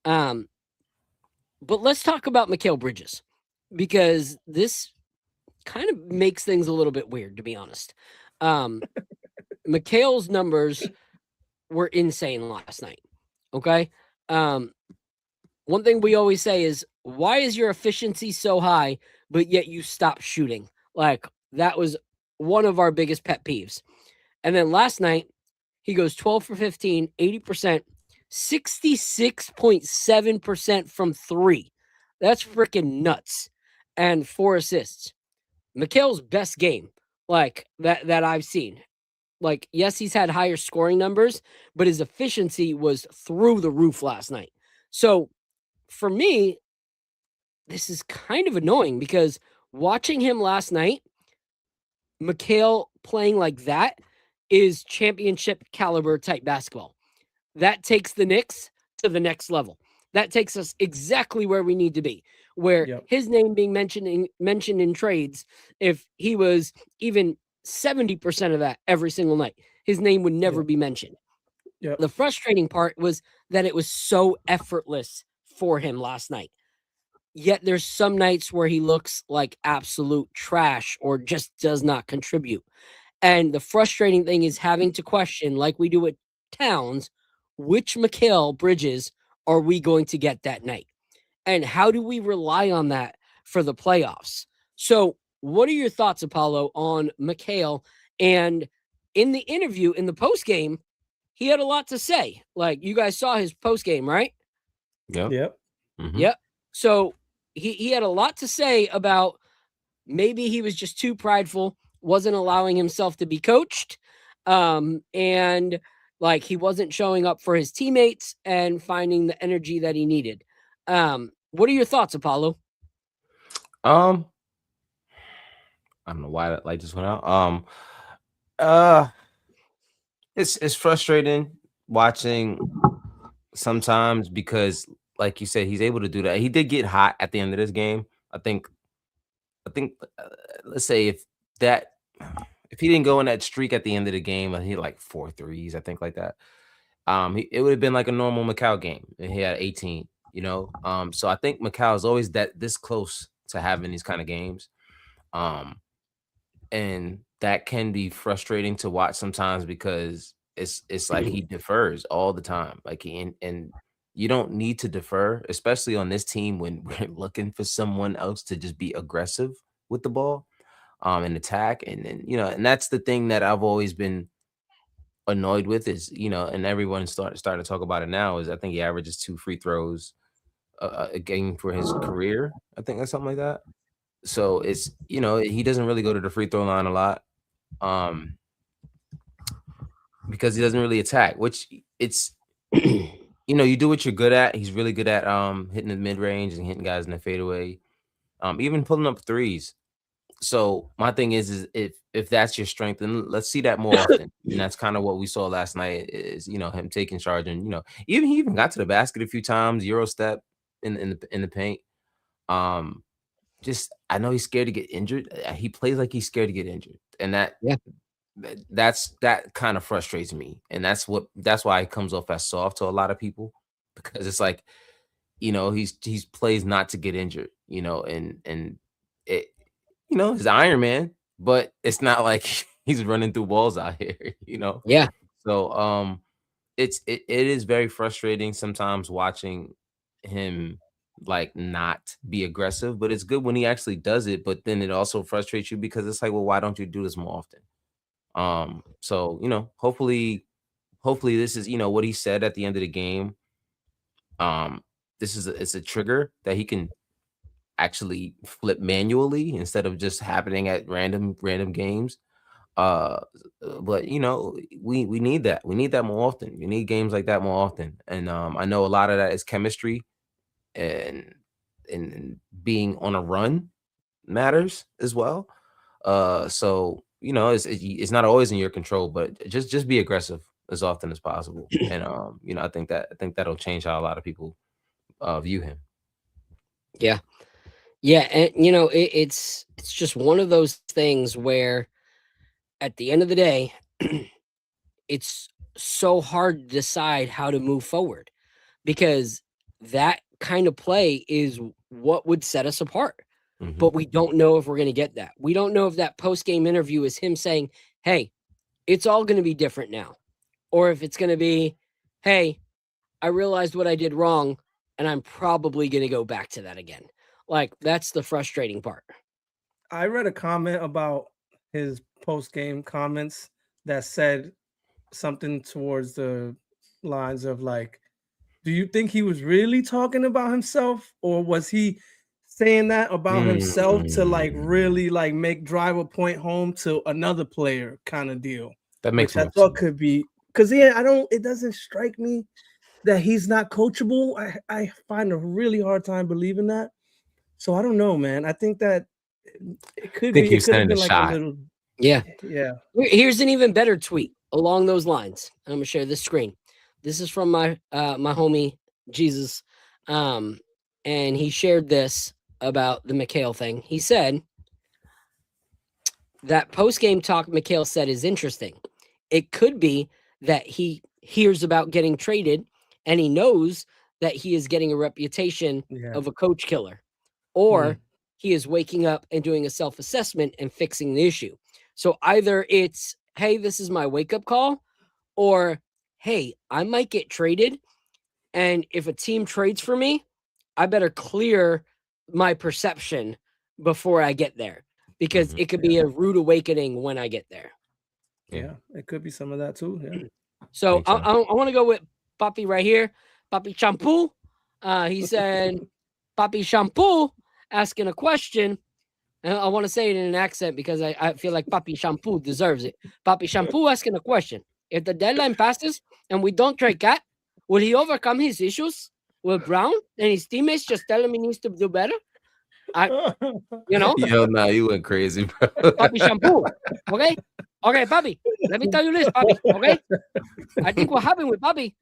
But let's talk about Mikal Bridges, because this kind of makes things a little bit weird, to be honest. Mikal's numbers were insane last night. Okay. One thing we always say is, why is your efficiency so high, but yet you stop shooting? Like, that was one of our biggest pet peeves. And then last night, he goes 12 for 15, 80%, 66.7% from 3. That's freaking nuts. And 4 assists. Mikal's best game, like that I've seen. Like, yes, he's had higher scoring numbers, but his efficiency was through the roof last night. So for me, this is kind of annoying, because watching him last night, Mikal playing like that is championship caliber type basketball. That takes the Knicks to the next level. That takes us exactly where we need to be, where his name being mentioned in trades, if he was even 70% of that every single night, his name would never be mentioned. The frustrating part was that it was so effortless for him last night. Yet there's some nights where he looks like absolute trash or just does not contribute. And the frustrating thing is having to question, like we do with Towns, which Mikal Bridges are we going to get that night? And how do we rely on that for the playoffs? So what are your thoughts, Apollo, on Mikal? And in the interview, in the post game, he had a lot to say. Like, you guys saw his post game, right? Yep. Yep. So he had a lot to say about maybe he was just too prideful, wasn't allowing himself to be coached, and like he wasn't showing up for his teammates and finding the energy that he needed. What are your thoughts, Apollo? I don't know why that light just went out. It's frustrating watching sometimes, because like you said, he's able to do that. He did get hot at the end of this game. I think let's say if he didn't go in that streak at the end of the game, he had like 4 threes, I think, like that. It would have been like a normal Mikal game, and he had 18. So I think Mikal is always this close to having these kind of games, and that can be frustrating to watch sometimes, because it's like he defers all the time, like and you don't need to defer, especially on this team when we're looking for someone else to just be aggressive with the ball, and attack, and that's the thing that I've always been annoyed with is, and everyone started to talk about it now, is I think he averages 2 free throws a game for his career. I think that's something like that. So it's, he doesn't really go to the free throw line a lot, because he doesn't really attack, which it's, you do what you're good at. He's really good at hitting the mid range and hitting guys in the fadeaway, even pulling up threes. So my thing is if that's your strength, then let's see that more often. And that's kind of what we saw last night is, him taking charge, and he even got to the basket a few times, Euro step in the paint. Just I know he's scared to get injured. He plays like he's scared to get injured, and that kind of frustrates me. And that's why he comes off as soft to a lot of people, because it's like, he's plays not to get injured, and it. He's Iron Man, but it's not like he's running through walls out here, Yeah. So it is very frustrating sometimes watching him like not be aggressive, but it's good when he actually does it. But then it also frustrates you because it's like, well, why don't you do this more often? So hopefully this is what he said at the end of the game. It's a trigger that he can actually flip manually instead of just happening at random games. But we need that. We need that more often. We need games like that more often. And I know a lot of that is chemistry, and being on a run matters as well. So it's not always in your control, but just be aggressive as often as possible. And I think that'll change how a lot of people view him. Yeah. Yeah, and it's just one of those things where at the end of the day, it's so hard to decide how to move forward, because that kind of play is what would set us apart. Mhm. But we don't know if we're going to get that. We don't know if that post-game interview is him saying, "Hey, it's all going to be different now," or if it's going to be, "Hey, I realized what I did wrong, and I'm probably going to go back to that again." Like, that's the frustrating part. I read a comment about his post-game comments that said something towards the lines of like, do you think he was really talking about himself, or was he saying that about himself to like really like drive a point home to another player kind of deal? That makes which I more thought sense. could be, because it doesn't strike me that he's not coachable. I find a really hard time believing that. So I don't know, man. I think that it could think be. he It was could have sending been a like shot. a little. Yeah. Yeah. Here's an even better tweet along those lines. I'm gonna share this screen. This is from my my homie Jesus, and he shared this about the McHale thing. He said that post-game talk McHale said is interesting. It could be that he hears about getting traded and he knows that he is getting a reputation of a coach killer, or he is waking up and doing a self-assessment and fixing the issue. So either it's, hey, this is my wake-up call, or hey, I might get traded, and if a team trades for me, I better clear my perception before I get there, because it could be a rude awakening when I get there. Yeah, it could be some of that too. Yeah. So I want to go with Papi right here. Papi Shampoo. He said, Papi Shampoo asking a question. And I want to say it in an accent because I feel like Papi Shampoo deserves it. Papi Shampoo asking a question. If the deadline passes and we don't trade Cat, will he overcome his issues with Brown and his teammates just tell him he needs to do better? Yo, nah, you went crazy, bro. Papi Shampoo. Okay? Okay, Papi. Let me tell you this, Papi. Okay? I think what happened with Papi,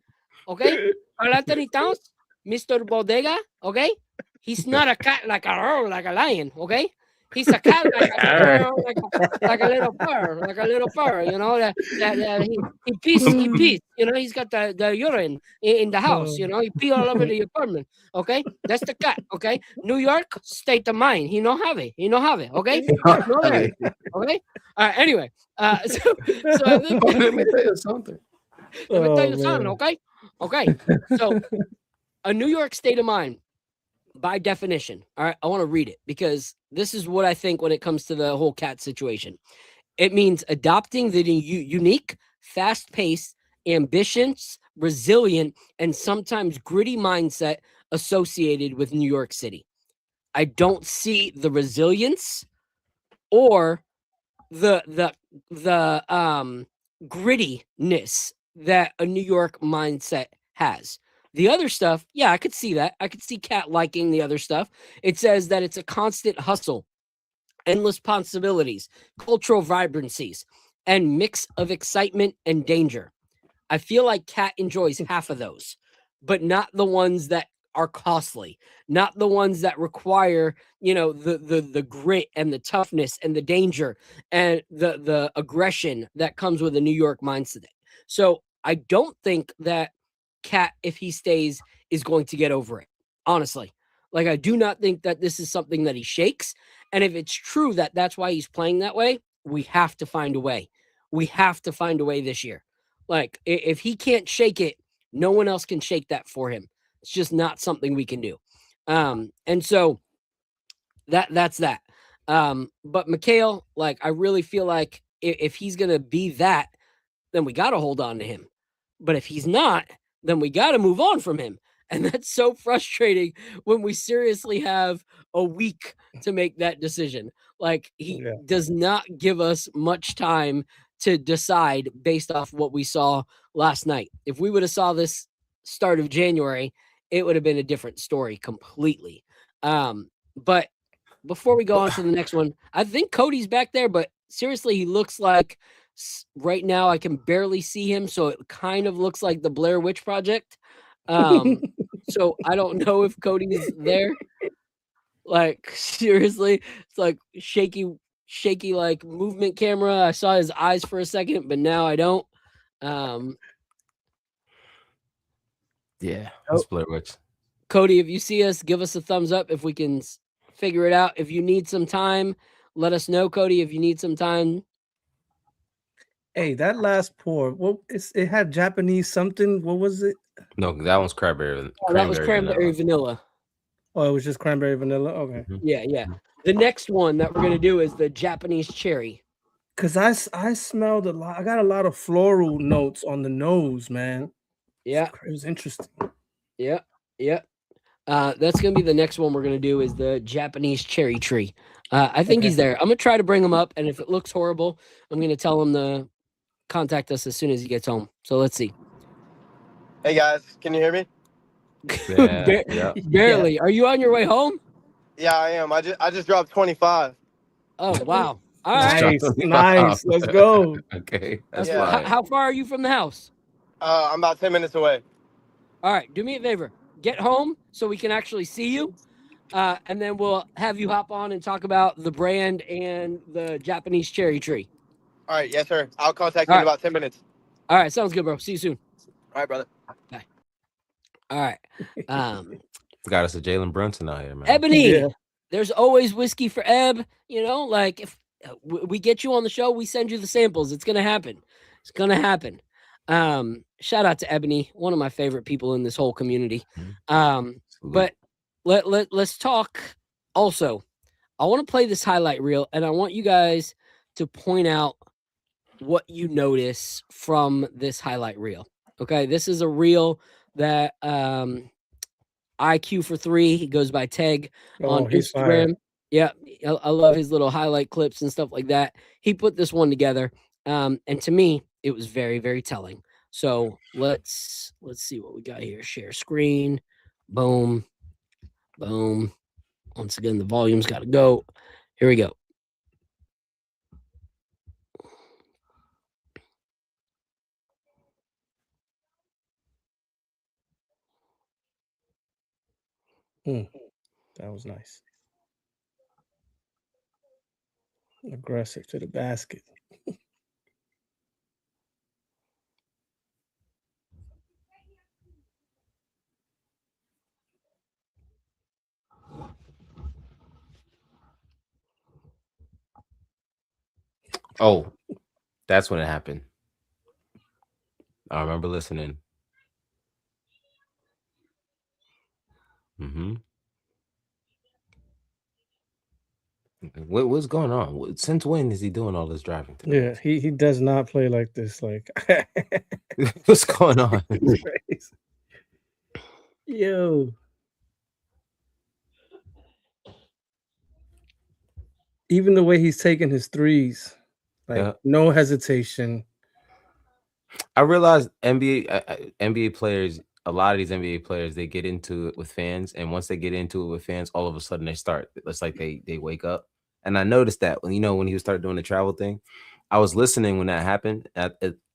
okay? Karl Anthony Towns, Mr. Bodega, okay? He's not a cat like a lion, okay? He's a cat like a little fur, he pees, he's got the urine in the house, he pee all over the apartment, okay? That's the cat, okay? New York, state of mind, he no have it, okay? Okay? Anyway, so I think, let me tell you something. Let me tell you something, okay? Okay, so a New York state of mind, by definition, all right, I want to read it because this is what I think when it comes to the whole Cat situation. It means adopting the unique, fast-paced, ambitious, resilient, and sometimes gritty mindset associated with New York City. I don't see the resilience or the grittiness that a New York mindset has. The other stuff, yeah, I could see that. I could see Cat liking the other stuff. It says that it's a constant hustle, endless possibilities, cultural vibrancies, and mix of excitement and danger. I feel like Cat enjoys half of those, but not the ones that are costly, not the ones that require, the grit and the toughness and the danger and the aggression that comes with a New York mindset. So I don't think that Cat, if he stays, is going to get over it. Honestly, like I do not think that this is something that he shakes. And if it's true that that's why he's playing that way, we have to find a way. We have to find a way this year. Like if he can't shake it, no one else can shake that for him. It's just not something we can do. And so that's that. But Mikhail, like I really feel like if he's gonna be that, then we gotta hold on to him. But if he's not, then we gotta move on from him. And that's so frustrating when we seriously have a week to make that decision. Like he does not give us much time to decide based off what we saw last night. If we would have saw this start of January, it would have been a different story completely. But before we go on to the next one, I think Cody's back there, but seriously, he looks like right now I can barely see him, so it kind of looks like the Blair Witch Project. So I don't know if Cody's there. Like seriously, it's like shaky like movement camera. I saw his eyes for a second, but now I don't. Yeah, it's Blair Witch. Cody, if you see us, give us a thumbs up if we can figure it out. If you need some time, let us know, Cody. If you need some time. Hey, that last pour, it had Japanese something. What was it? No, that one's cranberry. Oh, that was cranberry vanilla. Oh, it was just cranberry vanilla. Okay. Yeah. The next one that we're gonna do is the Japanese cherry. Cause I smelled a lot. I got a lot of floral notes on the nose, man. Yeah, it was interesting. Yeah. That's gonna be the next one we're gonna do is the Japanese cherry tree. I think he's there. I'm gonna try to bring him up, and if it looks horrible, I'm gonna tell him to contact us as soon as he gets home. So let's see. Hey guys, can you hear me? Barely. Are you on your way home? Yeah, I am. I just dropped 25. Oh wow! All right, nice. Let's go. Okay, that's how far are you from the house? I'm about 10 minutes away. All right, do me a favor. Get home so we can actually see you, and then we'll have you hop on and talk about the brand and the Japanese cherry tree. All right, yes, sir. I'll contact you in about 10 minutes. All right, sounds good, bro. See you soon. All right, brother. Bye. All right. Got us a Jalen Brunson out here, man. Ebony, there's always whiskey for Eb. Like if we get you on the show, we send you the samples. It's gonna happen. It's gonna happen. Shout out to Ebony, one of my favorite people in this whole community. But let's talk. Also, I want to play this highlight reel, and I want you guys to point out what you notice from this highlight reel. Okay, this is a reel that IQ for 3. He goes by Teg on Instagram. Yeah, I love his little highlight clips and stuff like that. He put this one together, and to me, it was very, very telling. So let's see what we got here. Share screen. Boom. Once again, the volume's got to go. Here we go. That was nice. Aggressive to the basket. Oh, that's when it happened. I remember listening. What's going on? Since when is he doing all this driving? Yeah, he does not play like this. Like, What's going on? crazy. Yo. Even the way he's taking his threes, like no hesitation. I realize NBA players, a lot of these NBA players, they get into it with fans, and once they get into it with fans, all of a sudden they start. It's like they wake up. And I noticed that when he started doing the travel thing, I was listening when that happened.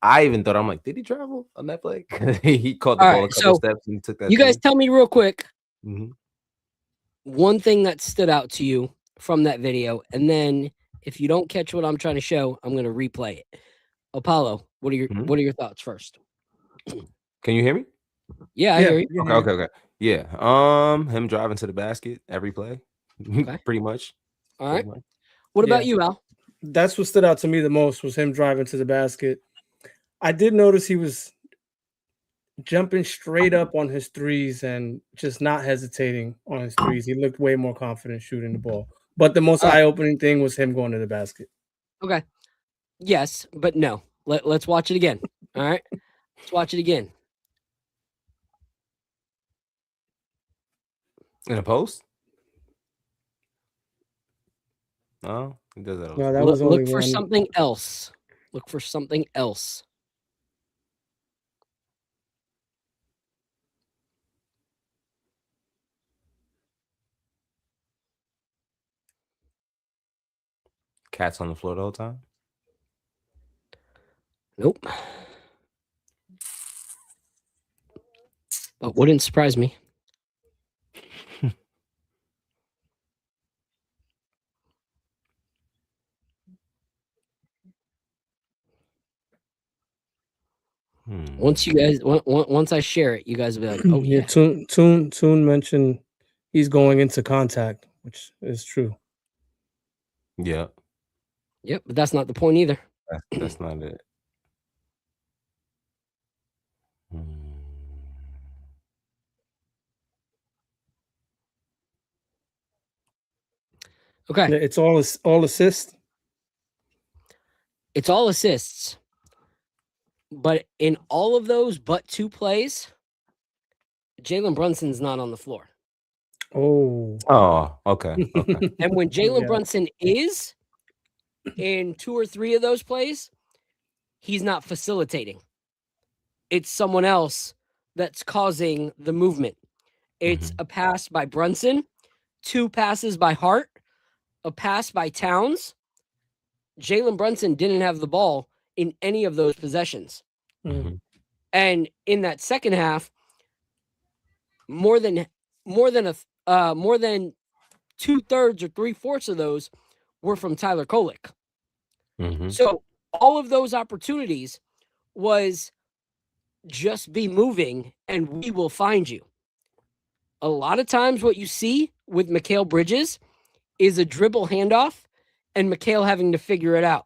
I even thought, I'm like, did he travel on that play? He caught the ball a couple steps and took that. You guys tell me real quick. Mm-hmm. One thing that stood out to you from that video, and then if you don't catch what I'm trying to show, I'm going to replay it. Apollo, what are your thoughts first? Can you hear me? Yeah, I hear you. Okay. Yeah. Him driving to the basket every play, pretty much. All right. What about you, Al? That's what stood out to me the most was him driving to the basket. I did notice he was jumping straight up on his threes and just not hesitating on his threes. He looked way more confident shooting the ball. But the most eye-opening thing was him going to the basket. Okay. Yes, but no. Let's watch it again. All right. Let's watch it again. In a post? No, he does that. No, that was only look for something else. Look for something else. Cats on the floor the whole time? Nope. But wouldn't surprise me. Once I share it, you guys will be like, "Oh yeah." Toon mentioned he's going into contact, which is true. Yeah. Yep, but that's not the point either. That's not it. Okay. It's all assists. It's all assists. But in all of those but 2 plays, Jalen Brunson's not on the floor. Oh, okay. And when Jalen Brunson is in 2 or 3 of those plays, he's not facilitating. It's someone else that's causing the movement. It's a pass by Brunson, 2 passes by Hart, a pass by Towns. Jalen Brunson didn't have the ball in any of those possessions. And in that second half, more than 2/3 or 3/4 of those were from Tyler Kolek. So all of those opportunities was just be moving and we will find you. A lot of times what you see with Mikal Bridges is a dribble handoff and Mikal having to figure it out.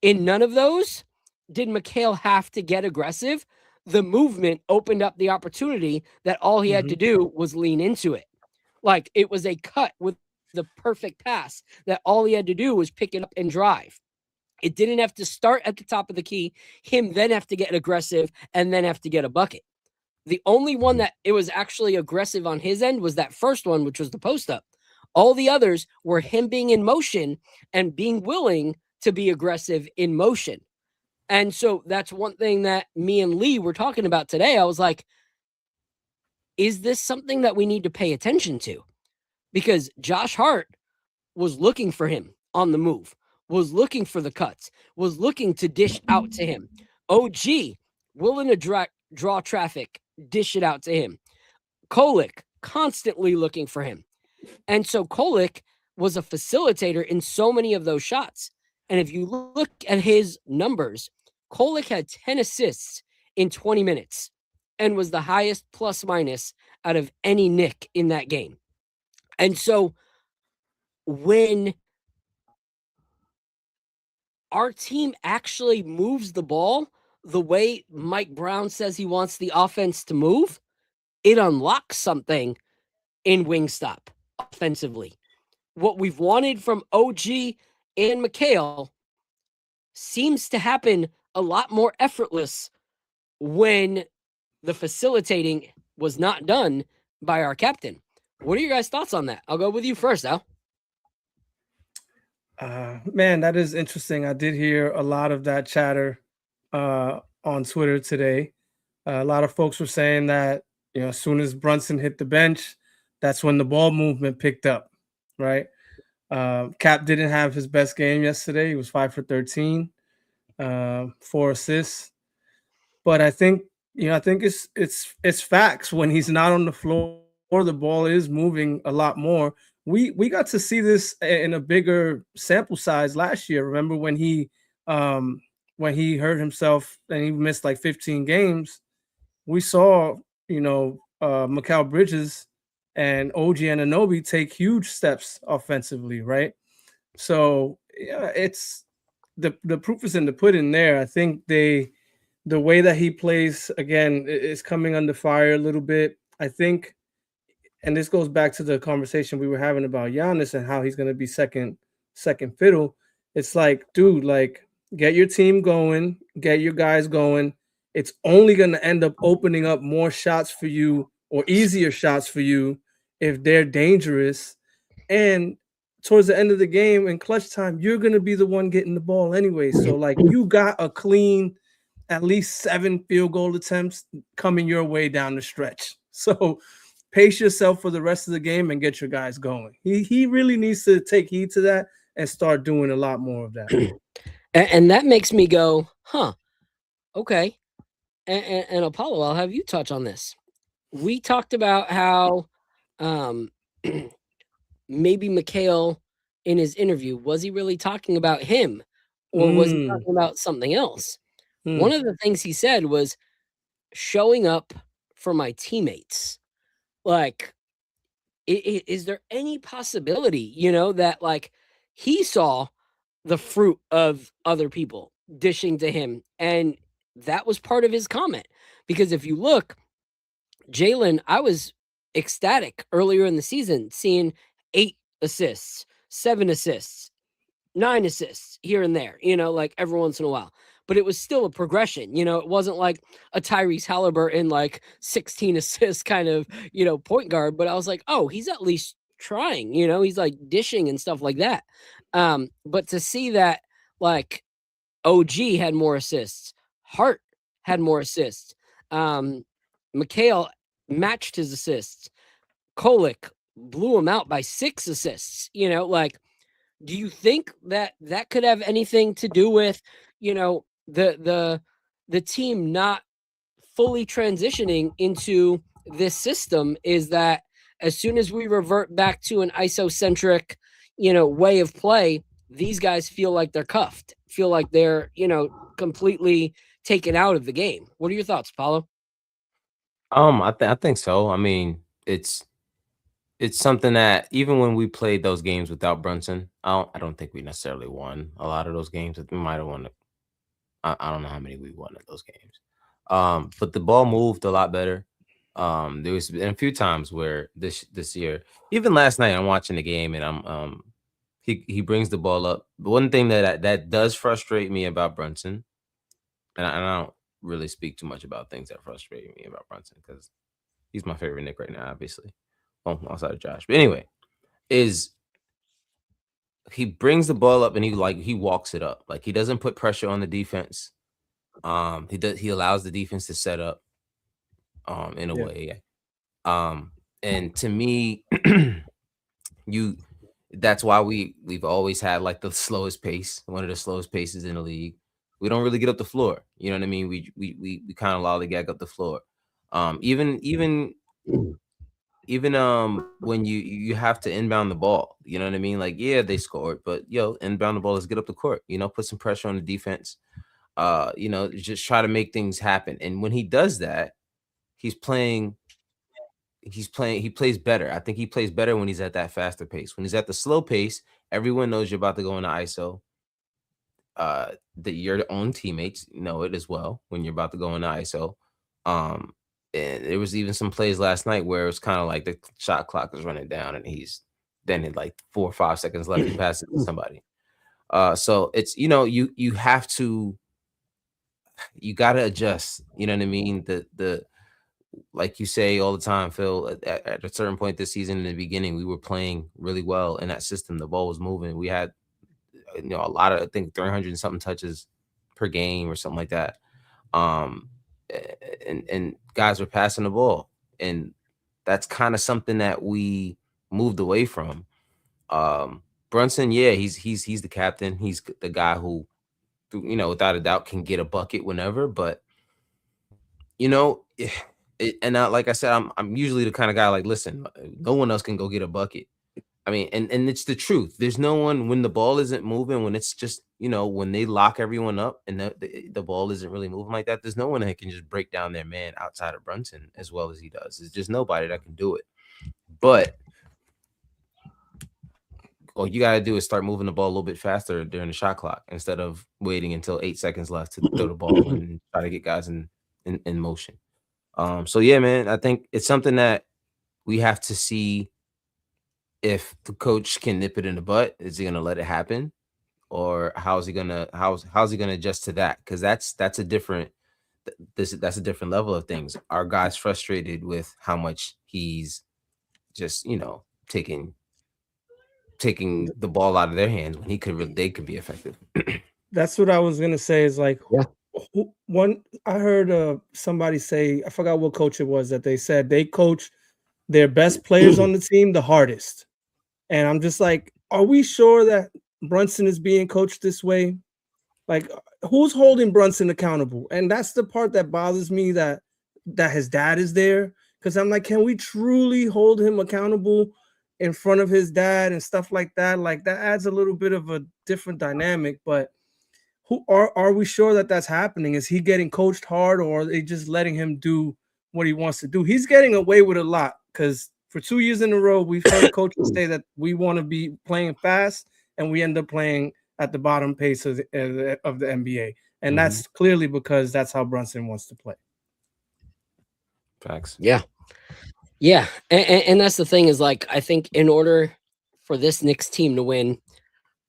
In none of those did Mikal have to get aggressive. The movement opened up the opportunity that all he had to do was lean into it. Like it was a cut with the perfect pass that all he had to do was pick it up and drive. It didn't have to start at the top of the key, him then have to get aggressive and then have to get a bucket. The only one that it was actually aggressive on his end was that first one, which was the post up. All the others were him being in motion and being willing to be aggressive in motion. And so that's one thing that me and Lee were talking about today. I was like, is this something that we need to pay attention to? Because Josh Hart was looking for him on the move, was looking for the cuts, was looking to dish out to him. OG, willing to draw traffic, dish it out to him. Kolek, constantly looking for him. And so Kolek was a facilitator in so many of those shots. And if you look at his numbers, Kolek had 10 assists in 20 minutes and was the highest plus minus out of any Knick in that game. And so when our team actually moves the ball the way Mike Brown says he wants the offense to move, it unlocks something in Wingstop offensively. what we've wanted from OG and Mikhail seems to happen a lot more effortless when the facilitating was not done by our captain. What are your guys' thoughts on that? I'll go with you first, Al. Man, that is interesting. I did hear a lot of that chatter on Twitter today. A lot of folks were saying that, as soon as Brunson hit the bench, that's when the ball movement picked up, right? Cap didn't have his best game yesterday. He was 5 for 13, 4 assists. But I think it's facts. When he's not on the floor, the ball is moving a lot more. We got to see this in a bigger sample size last year. Remember when he hurt himself and he missed like 15 games? We saw, Mikal Bridges and OG Anunoby take huge steps offensively, right? So yeah, it's the proof is in the pudding there. I think the way that he plays again is coming under fire a little bit. I think, and this goes back to the conversation we were having about Giannis and how he's going to be second fiddle. It's like, dude, like, get your team going, get your guys going. It's only going to end up opening up more shots for you or easier shots for you if they're dangerous. And towards the end of the game in clutch time, you're going to be the one getting the ball anyway. So, like, you got a clean at least 7 field goal attempts coming your way down the stretch. So pace yourself for the rest of the game and get your guys going. He really needs to take heed to that and start doing a lot more of that. And that makes me go, huh, okay. And Apollo, I'll have you touch on this. We talked about how maybe Mikhail in his interview, was he really talking about him or was he talking about something else? One of the things he said was showing up for my teammates. Like, is there any possibility, that like he saw the fruit of other people dishing to him and that was part of his comment? Because if you look, Jalen, I was ecstatic earlier in the season seeing 8 assists, 7 assists, 9 assists here and there, like every once in a while. But it was still a progression. It wasn't like a Tyrese Halliburton, like 16 assists kind of, point guard. But I was like, oh, he's at least trying, he's like dishing and stuff like that. But to see that, like, OG had more assists, Hart had more assists, Mikhail matched his assists, Kolek blew him out by 6 assists, like, do you think that could have anything to do with, the team not fully transitioning into this system? Is that as soon as we revert back to an isocentric, way of play, these guys feel like they're cuffed, feel like they're, completely taken out of the game? What are your thoughts, Paulo? I think so. I mean, it's something that even when we played those games without Brunson, I don't think we necessarily won a lot of those games. We might have won. I don't know how many we won at those games. But the ball moved a lot better. There was been a few times where this year, even last night, I'm watching the game and he brings the ball up. The one thing that does frustrate me about Brunson, and I don't really speak too much about things that frustrate me about Brunson because he's my favorite Knick right now, obviously. Well, outside of Josh, but anyway, is he brings the ball up and he walks it up. Like, he doesn't put pressure on the defense. He allows the defense to set up in a way. And to me, that's why we've always had like the slowest pace, one of the slowest paces in the league. We don't really get up the floor. You know what I mean? We kind of lollygag up the floor. Even when you have to inbound the ball, you know what I mean? Like, yeah, they scored, but inbound the ball, let's get up the court, put some pressure on the defense, just try to make things happen. And when he does that, he plays better. I think he plays better when he's at that faster pace. When he's at the slow pace, everyone knows you're about to go into ISO. That your own teammates know it as well when you're about to go into ISO. And there was even some plays last night where it was kind of like the shot clock was running down and he's then in like 4 or 5 seconds left, he passes to somebody. So it's, you know, you have to, you got to adjust. You know what I mean? The like you say all the time, Phil, at a certain point this season in the beginning, we were playing really well in that system. The ball was moving. We had, you know, a lot of, I think 300 and something touches per game or something like that. And guys were passing the ball, and that's kind of something that we moved away from. Brunson, yeah, he's the captain. He's the guy who, you know, without a doubt can get a bucket whenever, but you know, like I said, I'm usually the kind of guy like, listen, no one else can go get a bucket. I mean, and it's the truth. There's no one when the ball isn't moving, when it's just, you know, when they lock everyone up and the ball isn't really moving like that, there's no one that can just break down their man outside of Brunson as well as he does. There's just nobody that can do it. But all you got to do is start moving the ball a little bit faster during the shot clock instead of waiting until 8 seconds left to throw the ball and try to get guys in motion. So yeah, man, I think it's something that we have to see if the coach can nip it in the butt. Is he gonna let it happen, or how's he gonna adjust to that? Because that's a different that's a different level of things. Our guys frustrated with how much he's just, you know, taking the ball out of their hands when they could be effective. That's what I was gonna say. Is like, Yeah. one. I heard somebody say, I forgot what coach it was, that they said they coach their best players on the team the hardest. And I'm just like, are we sure that Brunson is being coached this way? Like, who's holding Brunson accountable? And that's the part that bothers me, that his dad is there. Because I'm like, can we truly hold him accountable in front of his dad and stuff like that? Like, that adds a little bit of a different dynamic. But who are we sure that that's happening? Is he getting coached hard, or are they just letting him do what he wants to do? He's getting away with a lot, because for 2 years in a row, we've heard coaches say that we want to be playing fast, and we end up playing at the bottom pace of the NBA. And that's clearly because that's how Brunson wants to play. Facts. Yeah. Yeah. And that's the thing, is like, I think in order for this Knicks team to win,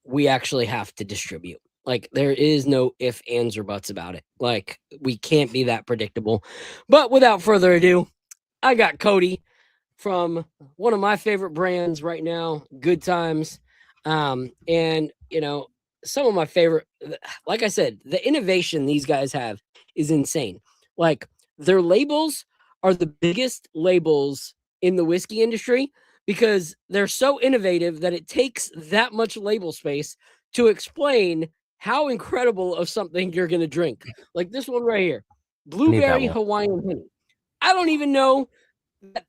we actually have to distribute. Like, there is no ifs, ands, or buts about it. Like, we can't be that predictable. But without further ado, I got Cody from one of my favorite brands right now, Good Times. And, you know, some of my favorite, like I said, the innovation these guys have is insane. Like, their labels are the biggest labels in the whiskey industry, because they're so innovative that it takes that much label space to explain how incredible of something you're going to drink. Like this one right here, Blueberry Hawaiian Honey. I don't even know.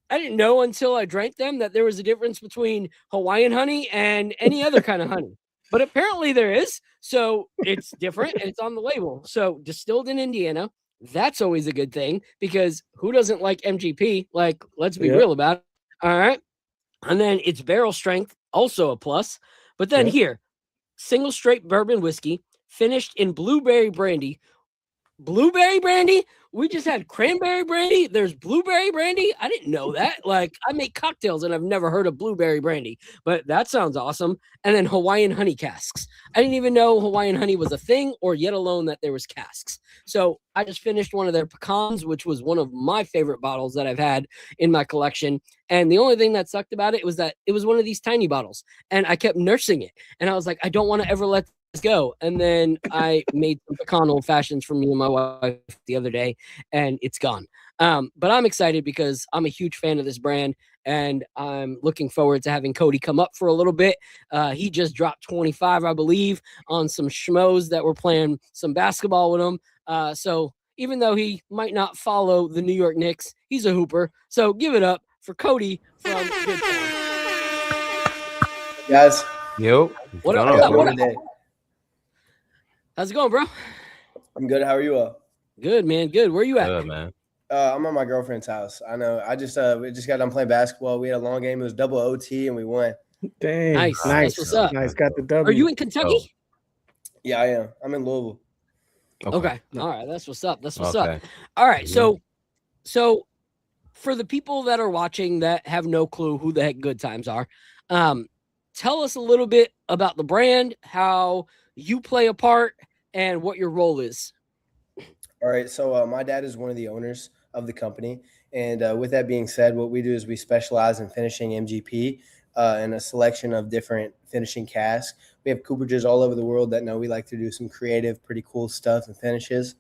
I didn't know until I drank them that there was a difference between Hawaiian honey and any other kind of honey. But apparently there is. So it's different and it's on the label. So distilled in Indiana. That's always a good thing, because who doesn't like MGP? Like, let's be real about it. All right. And then it's barrel strength, also a plus. But then here, single straight bourbon whiskey, finished in blueberry brandy. Blueberry brandy? We just had cranberry brandy. There's blueberry brandy. I didn't know that. Like, I make cocktails and I've never heard of blueberry brandy, but that sounds awesome. And then Hawaiian honey casks. I didn't even know Hawaiian honey was a thing, or yet alone that there was casks. So I just finished one of their pecans, which was one of my favorite bottles that I've had in my collection. And the only thing that sucked about it was that it was one of these tiny bottles, and I kept nursing it. And I was like, I don't want to ever let this go. And then I made some pecan old fashions for me and my wife the other day, and it's gone. But I'm excited because I'm a huge fan of this brand, and I'm looking forward to having Cody come up for a little bit. He just dropped 25, I believe, on some schmoes that were playing some basketball with him. So even though he might not follow the New York Knicks, he's a hooper. So give it up for Cody from Good Times. Guys. Yo. What up? How's it going, bro? I'm good. How are you all? Good, man. Good. Where you at? Good, man. I'm at my girlfriend's house. I know. We just got done playing basketball. We had a long game. It was double OT, and we won. Dang. Nice. That's what's up. Nice. Got the W. Are you in Kentucky? Yeah, I am. I'm in Louisville. Okay. All right. That's what's up. That's what's up. All right. So for the people that are watching that have no clue who the heck Good Times are, tell us a little bit about the brand, how you play a part, and what your role is. All right. So my dad is one of the owners of the company. And with that being said, what we do is we specialize in finishing MGP and a selection of different finishing casks. We have cooperages all over the world that know we like to do some creative, pretty cool stuff and finishes.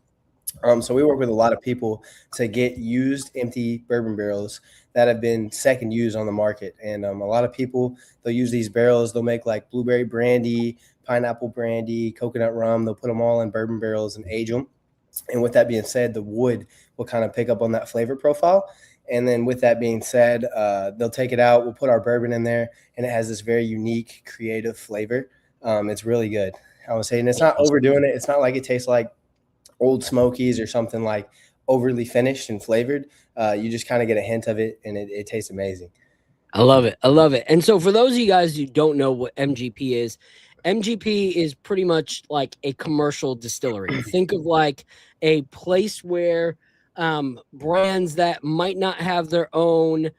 So we work with a lot of people to get used empty bourbon barrels that have been second used on the market. And a lot of people, they'll use these barrels. They'll make like blueberry brandy, pineapple brandy, coconut rum. They'll put them all in bourbon barrels and age them. And with that being said, the wood will kind of pick up on that flavor profile. And then with that being said, they'll take it out. We'll put our bourbon in there, and it has this very unique, creative flavor. It's really good. I would say, and it's not overdoing it. It's not like it tastes like Old Smokies or something like overly finished and flavored. You just kind of get a hint of it, and it tastes amazing. I love it. I love it. And so for those of you guys who don't know what MGP is pretty much like a commercial distillery. Think of like a place where brands that might not have their own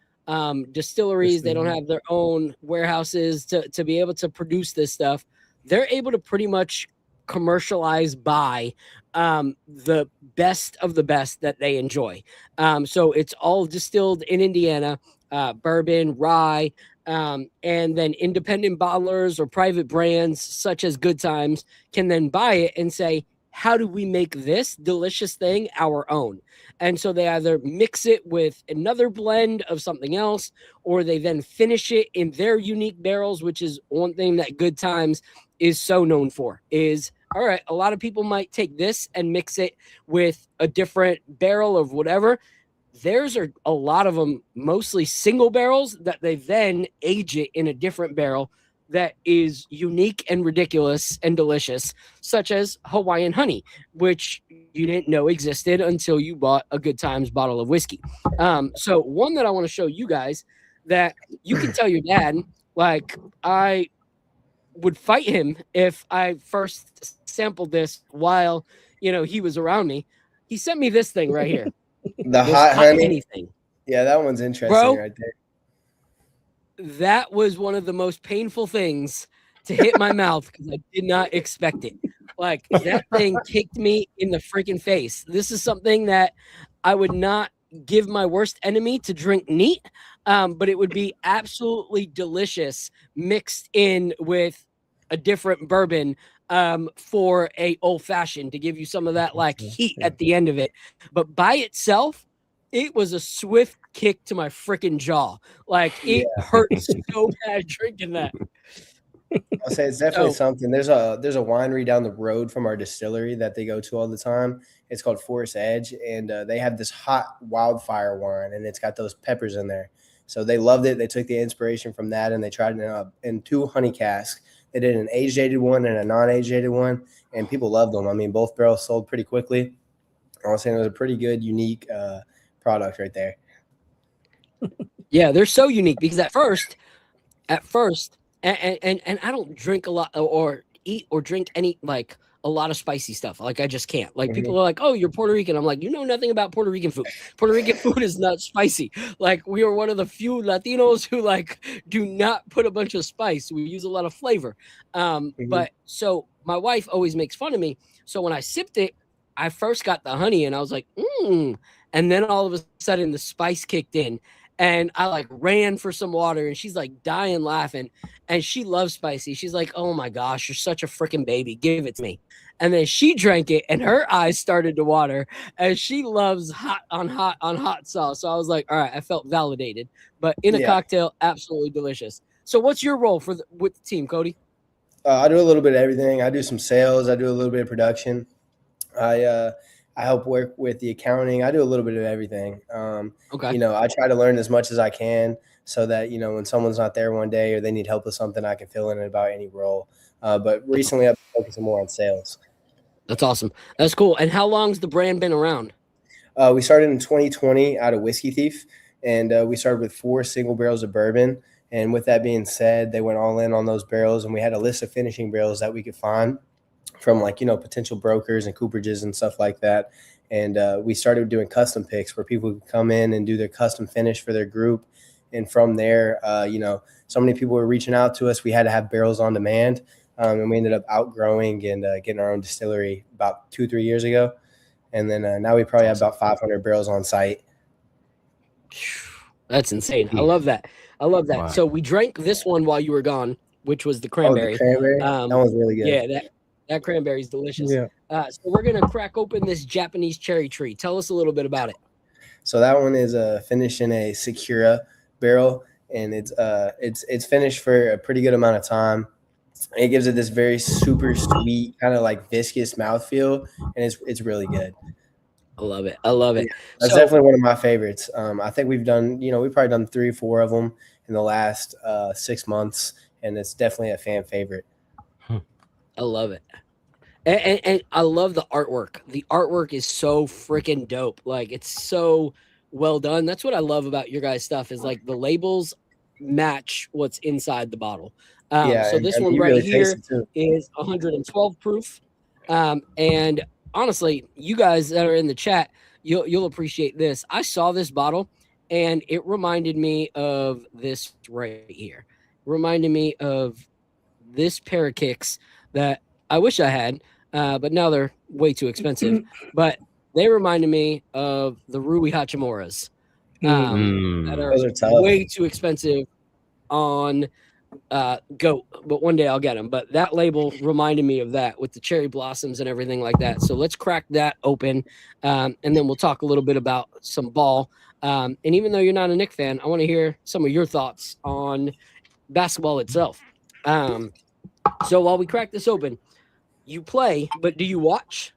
distilleries, they don't have their own warehouses to be able to produce this stuff. They're able to pretty much commercialize by the best of the best that they enjoy. So it's all distilled in Indiana, bourbon, rye, and then independent bottlers or private brands such as Good Times can then buy it and say, how do we make this delicious thing our own? And so they either mix it with another blend of something else, or they then finish it in their unique barrels, which is one thing that Good Times is so known for. Is, all right, a lot of people might take this and mix it with a different barrel of whatever. Theirs are a lot of them mostly single barrels that they then age it in a different barrel that is unique and ridiculous and delicious, such as Hawaiian honey, which you didn't know existed until you bought a Good Times bottle of whiskey. So one that I want to show you guys that you can tell your dad, like, I would fight him if I first sampled this while, he was around me. He sent me this thing right here. The hot honey. Anything. Yeah, that one's interesting, bro, right there. That was one of the most painful things to hit my mouth because I did not expect it. Like, that thing kicked me in the freaking face. This is something that I would not give my worst enemy to drink neat, but it would be absolutely delicious mixed in with a different bourbon for a old fashioned to give you some of that like heat at the end of it. But by itself, it was a swift kick to my freaking jaw. Like, it hurt so bad drinking that. I'll say it's definitely something. There's a winery down the road from our distillery that they go to all the time. It's called Forest Edge, and they have this hot wildfire wine, and it's got those peppers in there. So they loved it. They took the inspiration from that, and they tried it in 2 honey casks. They did an age-dated one and a non-age-dated one, and people loved them. I mean, both barrels sold pretty quickly. I was saying it was a pretty good, unique product right there. Yeah, they're so unique because at first, and I don't drink a lot or eat or drink any like a lot of spicy stuff. Like, I just can't. Like, people are like, "Oh, you're Puerto Rican." I'm like, you know nothing about Puerto Rican food. Puerto Rican food is not spicy. Like, we are one of the few Latinos who like do not put a bunch of spice. We use a lot of flavor. But so my wife always makes fun of me. So when I sipped it, I first got the honey and I was like, and then all of a sudden the spice kicked in. And I like ran for some water, and she's like dying laughing, and she loves spicy. She's like, "Oh my gosh, you're such a freaking baby. Give it to me." And then she drank it, and her eyes started to water, and she loves hot on hot sauce. So I was like, all right, I felt validated. But in a cocktail, absolutely delicious. So what's your role with the team, Cody? I do a little bit of everything. I do some sales. I do a little bit of production. I help work with the accounting. I do a little bit of everything. Okay. I try to learn as much as I can so that, when someone's not there one day or they need help with something, I can fill in about any role. But recently I've been focusing more on sales. That's awesome. That's cool. And how long's the brand been around? We started in 2020 out of Whiskey Thief, and we started with 4 single barrels of bourbon. And with that being said, they went all in on those barrels, and we had a list of finishing barrels that we could find from potential brokers and cooperages and stuff like that. And we started doing custom picks where people could come in and do their custom finish for their group. And from there, so many people were reaching out to us. We had to have barrels on demand. And we ended up outgrowing and getting our own distillery about 2-3 years ago. And then now we probably have about 500 barrels on site. That's insane. I love that. Wow. So we drank this one while you were gone, which was the Oh, cranberry. the cranberry? That one's really good. Yeah, that cranberry is delicious. Yeah. So we're going to crack open this Japanese cherry tree. Tell us a little bit about it. So that one is finished in a Sakura barrel, and it's finished for a pretty good amount of time. It gives it this very super sweet, kind of like viscous mouthfeel, and it's really good. I love it. I love it. That's definitely one of my favorites. I think we've probably done 3 or 4 of them in the last 6 months, and it's definitely a fan favorite. I love it. And I love the artwork. The artwork is so freaking dope. Like, it's so well done. That's what I love about your guys' stuff is like the labels match what's inside the bottle. So this one right here is 112 proof. And honestly, you guys that are in the chat, you'll appreciate this. I saw this bottle and it reminded me of this right here. Reminded me of this pair of kicks that I wish I had, but now they're way too expensive. But they reminded me of the Rui Hachimuras that are way too expensive on Goat, but one day I'll get them. But that label reminded me of that with the cherry blossoms and everything like that. So let's crack that open, and then we'll talk a little bit about some ball. And even though you're not a Knicks fan, I want to hear some of your thoughts on basketball itself. So while we crack this open, you play, but do you watch?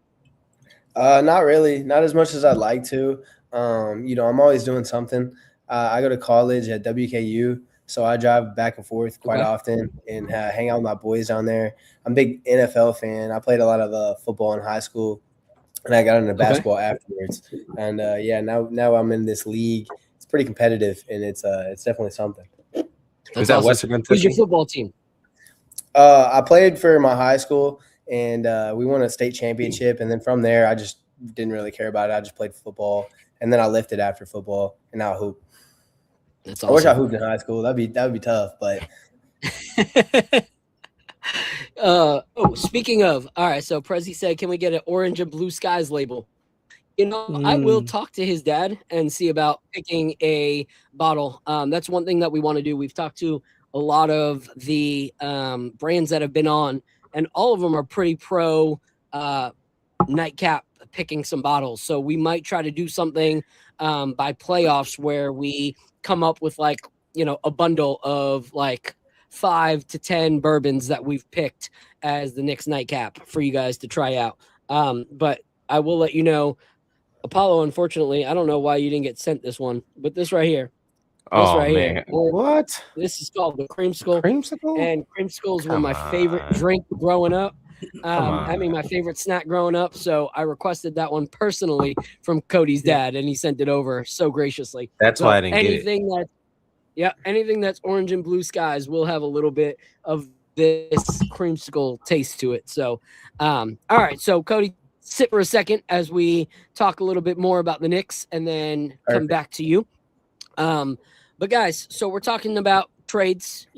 Not really, not as much as I'd like to. I'm always doing something. I go to college at WKU. So I drive back and forth quite often and hang out with my boys down there. I'm a big NFL fan. I played a lot of football in high school, and I got into basketball afterwards. And now I'm in this league. It's pretty competitive, and it's definitely something. Is that Western Kentucky? Who's your football team? I played for my high school, and we won a state championship. And then from there, I just didn't really care about it. I just played football, and then I lifted after football, and now I hoop. That's awesome. I wish I hooped in high school. That would be tough, but. Speaking of, all right. So Prezi said, "Can we get an orange and blue skies label?" I will talk to his dad and see about picking a bottle. That's one thing that we want to do. We've talked to a lot of the brands that have been on, and all of them are pretty pro Nightcap picking some bottles. So we might try to do something by playoffs where we come up with like, a bundle of like 5 to 10 bourbons that we've picked as the Knicks Nightcap for you guys to try out. But I will let you know, Apollo, unfortunately, I don't know why you didn't get sent this one, but this right here. Here. What? This is called the Creamsicle. Creamsicle? And Creamsicles were my favorite drink growing up. My favorite snack growing up. So I requested that one personally from Cody's dad, and he sent it over so graciously. That's why I didn't get it. Anything that's orange and blue skies will have a little bit of this creamsicle taste to it. So, all right. So Cody, sit for a second as we talk a little bit more about the Knicks, and then come back to you. But guys, so we're talking about trades.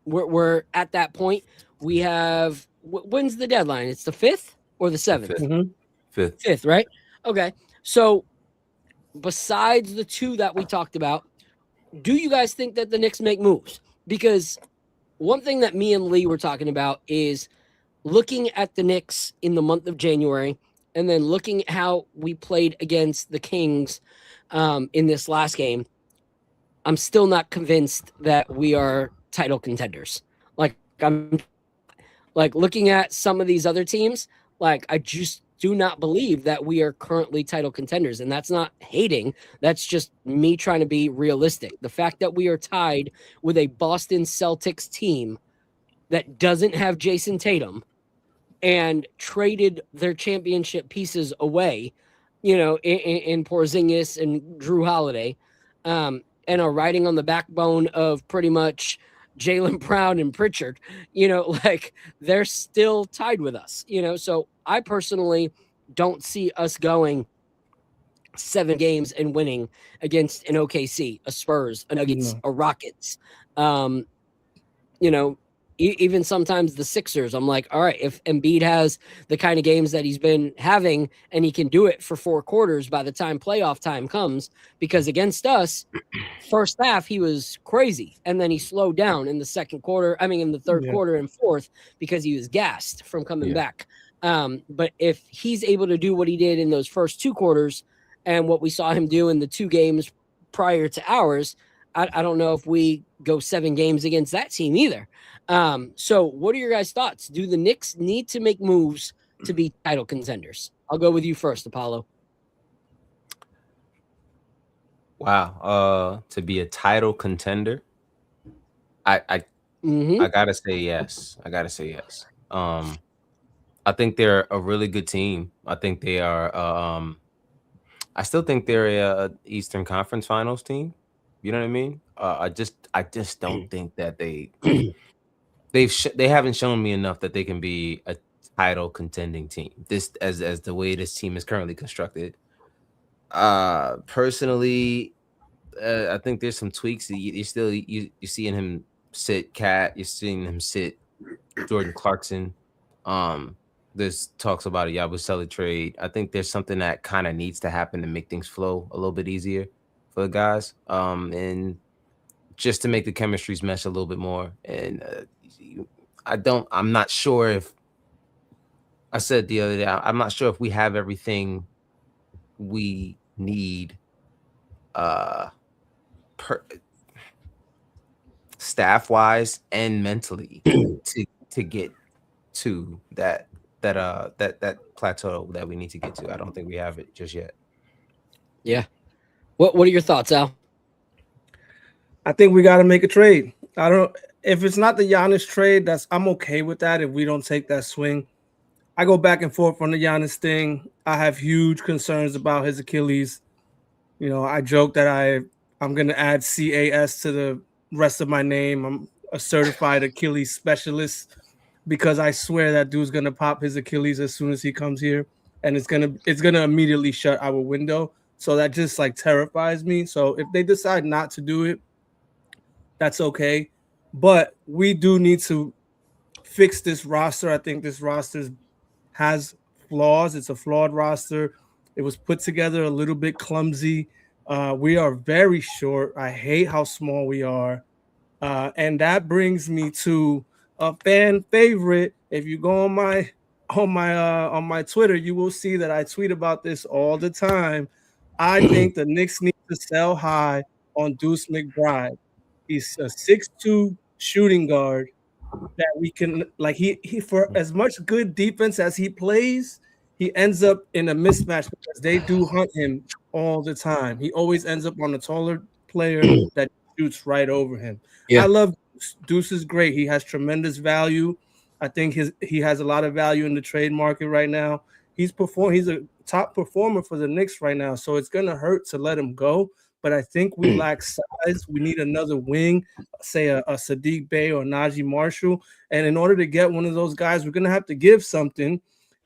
We're at that point. We have. When's the deadline? It's the 5th or the 7th? 5th. 5th, right? Okay. So besides the 2 that we talked about, do you guys think that the Knicks make moves? Because one thing that me and Lee were talking about is looking at the Knicks in the month of January, and then looking at how we played against the Kings in this last game. I'm still not convinced that we are title contenders. I'm looking at some of these other teams, I just do not believe that we are currently title contenders. And that's not hating. That's just me trying to be realistic. The fact that we are tied with a Boston Celtics team that doesn't have Jason Tatum and traded their championship pieces away, in Porzingis and Drew Holiday, and are riding on the backbone of pretty much Jaylen Brown and Pritchard, they're still tied with us, so I personally don't see us going 7 games and winning against an OKC, a Spurs, a Nuggets, a Rockets. You know, even sometimes the Sixers, I'm like, all right, if Embiid has the kind of games that he's been having and he can do it for 4 quarters by the time playoff time comes, because against us, first half, he was crazy. And then he slowed down in the second quarter. I mean, in the third quarter and fourth, because he was gassed from coming back. But if he's able to do what he did in those first 2 quarters and what we saw him do in the 2 games prior to ours, I don't know if we go 7 games against that team either. So what are your guys' thoughts? Do the Knicks need to make moves to be title contenders? I'll go with you first, Apollo. Wow. To be a title contender, I gotta say yes. I think they're a really good team. I think they are. I still think they're a Eastern Conference Finals team. You know what I mean? I just don't think that they haven't shown me enough that they can be a title contending team. This as the way this team is currently constructed. Personally, I think there's some tweaks. You're seeing him sit Cat. You're seeing him sit Jordan Clarkson. There's talks about a Yabusele trade. I think there's something that kind of needs to happen to make things flow a little bit easier for the guys. And just to make the chemistries mesh a little bit more. And I'm not sure if I said the other day, I'm not sure if we have everything we need staff wise and mentally to get to that plateau that we need to get to. I don't think we have it just yet. Yeah. What are your thoughts, Al? I think we got to make a trade. If it's not the Giannis trade, I'm okay with that. If we don't take that swing, I go back and forth on the Giannis thing. I have huge concerns about his Achilles. You know, I joke that I'm going to add CAS to the rest of my name. I'm a certified Achilles specialist because I swear that dude's going to pop his Achilles as soon as he comes here, and it's going to immediately shut our window. So that just like terrifies me. So if they decide not to do it, that's okay. But we do need to fix this roster. I think this roster has flaws. It's a flawed roster. It was put together a little bit clumsy. We are very short. I hate how small we are. And that brings me to a fan favorite. If you go on my Twitter, you will see that I tweet about this all the time. I think the Knicks need to sell high on Deuce McBride. He's a 6'2" shooting guard that we can like he for as much good defense as he plays, he ends up in a mismatch because they do hunt him all the time. He always ends up on a taller player that shoots right over him. I love Deuce. Deuce is great. He has tremendous value. I think he has a lot of value in the trade market right now. He's a top performer for the Knicks right now, so it's gonna hurt to let him go. But I think we lack size. We need another wing, say a Sadiq Bey or Najee Marshall. And in order to get one of those guys, we're going to have to give something.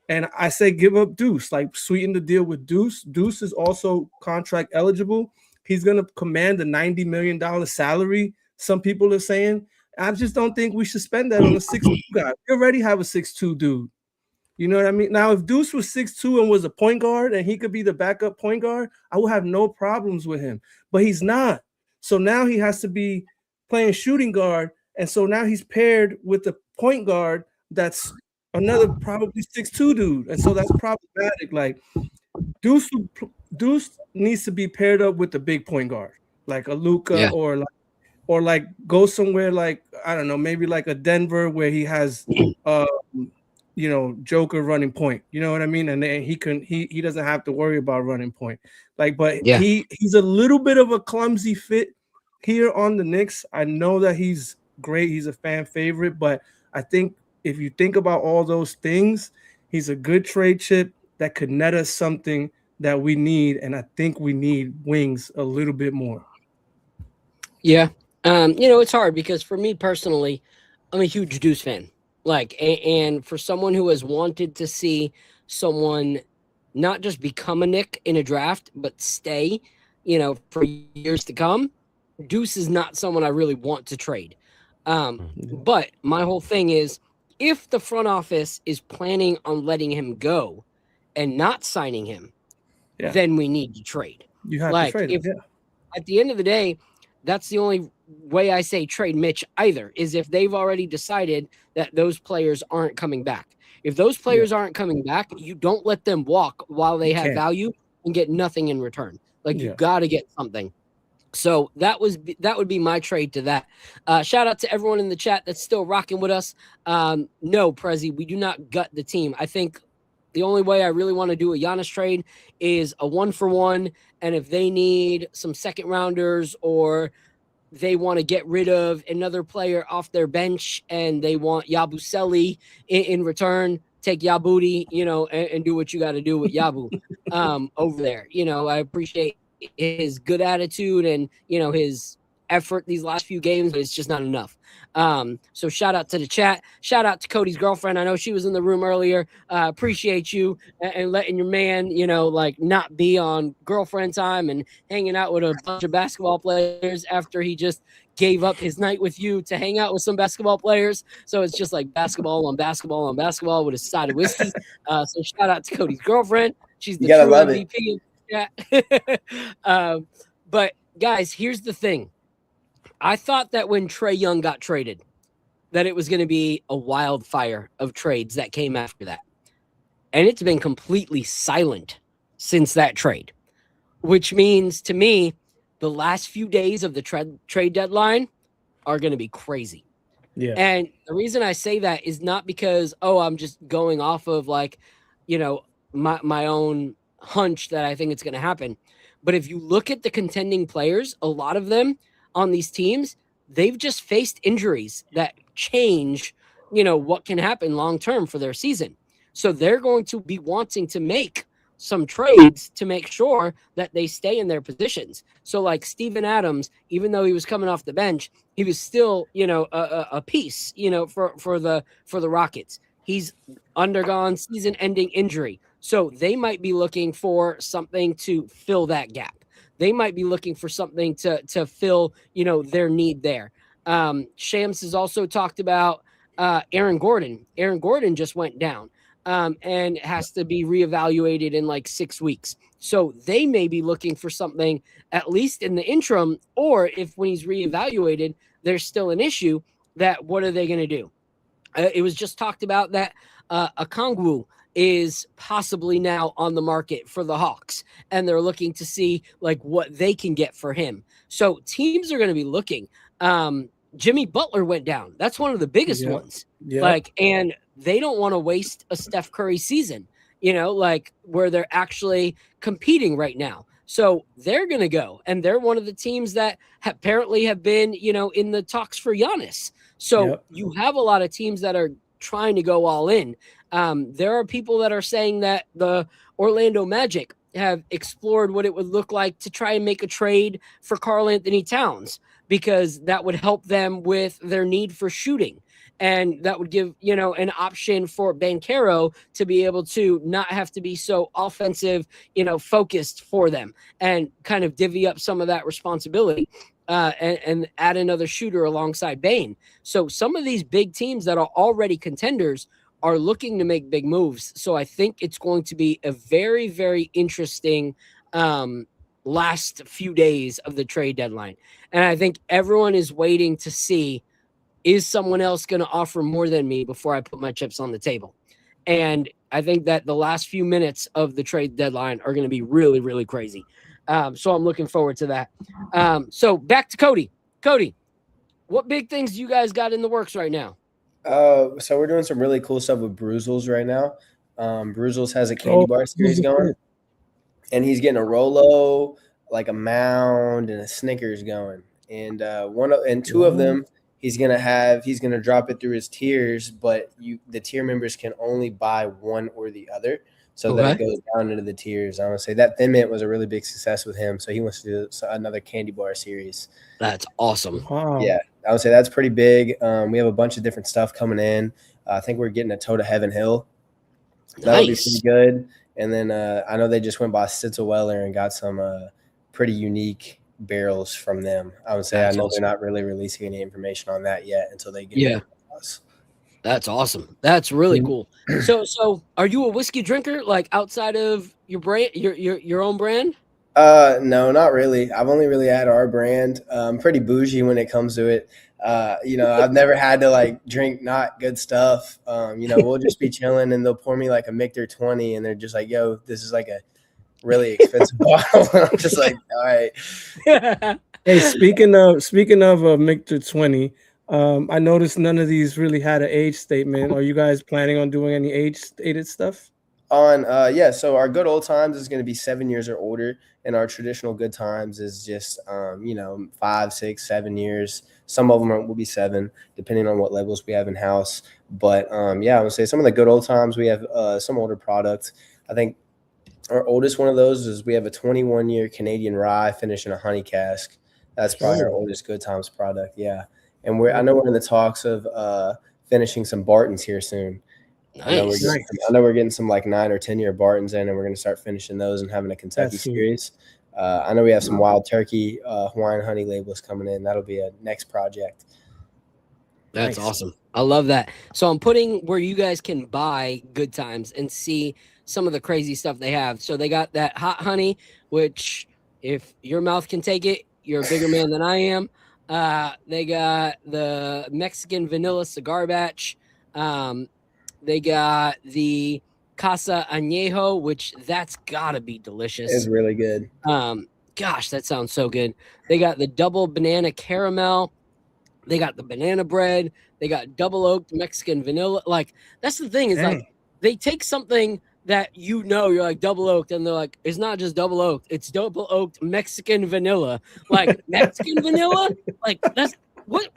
And I say give up Deuce, like sweeten the deal with Deuce. Deuce is also contract eligible. He's going to command a $90 million salary, some people are saying. I just don't think we should spend that on a 6'2" guy. We already have a 6'2" dude. You know what I mean? Now, if Deuce was 6'2" and was a point guard and he could be the backup point guard, I would have no problems with him. But he's not. So now he has to be playing shooting guard. And so now he's paired with the point guard that's another probably 6'2" dude. And so that's problematic. Like Deuce needs to be paired up with the big point guard, like a Luka or like go somewhere like, I don't know, maybe like a Denver where he has Joker running point, you know what I mean? And then he doesn't have to worry about running point. Like, but he's a little bit of a clumsy fit here on the Knicks. I know that he's great. He's a fan favorite, but I think if you think about all those things, he's a good trade chip that could net us something that we need. And I think we need wings a little bit more. Yeah. It's hard because for me personally, I'm a huge Deuce fan. Like, and for someone who has wanted to see someone not just become a Knick in a draft, but stay, for years to come, Deuce is not someone I really want to trade. But my whole thing is, if the front office is planning on letting him go and not signing him, then we need to trade. You have to trade him. Yeah. At the end of the day, that's the only way I say trade Mitch either, is if they've already decided that those players aren't coming back. If those players aren't coming back, you don't let them walk while they have value and get nothing in return. You got to get something. So that would be my trade to that. Shout out to everyone in the chat that's still rocking with us. No, Prezi, we do not gut the team. I think the only way I really want to do a Giannis trade is a 1-for-1. And if they need some second rounders, or they want to get rid of another player off their bench and they want Yabusele in return, take Yabuti, and do what you got to do with Yabu over there. I appreciate his good attitude and, his effort these last few games, but it's just not enough. So shout out to the chat. Shout out to Cody's girlfriend. I know she was in the room earlier. Appreciate you and letting your man, not be on girlfriend time and hanging out with a bunch of basketball players after he just gave up his night with you to hang out with some basketball players. So it's just like basketball on basketball on basketball with a side of whiskey. So shout out to Cody's girlfriend. She's the true MVP. Yeah. But guys, here's the thing. I thought that when Trae Young got traded, that it was going to be a wildfire of trades that came after that. And it's been completely silent since that trade, which means to me, the last few days of the trade deadline are going to be crazy. Yeah. And the reason I say that is not because, I'm just going off of my own hunch that I think it's going to happen. But if you look at the contending players, a lot of them on these teams, they've just faced injuries that change, what can happen long-term for their season. So they're going to be wanting to make some trades to make sure that they stay in their positions. So like Steven Adams, even though he was coming off the bench, he was still, a piece, for the Rockets. He's undergone season-ending injury. So they might be looking for something to fill that gap. They might be looking for something to fill, their need there. Shams has also talked about Aaron Gordon. Aaron Gordon just went down and has to be reevaluated in like 6 weeks. So they may be looking for something at least in the interim, or if when he's reevaluated, there's still an issue, that what are they going to do? It was just talked about that Okongwu is possibly now on the market for the Hawks, and they're looking to see what they can get for him. So teams are going to be looking. Jimmy Butler went down. That's one of the biggest ones. Yeah. And they don't want to waste a Steph Curry season, where they're actually competing right now. So they're going to go, and they're one of the teams that apparently have been, in the talks for Giannis. So you have a lot of teams that are trying to go all in. There are people that are saying that the Orlando Magic have explored what it would look like to try and make a trade for Karl Anthony Towns, because that would help them with their need for shooting. And that would give, an option for Banchero to be able to not have to be so offensive, focused for them, and kind of divvy up some of that responsibility and add another shooter alongside Bane. So some of these big teams that are already contenders are looking to make big moves. So I think it's going to be a very, very interesting last few days of the trade deadline. And I think everyone is waiting to see, is someone else going to offer more than me before I put my chips on the table? And I think that the last few minutes of the trade deadline are going to be really, really crazy. So I'm looking forward to that. So back to Cody. Cody, what big things do you guys got in the works right now? So we're doing some really cool stuff with Bruzzles right now. Bruzzles has a candy bar series going, and he's getting a Rolo, like a Mound, and a Snickers going. And two of them he's gonna drop it through his tiers, but the tier members can only buy one or the other. So that it goes down into the tiers. I want to say that Thin Mint was a really big success with him. So he wants to do another candy bar series. That's awesome. Wow. Yeah, I would say that's pretty big. We have a bunch of different stuff coming in. I think we're getting a Toe to Heaven Hill. That would be pretty good. And then I know they just went by Stitzel-Weller and got some pretty unique barrels from them. I would say That's I know awesome. they're not really releasing any information on that yet until they get Yeah. us. That's awesome. That's really cool. So are you a whiskey drinker, like outside of your brand, your own brand? No, not really. I've only really had our brand. I'm pretty bougie when it comes to it. I've never had to like drink not good stuff. We'll just be chilling and they'll pour me like a Michter 20 and they're just like, yo, this is like a really expensive bottle. And I'm just like, all right. Hey, speaking of Michter 20, I noticed none of these really had an age statement. Are you guys planning on doing any age stated stuff? So our good old times is going to be 7 years or older, and our traditional good times is just 5, 6, 7 years. Some of them will be 7, depending on what levels we have in house. But I would say some of the good old times we have some older products. I think our oldest one of those is we have a 21-year Canadian rye finished in a honey cask. That's probably our oldest good times product. Yeah, and I know we're in the talks of finishing some Bartons here soon. Nice. I know we're getting some like 9 or 10-year Bartons in, and we're going to start finishing those and having a Kentucky series. I know we have some Wild Turkey Hawaiian honey labels coming in. That'll be a next project. That's awesome. I love that. So I'm putting where you guys can buy Good Times and see some of the crazy stuff they have. So they got that hot honey, which if your mouth can take it, you're a bigger man than I am. They got the Mexican vanilla cigar batch. They got the Casa Añejo, which that's gotta be delicious. It's really good. Gosh, that sounds so good. They got the double banana caramel. They got the banana bread. They got double oaked Mexican vanilla. Like, that's the thing is like they take something that you're like double oaked, and they're like, it's not just double oaked, it's double oaked Mexican vanilla. Like Mexican vanilla? Like that's what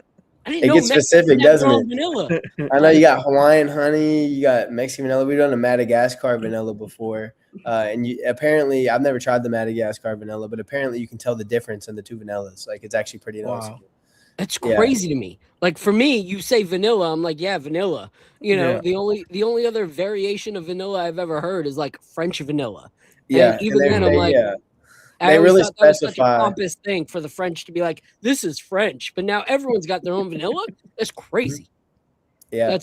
I didn't know. It gets specific, doesn't it? Vanilla. I know you got Hawaiian honey, you got Mexican vanilla. We've done a Madagascar vanilla before. Apparently, I've never tried the Madagascar vanilla, but apparently you can tell the difference in the two vanillas. Like, it's actually pretty noticeable. That's crazy to me. Like, for me, you say vanilla, I'm like, yeah, vanilla. The only other variation of vanilla I've ever heard is like French vanilla. Yeah, and even then, I'm like, they really specify. That was such a pompous thing for the French to be like, this is French, but now everyone's got their own vanilla. That's crazy. Yeah,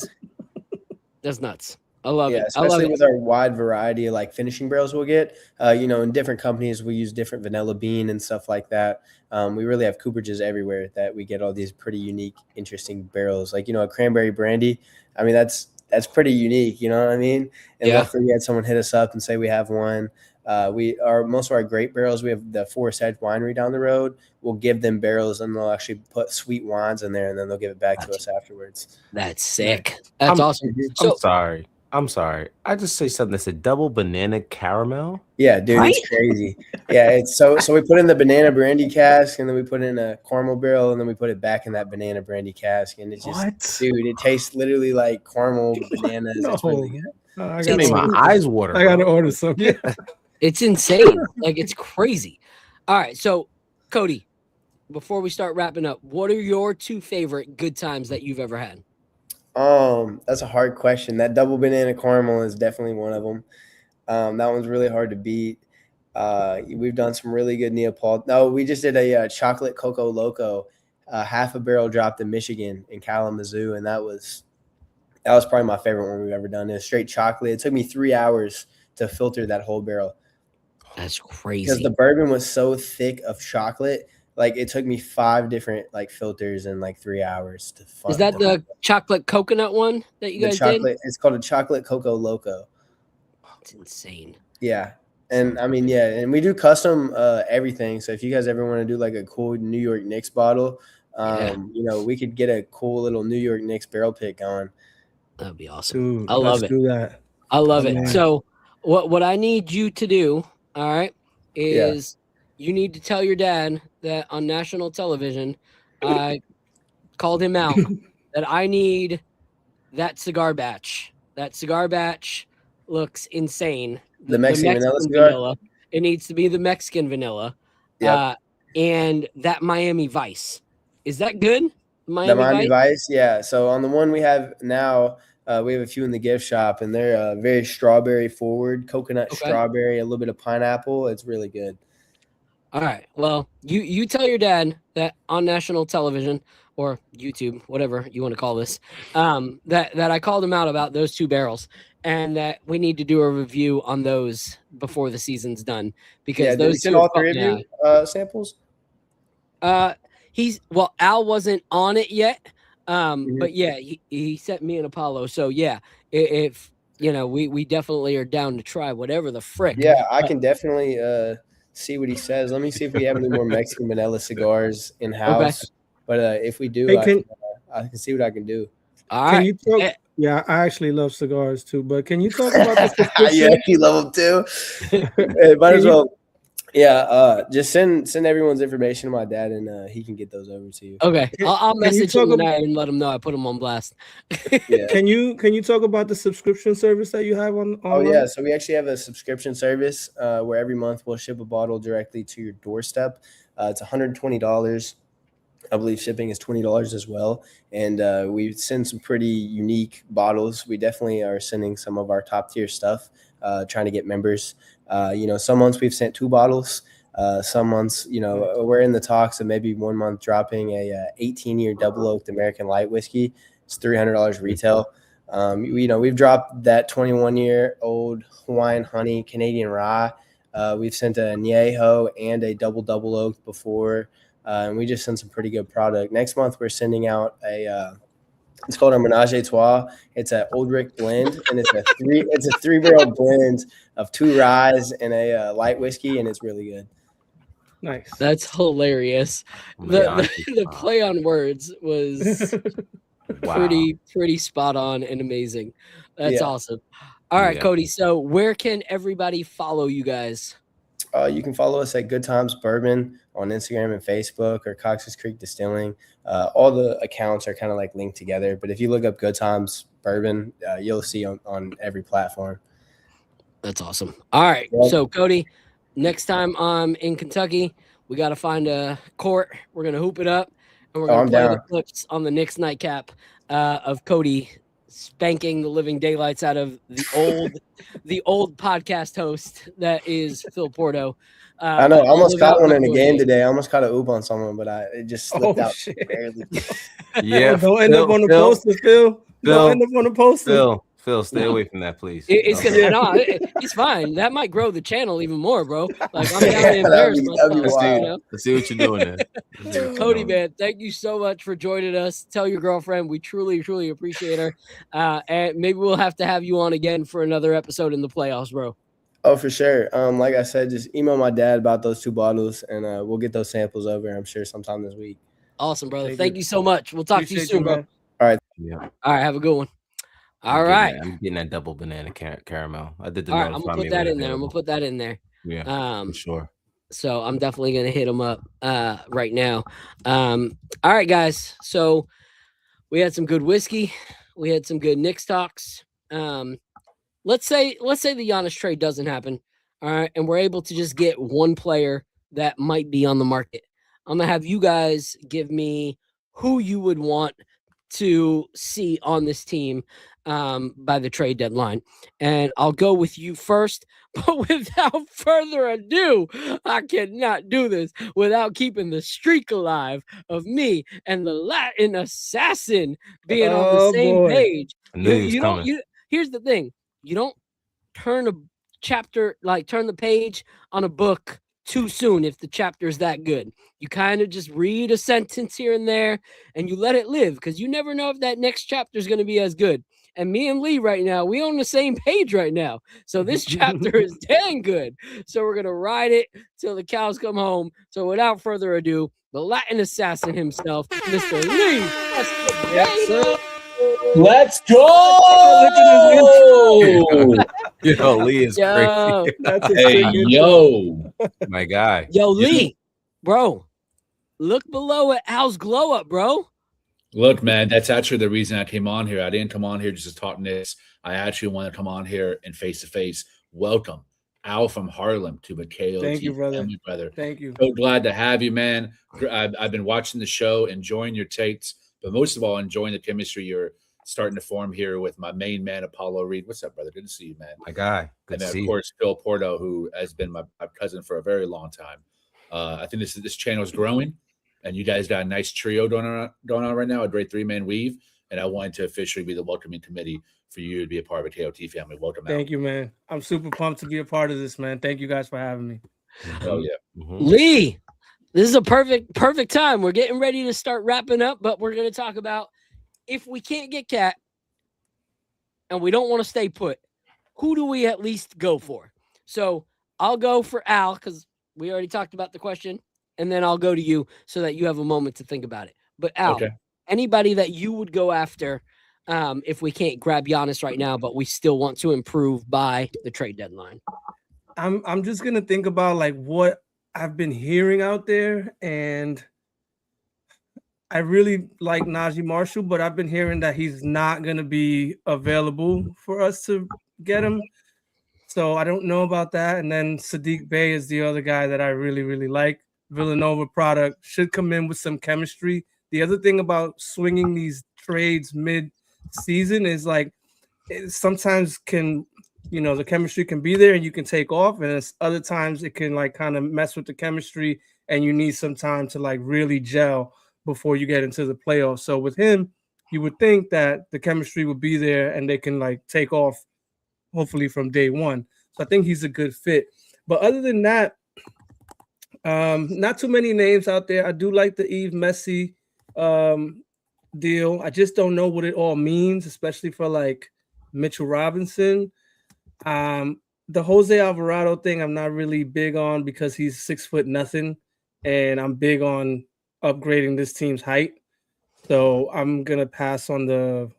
that's nuts. I love it. Especially with our wide variety of like finishing barrels we'll get. In different companies we use different vanilla bean and stuff like that. We really have cooperages everywhere that we get all these pretty unique, interesting barrels. Like a cranberry brandy. I mean that's pretty unique. You know what I mean? And luckily we had someone hit us up and say we have one. Most of our great barrels, we have the Forest Edge Winery down the road. We'll give them barrels and they'll actually put sweet wines in there and then they'll give it back to us afterwards. That's sick. That's awesome. I'm sorry. I just say something that said double banana caramel. Yeah, dude, It's crazy. Yeah, it's so we put in the banana brandy cask and then we put in a caramel barrel and then we put it back in that banana brandy cask and it's just dude, it tastes literally like caramel bananas. It's really good. It made my eyes water. I gotta order some. Yeah. It's insane. Like, it's crazy. All right, so Cody, before we start wrapping up, what are your 2 favorite good times that you've ever had? That's a hard question. That double banana caramel is definitely one of them. That one's really hard to beat. We've done some really good Neapolitan. No, we just did a chocolate cocoa loco, half a barrel dropped in Michigan in Kalamazoo, and that was probably my favorite one we've ever done. It was straight chocolate. It took me 3 hours to filter that whole barrel. That's crazy. Because the bourbon was so thick of chocolate. Like, it took me 5 different like filters in like 3 hours to find. Is that the chocolate coconut one that you guys did? It's called a chocolate cocoa loco. It's insane. Yeah. And I mean, and we do custom everything. So if you guys ever want to do like a cool New York Knicks bottle, we could get a cool little New York Knicks barrel pick going. That'd be awesome. Dude, I love it. Do that. I love it. Man. So what I need you to do, all right, is you need to tell your dad that on national television, I called him out that I need that cigar batch. That cigar batch looks insane. The Mexican vanilla cigar? Vanilla. It needs to be the Mexican vanilla. Yep. And that Miami Vice. Is that good? The Miami Vice? Yeah. So on the one we have now, We have a few in the gift shop, and they're very strawberry forward, coconut Okay. strawberry, a little bit of pineapple. It's really good. All right. Well, you tell your dad that on national television or YouTube, whatever you want to call this, that I called him out about those 2 barrels, and that we need to do a review on those before the season's done, because Yeah, did we those send 2 all have caught 3 of my you eye. samples? Al wasn't on it yet. Mhm. But yeah, he sent me an Apollo. So yeah, if we definitely are down to try whatever the frick. Yeah, I can definitely see what he says. Let me see if we have any more Mexican vanilla cigars in house. Okay. But if we do, Hey, I can see what I can do. All Can right. you talk? Yeah, I actually love cigars too. But can you talk about the subscription? Yeah, you love them too. Hey, might as well. Yeah, just send everyone's information to my dad, and he can get those over to you. Okay, I'll Can you message him talk tonight and let him know I put him on blast. Yeah. Can you talk about the subscription service that you have on? Oh yeah, so we actually have a subscription service where every month we'll ship a bottle directly to your doorstep. It's $120. I believe shipping is $20 as well, and we send some pretty unique bottles. We definitely are sending some of our top tier stuff, trying to get members. Some months we've sent 2 bottles. Some months, we're in the talks of maybe one month dropping a 18-year double oaked American light whiskey. It's $300 retail. We've dropped that 21-year-old Hawaiian honey Canadian rye. We've sent a Añejo and a double oaked before. And we just sent some pretty good product. Next month, we're sending out it's called a Menage a Trois. It's an Old Rick blend, and it's a 3-barrel blend of 2 ryes and a light whiskey, and it's really good. Nice. That's hilarious. The play on words was pretty spot on and amazing. That's awesome. All right, Cody. So where can everybody follow you guys? You can follow us at Good Times Bourbon on Instagram and Facebook, or Cox's Creek Distilling. All the accounts are kind of like linked together, but if you look up Good Times Bourbon, you'll see on every platform. That's awesome. All right. Yep. So Cody, next time I'm in Kentucky, we got to find a court. We're going to hoop it up, and we're going to play the clips on the Knicks Nightcap of Cody spanking the living daylights out of the old podcast host that is Phil Porto. I know. I almost caught one in a game today. I almost caught a oop on someone, but it just slipped out barely. Yeah. Don't end up on the poster, Phil. Don't end up on the poster. Phil, stay away from that, please. It's because it's fine. That might grow the channel even more, bro. Like I'm down to embarrass myself. Let's see what you're doing there. Cody, man, thank you so much for joining us. Tell your girlfriend we truly, truly appreciate her. And maybe we'll have to have you on again for another episode in the playoffs, bro. Oh, for sure. Like I said, just email my dad about those 2 bottles, and we'll get those samples over, I'm sure, sometime this week. Awesome, brother. Thank you so much. We'll talk to you soon, bro. All right. Yeah. All right. Have a good one. All right. I'm getting that double banana caramel. I did the All right, I'm gonna put that in there. I'm gonna put that in there. Yeah, for sure. So I'm definitely gonna hit them up right now. All right, guys. So we had some good whiskey. We had some good Knicks talks. Let's say the Giannis trade doesn't happen. All right, and we're able to just get one player that might be on the market. I'm gonna have you guys give me who you would want to see on this team by the trade deadline. And I'll go with you first, but without further ado, I cannot do this without keeping the streak alive of me and the Latin assassin being on the same page. Here's the thing. You don't turn the page on a book too soon if the chapter is that good. You kind of just read a sentence here and there and you let it live, because you never know if that next chapter is going to be as good. And me and Lee right now, we on the same page right now. So this chapter is dang good. So we're going to ride it till the cows come home. So without further ado, the Latin assassin himself, Mr. Lee. Yes, sir. Let's go! Yo, Lee is crazy. Hey, yo. My guy. Yo, Lee, bro, look below at Al's glow up, bro. Look, man, that's actually the reason I came on here. I didn't come on here just to talk Knicks. I actually want to come on here and face-to-face welcome Al from Harlem to McKay. Thank you, brother. Thank you. So glad to have you, man. I've been watching the show, enjoying your takes, but most of all, enjoying the chemistry starting to form here with my main man, Apollo Reed. What's up, brother? Good to see you, man. My guy. Good And to then, see of you. course, Phil Porto, who has been my cousin for a very long time. I think this channel is growing, and you guys got a nice trio going on right now, a great 3-man weave. And I wanted to officially be the welcoming committee for you to be a part of a KOT family. Welcome. Thank you, man. I'm super pumped to be a part of this, man. Thank you guys for having me. Oh yeah, Lee. This is a perfect time. We're getting ready to start wrapping up, but we're going to talk about if we can't get Cat and we don't want to stay put, who do we at least go for? So I'll go for Al because we already talked about the question, and then I'll go to you so that you have a moment to think about it. But Al, anybody that you would go after if we can't grab Giannis right now, but we still want to improve by the trade deadline? I'm just gonna think about like what I've been hearing out there, and I really like Najee Marshall, but I've been hearing that he's not gonna be available for us to get him. So I don't know about that. And then Sadiq Bey is the other guy that I really, really like. Villanova product, should come in with some chemistry. The other thing about swinging these trades mid-season is like it sometimes can, the chemistry can be there and you can take off, and it's other times it can like kind of mess with the chemistry and you need some time to like really gel before you get into the playoffs. So with him, you would think that the chemistry would be there and they can like take off hopefully from day one. So I think he's a good fit. But other than that, not too many names out there. I do like the Yves Messi deal. I just don't know what it all means, especially for like Mitchell Robinson. The Jose Alvarado thing I'm not really big on because he's 6'0", and I'm big on upgrading this team's height. So I'm gonna pass on the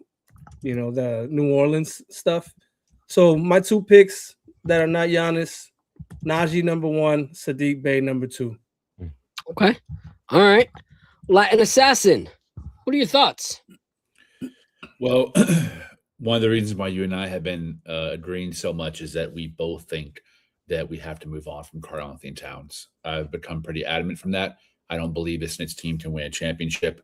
New Orleans stuff. So my two picks that are not Giannis, Najee number 1, Sadiq Bey number 2. Okay. All right. Latin Assassin, what are your thoughts? Well, one of the reasons why you and I have been agreeing so much is that we both think that we have to move on from Karl-Anthony Towns. I've become pretty adamant from that. I don't believe this Knicks team can win a championship.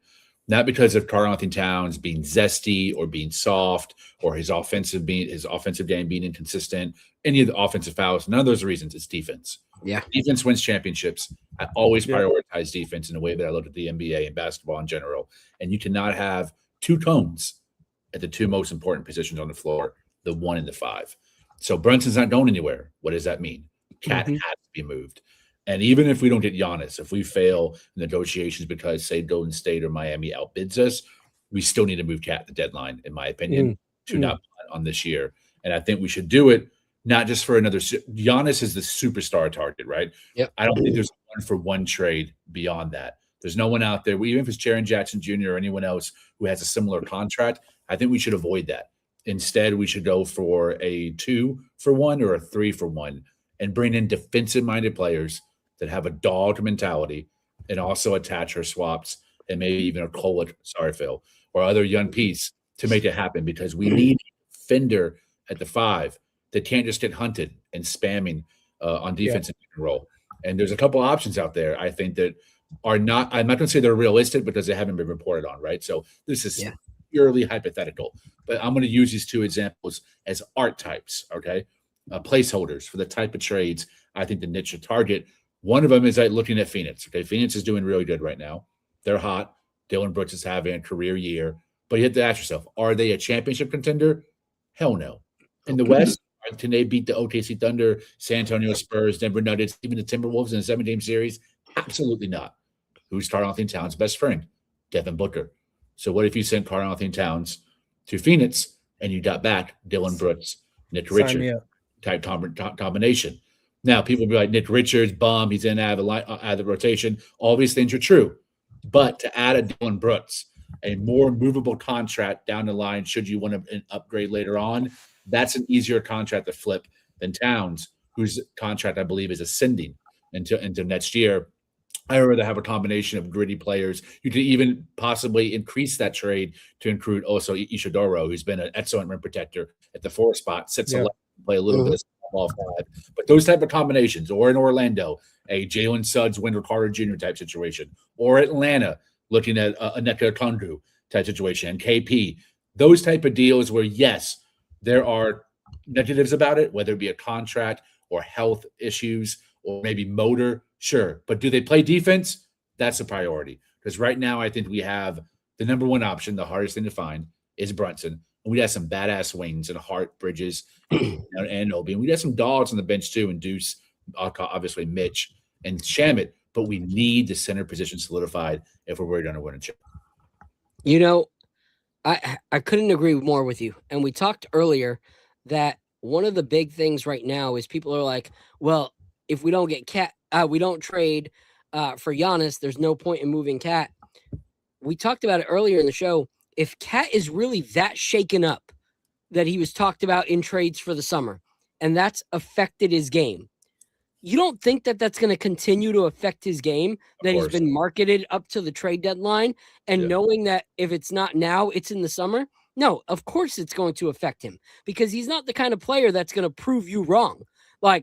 Not because of Karl-Anthony Towns being zesty or being soft or his offensive game being inconsistent, any of the offensive fouls, none of those reasons. It's defense. Yeah. Defense wins championships. I always prioritize defense in a way that I look at the NBA and basketball in general. And you cannot have two cones at the two most important positions on the floor, the 1 and the 5. So Brunson's not going anywhere. What does that mean? Cat has to be moved. And even if we don't get Giannis, if we fail in negotiations because, say, Golden State or Miami outbids us, we still need to move Cat at the deadline, in my opinion, to not punt on this year. And I think we should do it not just for another – Giannis is the superstar target, right? Yep. I don't think there's a 1-for-1 trade beyond that. There's no one out there, even if it's Jaren Jackson Jr. or anyone else who has a similar contract, I think we should avoid that. Instead, we should go for a 2-for-1 or a 3-for-1 and bring in defensive-minded players that have a dog mentality and also attach our swaps and maybe even a Cole Sarfield or other young piece to make it happen, because we need a defender at the 5 that can't just get hunted and spamming on defense and roll. And there's a couple options out there, I think, that are not – I'm not going to say they're realistic because they haven't been reported on, right? So this is purely hypothetical. But I'm going to use these two examples as archetypes, okay, placeholders for the type of trades I think the Knicks should target. One of them is like looking at Phoenix. Okay, Phoenix is doing really good right now. They're hot. Dylan Brooks is having a career year. But you have to ask yourself, are they a championship contender? Hell no. In the West, can they beat the OKC Thunder, San Antonio Spurs, Denver Nuggets, even the Timberwolves in a 7-game series? Absolutely not. Who's Karl-Anthony Towns' best friend? Devin Booker. So what if you sent Karl-Anthony Towns to Phoenix and you got back Dylan Brooks, Nick Richards type combination? Now, people will be like, Nick Richards, bum, he's in out of the rotation. All these things are true. But to add a Dylan Brooks, a more movable contract down the line, should you want to upgrade later on, that's an easier contract to flip than Towns, whose contract, I believe, is ascending into next year. I would rather have a combination of gritty players. You could even possibly increase that trade to include also Ishidoro, who's been an excellent rim protector at the 4 spot, sits 11, play a little bit of ball 5. But those type of combinations, or in Orlando, a Jalen Suggs, Wendell Carter Jr. type situation, or Atlanta, looking at a Nneka Okongwu type situation, and KP, Those type of deals where, yes, there are negatives about it, whether it be a contract or health issues or maybe motor, sure. But do they play defense? That's a priority. Because right now, I think we have the number one option, the hardest thing to find, is Brunson. And we have some badass wings and Hart, Bridges, and Obi. And we have some dogs on the bench too, and Deuce, obviously Mitch and Shamet. But we need the center position solidified if we're worried on a winning chip. You know, I couldn't agree more with you. And we talked earlier that one of the big things right now is people are like, well, if we don't get we don't trade for Giannis, there's no point in moving Cat. We talked about it earlier in the show. If Cat is really that shaken up that he was talked about in trades for the summer, and that's affected his game, you don't think that that's going to continue to affect his game, that he's been marketed up to the trade deadline, and knowing that if it's not now, it's in the summer? No, of course it's going to affect him, because he's not the kind of player that's going to prove you wrong,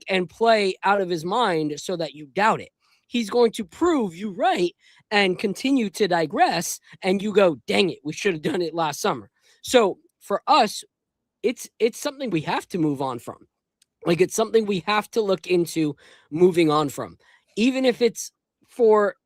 and play out of his mind so that you doubt it. He's going to prove you right and continue to digress, and you go, dang it, we should have done it last summer. So for us, it's something we have to move on from. It's something we have to look into moving on from, even if it's for,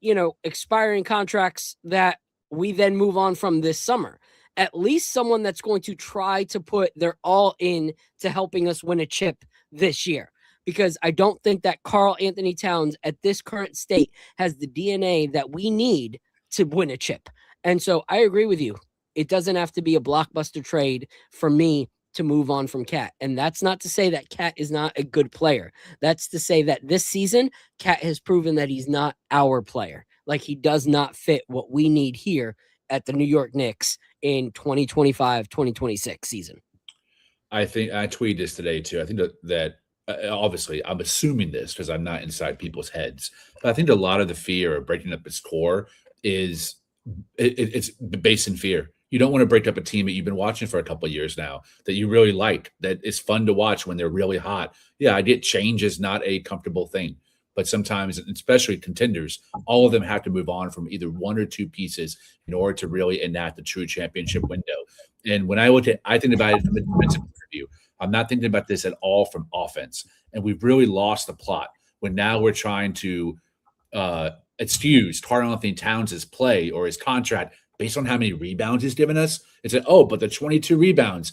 expiring contracts that we then move on from this summer. At least someone that's going to try to put their all in to helping us win a chip this year. Because I don't think that Karl Anthony Towns at this current state has the DNA that we need to win a chip. And so I agree with you. It doesn't have to be a blockbuster trade for me to move on from Cat. And that's not to say that Cat is not a good player. That's to say that this season, Cat has proven that he's not our player. He does not fit what we need here at the New York Knicks in 2025-2026 season. I think I tweeted this today too. I think that obviously I'm assuming this because I'm not inside people's heads, but I think a lot of the fear of breaking up his core is it's based in fear. You don't want to break up a team that you've been watching for a couple of years now, that you really like, that is fun to watch when they're really hot. Yeah, I get change is not a comfortable thing, but sometimes, especially contenders, all of them have to move on from either one or two pieces in order to really enact the true championship window. And when I think about it from a defensive point of view. I'm not thinking about this at all from offense. And we've really lost the plot when now we're trying to excuse Karl Anthony Towns' play or his contract based on how many rebounds he's given us. It's but the 22 rebounds.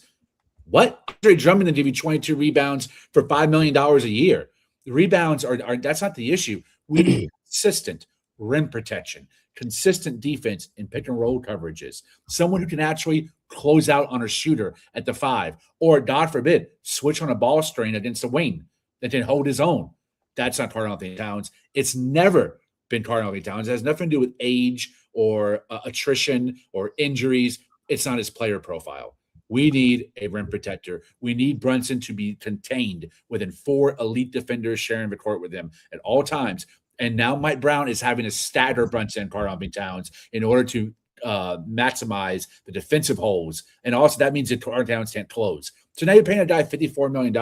What? Andre Drummond will give you 22 rebounds for $5 million a year. The rebounds are that's not the issue. We need consistent rim protection, consistent defense in pick and roll coverages, someone who can actually close out on a shooter at the 5, or God forbid, switch on a ball screen against a wing that can hold his own. That's not Karl Anthony Towns. It's never been Karl Anthony Towns. It has nothing to do with age or attrition or injuries. It's not his player profile. We need a rim protector. We need Brunson to be contained within 4 elite defenders sharing the court with him at all times. And now Mike Brown is having to stagger Brunson and Karl Anthony Towns in order to maximize the defensive holes. And also that means that Karl Anthony Towns can't close. So now you're paying a guy $54 million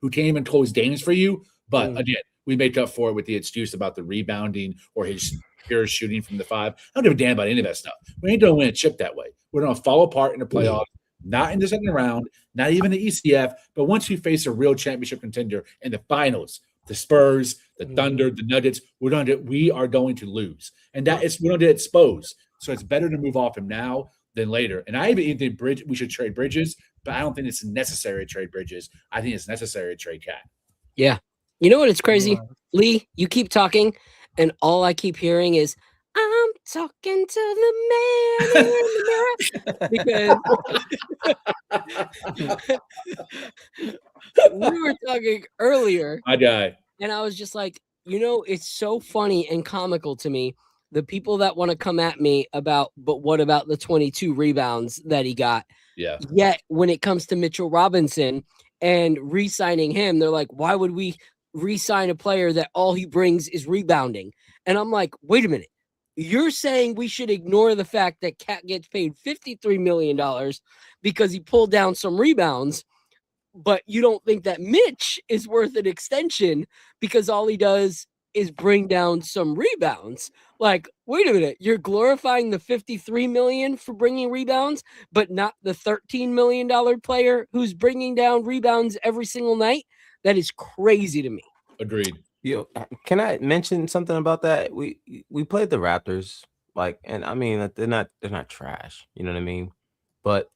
who can't even close games for you. But again, we make up for it with the excuse about the rebounding or his pure shooting from the 5. I don't give a damn about any of that stuff. We ain't going to win a chip that way. We're going to fall apart in the playoffs, not in the second round, not even the ECF. But once we face a real championship contender in the finals, the Spurs, the Thunder, the Nuggets, we are going to lose. And that is, we're going to get exposed. So it's better to move off him now than later. And I even think we should trade Bridges, but I don't think it's necessary to trade Bridges. I think it's necessary to trade Cat. Yeah. You know what? It's crazy. Lee, you keep talking, and all I keep hearing is, I'm talking to the man in the mirror. Because we were talking earlier. My guy. And I was just like, it's so funny and comical to me. The people that want to come at me about, but what about the 22 rebounds that he got? Yeah. Yet when it comes to Mitchell Robinson and re-signing him, they're like, why would we re-sign a player that all he brings is rebounding? And I'm like, wait a minute. You're saying we should ignore the fact that Cat gets paid $53 million because he pulled down some rebounds, but you don't think that Mitch is worth an extension because all he does is bring down some rebounds. Like, wait a minute, you're glorifying the $53 million for bringing rebounds, but not the $13 million player who's bringing down rebounds every single night? That is crazy to me. Agreed. Yo, can I mention something about that? We played the Raptors, like, and I mean they're not trash, you know what I mean? But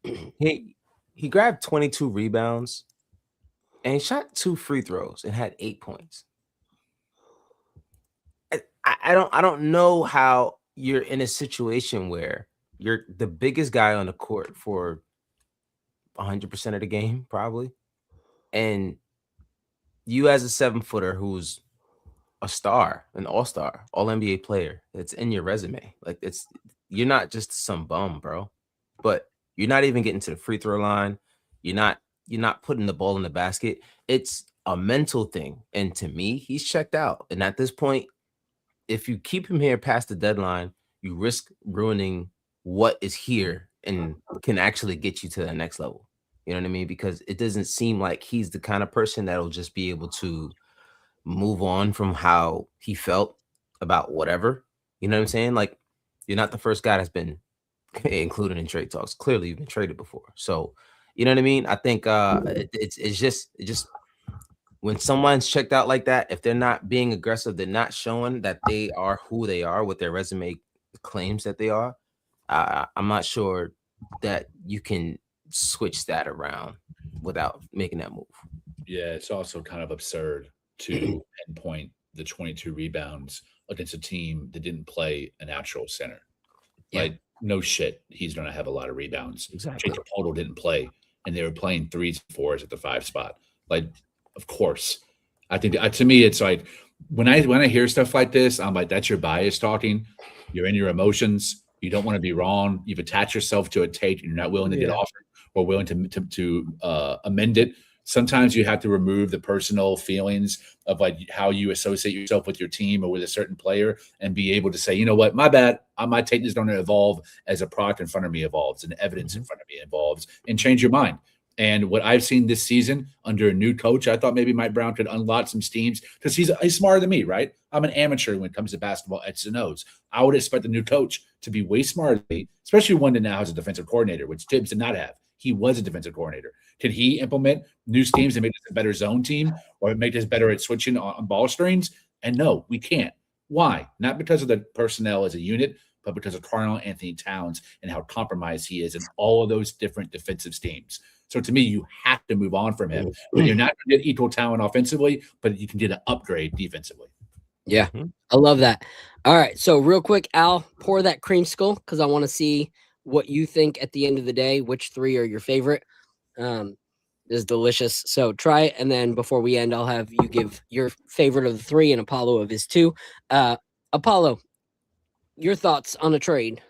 he grabbed 22 rebounds and he shot 2 free throws and had 8 points. I don't know how you're in a situation where you're the biggest guy on the court for 100% of the game, probably, and you as a 7-footer who's a star, an all-star, all-NBA player, it's in your resume. Like, you're not just some bum, bro. But you're not even getting to the free throw line. You're not putting the ball in the basket. It's a mental thing. And to me, he's checked out. And at this point, if you keep him here past the deadline, you risk ruining what is here and can actually get you to the next level. You know what I mean? Because it doesn't seem like he's the kind of person that'll just be able to move on from how he felt about whatever. You know what I'm saying? Like, you're not the first guy that's been included in trade talks. Clearly, you've been traded before. So, you know what I mean? I think it's just when someone's checked out like that, if they're not being aggressive, they're not showing that they are who they are, what their resume claims that they are. I'm not sure that you can switch that around without making that move. Yeah, it's also kind of absurd to pinpoint the 22 rebounds against a team that didn't play a natural center. Yeah. Like, no shit, he's going to have a lot of rebounds. Exactly. Jacob Poeltl didn't play, and they were playing 3s and 4s at the 5 spot. Like, of course. I think to me, it's like when I hear stuff like this, I'm like, that's your bias talking. You're in your emotions. You don't want to be wrong. You've attached yourself to a tape. And you're not willing to get offered or willing to amend it. Sometimes you have to remove the personal feelings of like how you associate yourself with your team or with a certain player and be able to say, you know what, my bad. My tape is going to evolve as a product in front of me evolves and evidence in front of me evolves, and change your mind. And what I've seen this season under a new coach, I thought maybe Mike Brown could unlock some steams because he's smarter than me, right? I'm an amateur when it comes to basketball X's and O's. I would expect the new coach to be way smarter than me, especially one that now has a defensive coordinator, which Tibbs did not have. He was a defensive coordinator. Can he implement new schemes and make this a better zone team or make this better at switching on ball screens? And no, we can't. Why? Not because of the personnel as a unit, but because of Karl Anthony Towns and how compromised he is in all of those different defensive schemes. So to me, you have to move on from him. But you're not going to get equal talent offensively, but you can get an upgrade defensively. Yeah, I love that. All right, so real quick, Al, pour that creamsicle because I want to see what you think at the end of the day, which 3 are your favorite. This is delicious. So try it, and then before we end, I'll have you give your favorite of the 3 and Apollo of his 2. Apollo, your thoughts on a trade?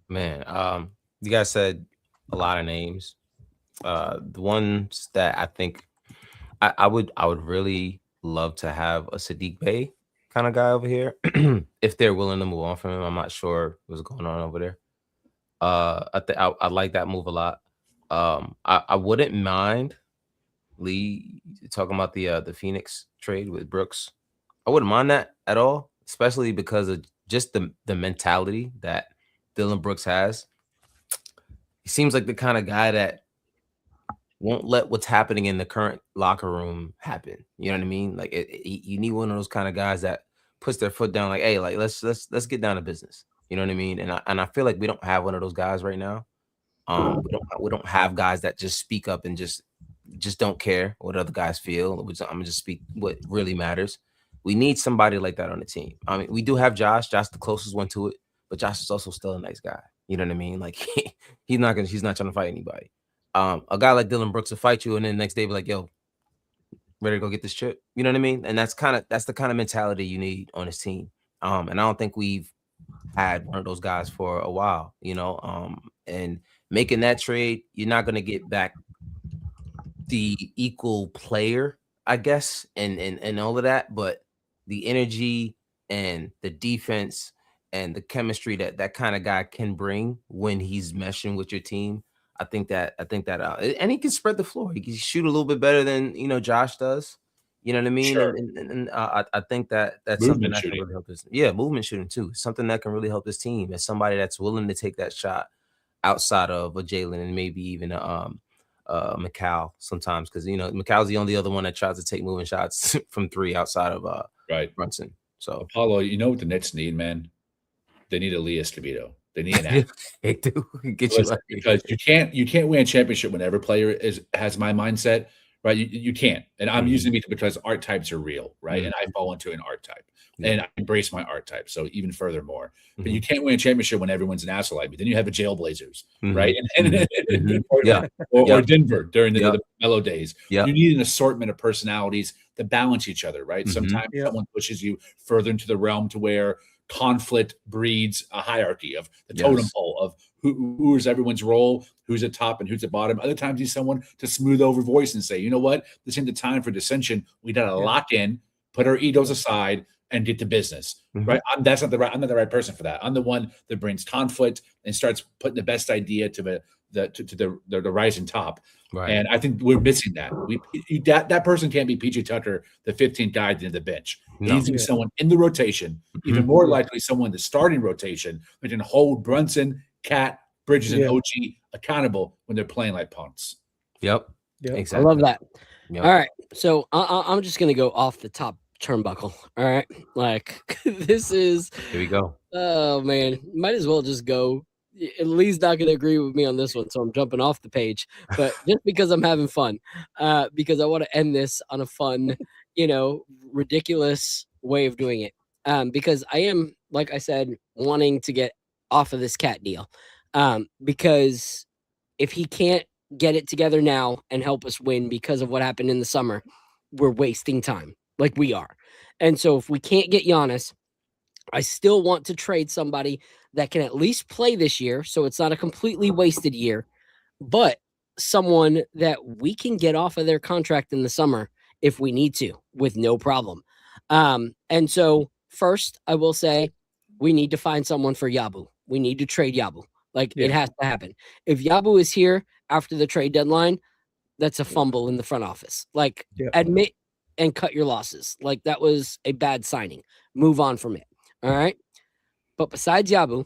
Man, you guys said a lot of names. The ones that I think I would I would love to have a Sadiq Bey kind of guy over here if they're willing to move on from him. I'm not sure what's going on over there. I like that move a lot. I wouldn't mind Lee talking about the Phoenix trade with Brooks. I wouldn't mind that at all, especially because of just the mentality that Dillon Brooks has. He seems like the kind of guy that won't let what's happening in the current locker room happen. You know what I mean? Like you need one of those kind of guys that puts their foot down, like, hey, like let's get down to business. You know what I mean? And I feel like we don't have one of those guys right now. We don't have guys that just speak up and just don't care what other guys feel. I'm gonna just speak what really matters. We need somebody like that on the team. I mean, we do have Josh the closest one to it, but Josh is also still a nice guy. You know what I mean? Like he's not trying to fight anybody. A guy like Dillon Brooks will fight you, and then the next day be like, "Yo, ready to go get this chip?" You know what I mean? And that's the kind of mentality you need on his team. And I don't think we've had one of those guys for a while. You know, and making that trade, you're not going to get back the equal player, I guess, and all of that, but the energy and the defense and the chemistry that kind of guy can bring when he's meshing with your team, I think that and he can spread the floor. He can shoot a little bit better than Josh does. You know what I mean? Sure. And I think that's Movement something that shooting. can really help his. Yeah, movement shooting too. Something that can really help his team. As somebody that's willing to take that shot outside of a Jalen and maybe even a McCall sometimes, because McCall's the only other one that tries to take moving shots from three outside of right Brunson. So Apollo, you know what the Nets need, man? They need Elias Escobedo. They need an athlete. they do get Listen, because you can't win a championship when every player has my mindset, right? You can't. And I'm using it because art types are real, right? And I fall into an art type. And I embrace my art type. So even furthermore, but you can't win a championship when everyone's an asshole like me. Then you have a Jailblazers, right? Or Denver during the mellow days. You need an assortment of personalities that balance each other, right? Sometimes someone pushes you further into the realm to where conflict breeds a hierarchy of the totem pole of who is everyone's role, who's at top and who's at bottom. Other times, you need someone to smooth over voice and say, you know what, this isn't the time for dissension. We got to lock in, put our egos aside, and get to business. Right? I'm not the right person for that. I'm the one that brings conflict and starts putting the best idea to the rising top. Right. And I think we're missing that. That person can't be PJ Tucker, the 15th guy at the end of the bench. It needs to be someone in the rotation, even more likely someone in the starting rotation that can hold Brunson, Cat, Bridges, and OG accountable when they're playing like punks. Yep. Exactly. I love that. Yep. All right. So I'm just going to go off the top turnbuckle. All right. Like this is. Here we go. Oh, man. Might as well just go. Lee's not going to agree with me on this one, so I'm jumping off the page. But just because I'm having fun, because I want to end this on a fun, ridiculous way of doing it. Because I am, like I said, wanting to get off of this Cat deal. Because if he can't get it together now and help us win because of what happened in the summer, we're wasting time, like we are. And so if we can't get Giannis, I still want to trade somebody that can at least play this year, so it's not a completely wasted year, but someone that we can get off of their contract in the summer if we need to, with no problem. And so first, I will say we need to find someone for Yabu. We need to trade Yabu. It has to happen. If Yabu is here after the trade deadline, that's a fumble in the front office. Admit and cut your losses. That was a bad signing. Move on from it. All right. But besides Yabu,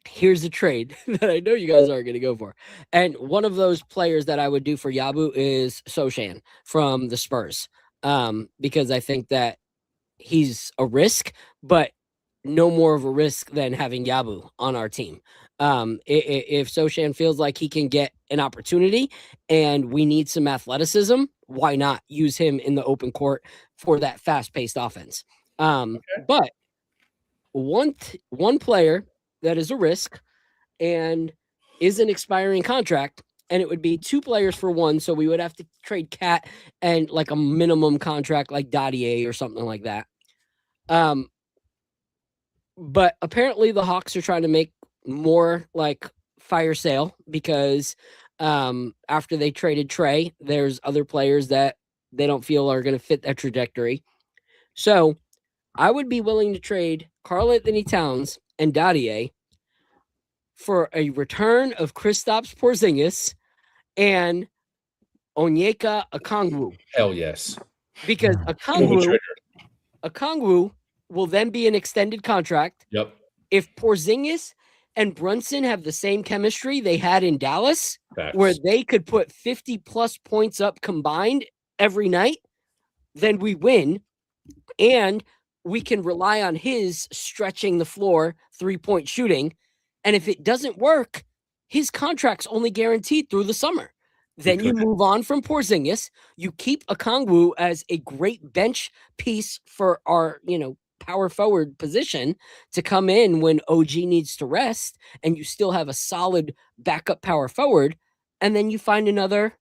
here's a trade that I know you guys aren't going to go for. And one of those players that I would do for Yabu is Sochan from the Spurs. Because I think that he's a risk, but no more of a risk than having Yabu on our team. If Sochan feels like he can get an opportunity and we need some athleticism, why not use him in the open court for that fast-paced offense? But one player that is a risk and is an expiring contract, and it would be two players for one, so we would have to trade Cat and a minimum contract like Dadier or something like that. But apparently the Hawks are trying to make more fire sale because after they traded Trey, there's other players that they don't feel are going to fit that trajectory. So I would be willing to trade Karl-Anthony Towns and Dadier for a return of Kristaps Porzingis and Onyeka Okongwu. Hell yes. Because Okongwu will then be an extended contract. Yep. If Porzingis and Brunson have the same chemistry they had in Dallas, where they could put 50+ points up combined every night, then we win. And we can rely on his stretching the floor, 3-point shooting. And if it doesn't work, his contract's only guaranteed through the summer. Then you move on from Porzingis. You keep Okongwu as a great bench piece for our, power forward position to come in when OG needs to rest, and you still have a solid backup power forward. And then you find another,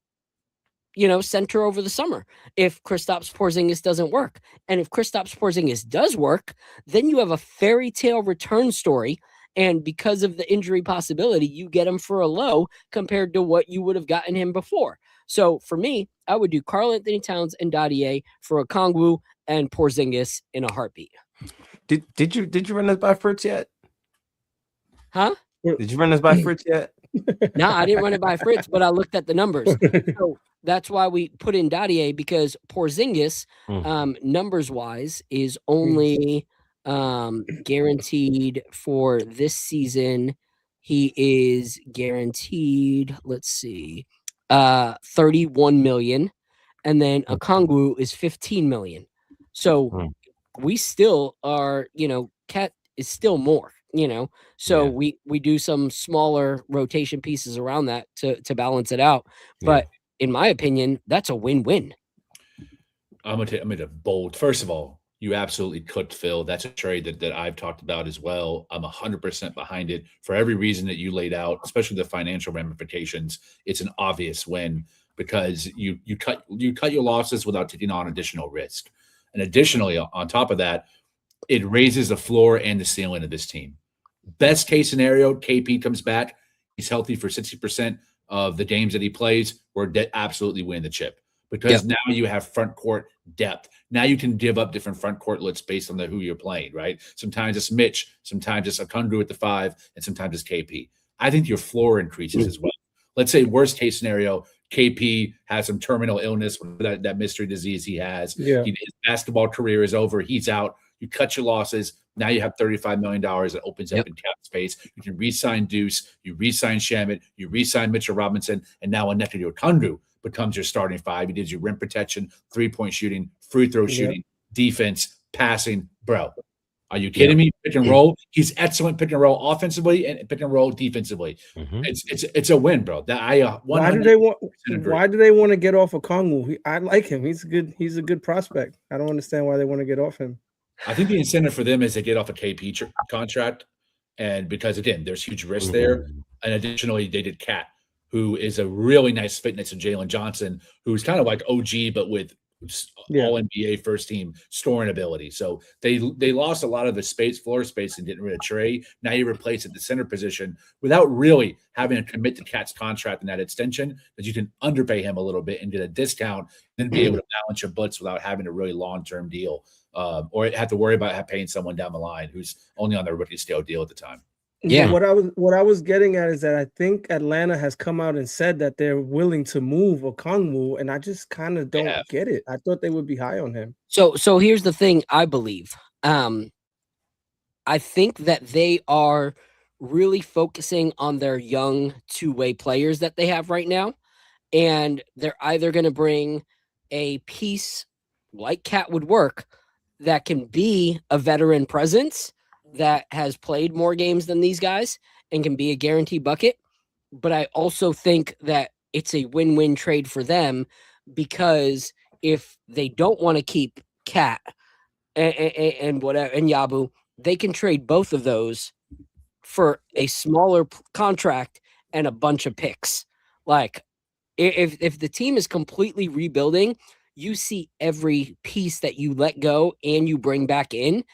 center over the summer if Kristaps Porzingis doesn't work. And if Kristaps Porzingis does work, then you have a fairy tale return story. And because of the injury possibility, you get him for a low compared to what you would have gotten him before. So for me, I would do Karl-Anthony Towns and Dadier for Okongwu and Porzingis in a heartbeat. Did you run this by Fritz yet? Huh? Did you run this by Fritz yet? No, I didn't run it by Fritz, but I looked at the numbers. So that's why we put in Dadier, because Porzingis, numbers wise, is only guaranteed for this season. He is guaranteed, let's see, 31 million. And then Okongwu is 15 million. So we still are, Cat is still more, so we do some smaller rotation pieces around that to balance it out. But in my opinion, that's a win-win. I'm gonna bold. First of all, you absolutely cooked, Phil. That's a trade that I've talked about as well. I'm 100% behind it for every reason that you laid out, especially the financial ramifications. It's an obvious win because you cut your losses without taking on additional risk. And additionally, on top of that, it raises the floor and the ceiling of this team. Best case scenario, KP comes back. He's healthy for 60% of the games that he plays. We're absolutely winning the chip because now you have front court depth. Now you can give up different front court looks based on who you're playing, right? Sometimes it's Mitch, sometimes it's Okongwu at the 5, and sometimes it's KP. I think your floor increases as well. Let's say worst case scenario, KP has some terminal illness, that mystery disease he has. Yeah. His basketball career is over. He's out. You cut your losses. Now you have $35 million that opens up in cap space. You can re-sign Deuce. You re-sign Shamet. You re-sign Mitchell Robinson. And now Onyeka Okongwu becomes your starting 5. He gives you rim protection, three-point shooting, free throw shooting, defense, passing. Bro, are you kidding me? Pick and roll. He's excellent pick and roll offensively and pick and roll defensively. It's a win, bro. Why do they want to get off of Okongwu? I like him. He's a good prospect. I don't understand why they want to get off him. I think the incentive for them is to get off a KP contract, and because again, there's huge risk there. And additionally, they did Cat, who is a really nice fit next to Jalen Johnson, who's kind of like OG but with all NBA first team scoring ability. So they lost a lot of the floor space and getting rid of Trey. Now you replace it at the center position without really having to commit to Cat's contract and that extension, that you can underpay him a little bit and get a discount and be able to balance your books without having a really long-term deal. Or have to worry about paying someone down the line who's only on their rookie scale deal at the time. Yeah. What I was getting at is that I think Atlanta has come out and said that they're willing to move Okongwu, and I just kind of don't get it. I thought they would be high on him. So here's the thing, I believe. I think that they are really focusing on their young two-way players that they have right now, and they're either going to bring a piece like Cat would work that can be a veteran presence that has played more games than these guys and can be a guaranteed bucket. But I also think that it's a win-win trade for them, because if they don't want to keep Cat and whatever and Yabu, they can trade both of those for a smaller contract and a bunch of picks. Like if the team is completely rebuilding, you see every piece that you let go and you bring back in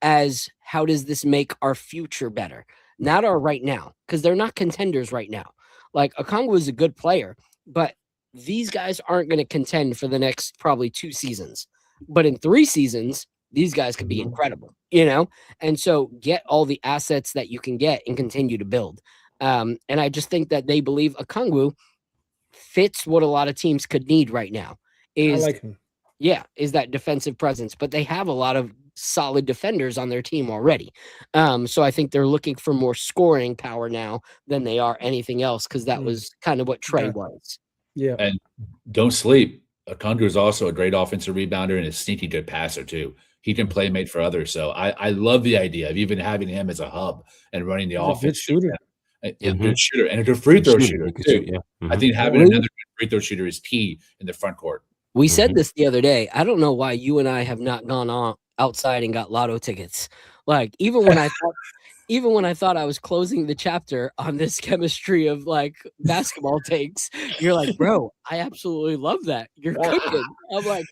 as how does this make our future better? Not our right now, because they're not contenders right now. Like Okongwu is a good player, but these guys aren't going to contend for the next probably 2 seasons. But in 3 seasons, these guys could be incredible, And so get all the assets that you can get and continue to build. And I just think that they believe Okongwu fits what a lot of teams could need right now. I like him. Yeah, is that defensive presence. But they have a lot of solid defenders on their team already. So I think they're looking for more scoring power now than they are anything else, because that was kind of what Trey was. Yeah. And don't sleep. Okongwu is also a great offensive rebounder and a sneaky good passer too. He can play mate for others. So I love the idea of even having him as a hub and running the offense. A good shooter. A good shooter and a good free throw shooter too. I think having another good free throw shooter is key in the front court. We said this the other day. I don't know why you and I have not gone on outside and got lotto tickets. Like even when I thought I was closing the chapter on this chemistry of like basketball takes, you're like, bro, I absolutely love that. You're cooking. I'm like,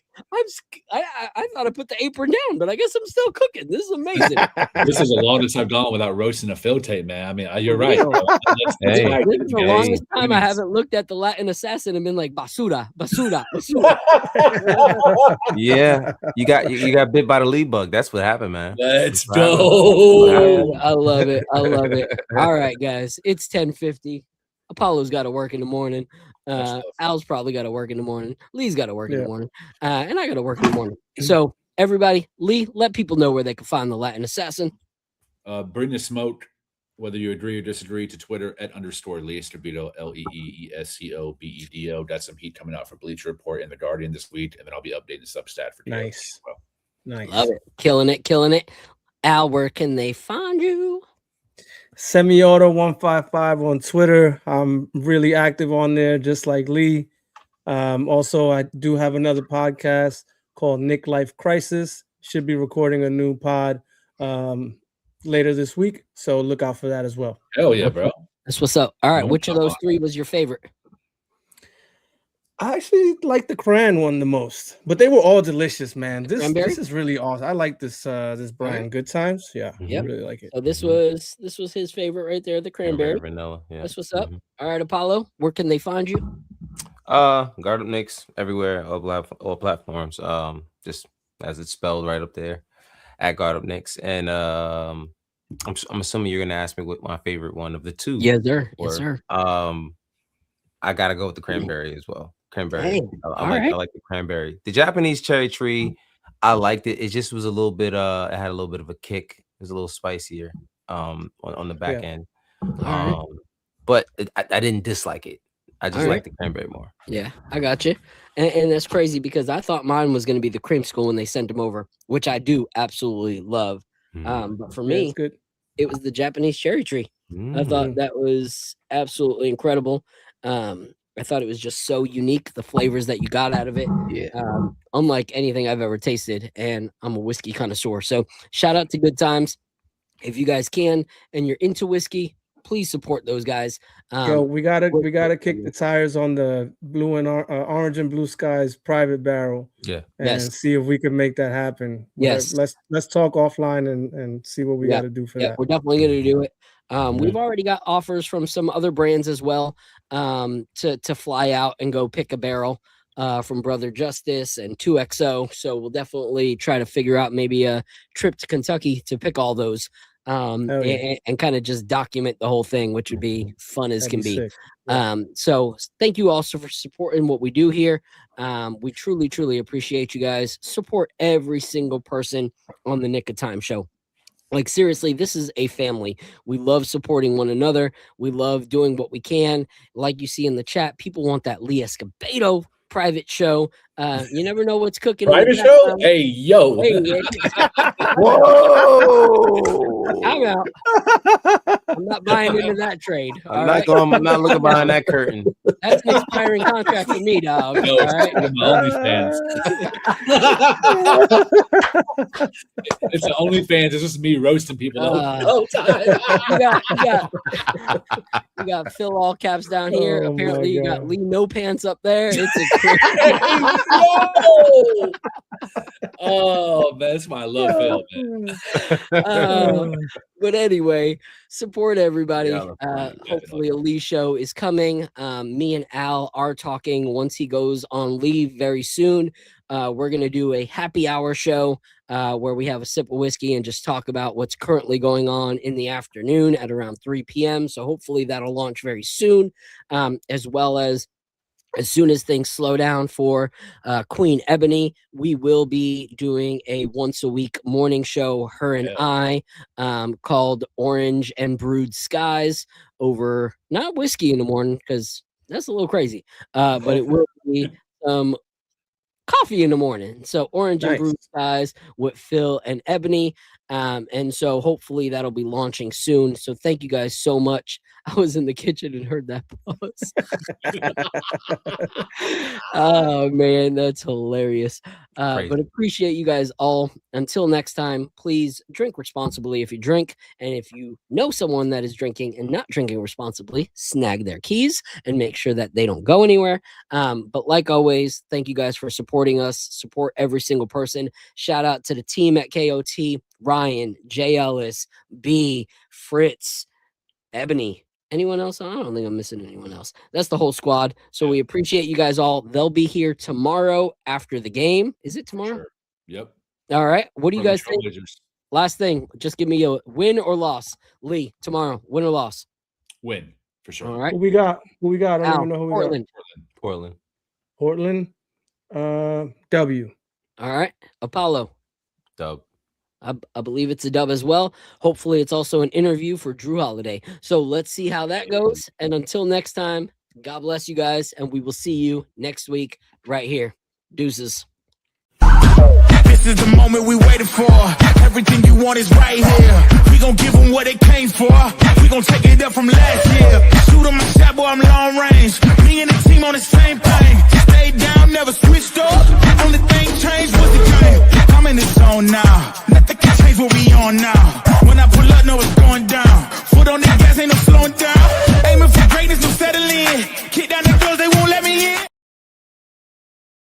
I thought I put the apron down, but I guess I'm still cooking. This is amazing. This is the longest I've gone without roasting a Phil tape, man. I mean, you're right. This is the longest time I haven't looked at the Latin assassin and been like, basura. Yeah, you got bit by the lead bug. That's what happened, man. Let's go. I love it. All right, guys, it's 10:50. Apollo's got to work in the morning. That's tough. Al's probably got to work in the morning. Lee's got to work in Yeah. the morning. And I got to work in the morning. So everybody, Lee, let people know where they can find the Latin Assassin. Bring the smoke, whether you agree or disagree, to Twitter @_ Lee Escobedo, LEEESCOBEDO. Got some heat coming out for Bleacher Report and The Guardian this week, and then I'll be updating Substat for DLT Nice. as well. Nice. Love it. Killing it. Al, where can they find you? Semiauto155 on Twitter. I'm really active on there, just like Lee. Also, I do have another podcast called Nick Life Crisis. Should be recording a new pod later this week, so look out for that as well. Hell yeah, bro. That's what's up. All right, No, which of come those on. three was your favorite? I actually like the cran one the most, but they were all delicious, man. This Cranberry? is really awesome. I like this brand. right. Good Times. Yeah, Yep. I really like it. So this was his favorite right there, the cranberry. vanilla. Yeah. That's what's up. All right, Apollo, where can they find you? Guard Up Knicks everywhere, all platforms. Just as it's spelled right up there, @Guard Up Knicks. And I'm assuming you're gonna ask me what my favorite one of the two. Yes, sir. were. Yes, sir. I gotta go with the cranberry as well. Cranberry. Dang. I like the cranberry. The Japanese cherry tree, I liked it. It just was a little bit. It had a little bit of a kick. It was a little spicier. On the back end. right. But I didn't dislike it. I just All right. like the cranberry more. Yeah, I got you. And that's crazy because I thought mine was going to be the creamsicle when they sent them over, which I do absolutely love. But for Yeah, me, it's good. it was the Japanese cherry tree. I thought that was absolutely incredible. I thought it was just so unique, the flavors that you got out of it. Yeah. Unlike anything I've ever tasted, and I'm a whiskey connoisseur. So shout out to Good Times. If you guys can and you're into whiskey, please support those guys. Yo, we gotta kick the tires on the blue and orange and blue skies private barrel. Yeah. And see if we can make that happen. Yes. Let's talk offline and see what we got to do for that. We're definitely going to do it. We've already got offers from some other brands as well to fly out and go pick a barrel from Brother Justice and 2XO. So we'll definitely try to figure out maybe a trip to Kentucky to pick all those and kind of just document the whole thing, which would be fun as can be. Sick. Yeah. So thank you also for supporting what we do here. We truly, truly appreciate you guys. Support every single person on the Nick of Time show. Like, seriously, this is a family. We love supporting one another. We love doing what we can. Like you see in the chat, people want that Lee Escobedo private show. You never know what's cooking. Private show? Hey, yo. Hey, Whoa! I'm out. I'm not buying into that trade. I'm not looking behind that curtain. That's an expiring contract for me, dog. No, all right. It's the OnlyFans. It's just me roasting people the whole time. You got Phil all caps down here. Oh, Apparently, you got God. Lee no pants up there. It's Oh man, that's my love Phil, man. But anyway, support everybody. Yeah, Hopefully, a Lee show is coming. Me and Al are talking once he goes on leave very soon. We're going to do a happy hour show where we have a sip of whiskey and just talk about what's currently going on in the afternoon at around 3 p.m. So hopefully that'll launch very soon, as well as soon as things slow down for Queen Ebony, we will be doing a once a week morning show, her and I, called Orange and Brewed Skies, over not whiskey in the morning because that's a little crazy, but it will be coffee in the morning. So Orange and Brewed Skies with Phil and Ebony. And so hopefully that'll be launching soon. So thank you guys so much. I was in the kitchen and heard that pause. Oh man, that's hilarious. But appreciate you guys all. Until next time, please drink responsibly if you drink. And if you know someone that is drinking and not drinking responsibly, snag their keys and make sure that they don't go anywhere. But like always, thank you guys for supporting us. Support every single person. Shout out to the team at KOT. Ryan, Jay Ellis, B, Fritz, Ebony. Anyone else? I don't think I'm missing anyone else. That's the whole squad. So we appreciate you guys all. They'll be here tomorrow after the game. Is it tomorrow? Sure. Yep. All right. What do you From the guys think? Trailblazers. Last thing. Just give me a win or loss. Lee, tomorrow. Win or loss? Win for sure. All right. Who we got? I don't Al, even know who we Portland. Portland. got. Portland. W. All right. Apollo. Dub. I believe it's a dub as well. Hopefully, it's also an interview for Drew Holiday. So let's see how that goes. And until next time, God bless you guys, and we will see you next week right here. Deuces. This is the moment we waited for. Everything you want is right here. We gon' give them what they came for. We gon' take it up from last year. Shoot 'em a shot, boy, I'm long range. Me and the team on the same thing. Stayed down, never switched up. Only thing changed was the game. I'm in the zone now. Nothing can change what we on now. When I pull up, know it's going down. Foot on the gas, ain't no slowing down. Aiming for greatness, no settling in. Kick down the doors, they won't let me in.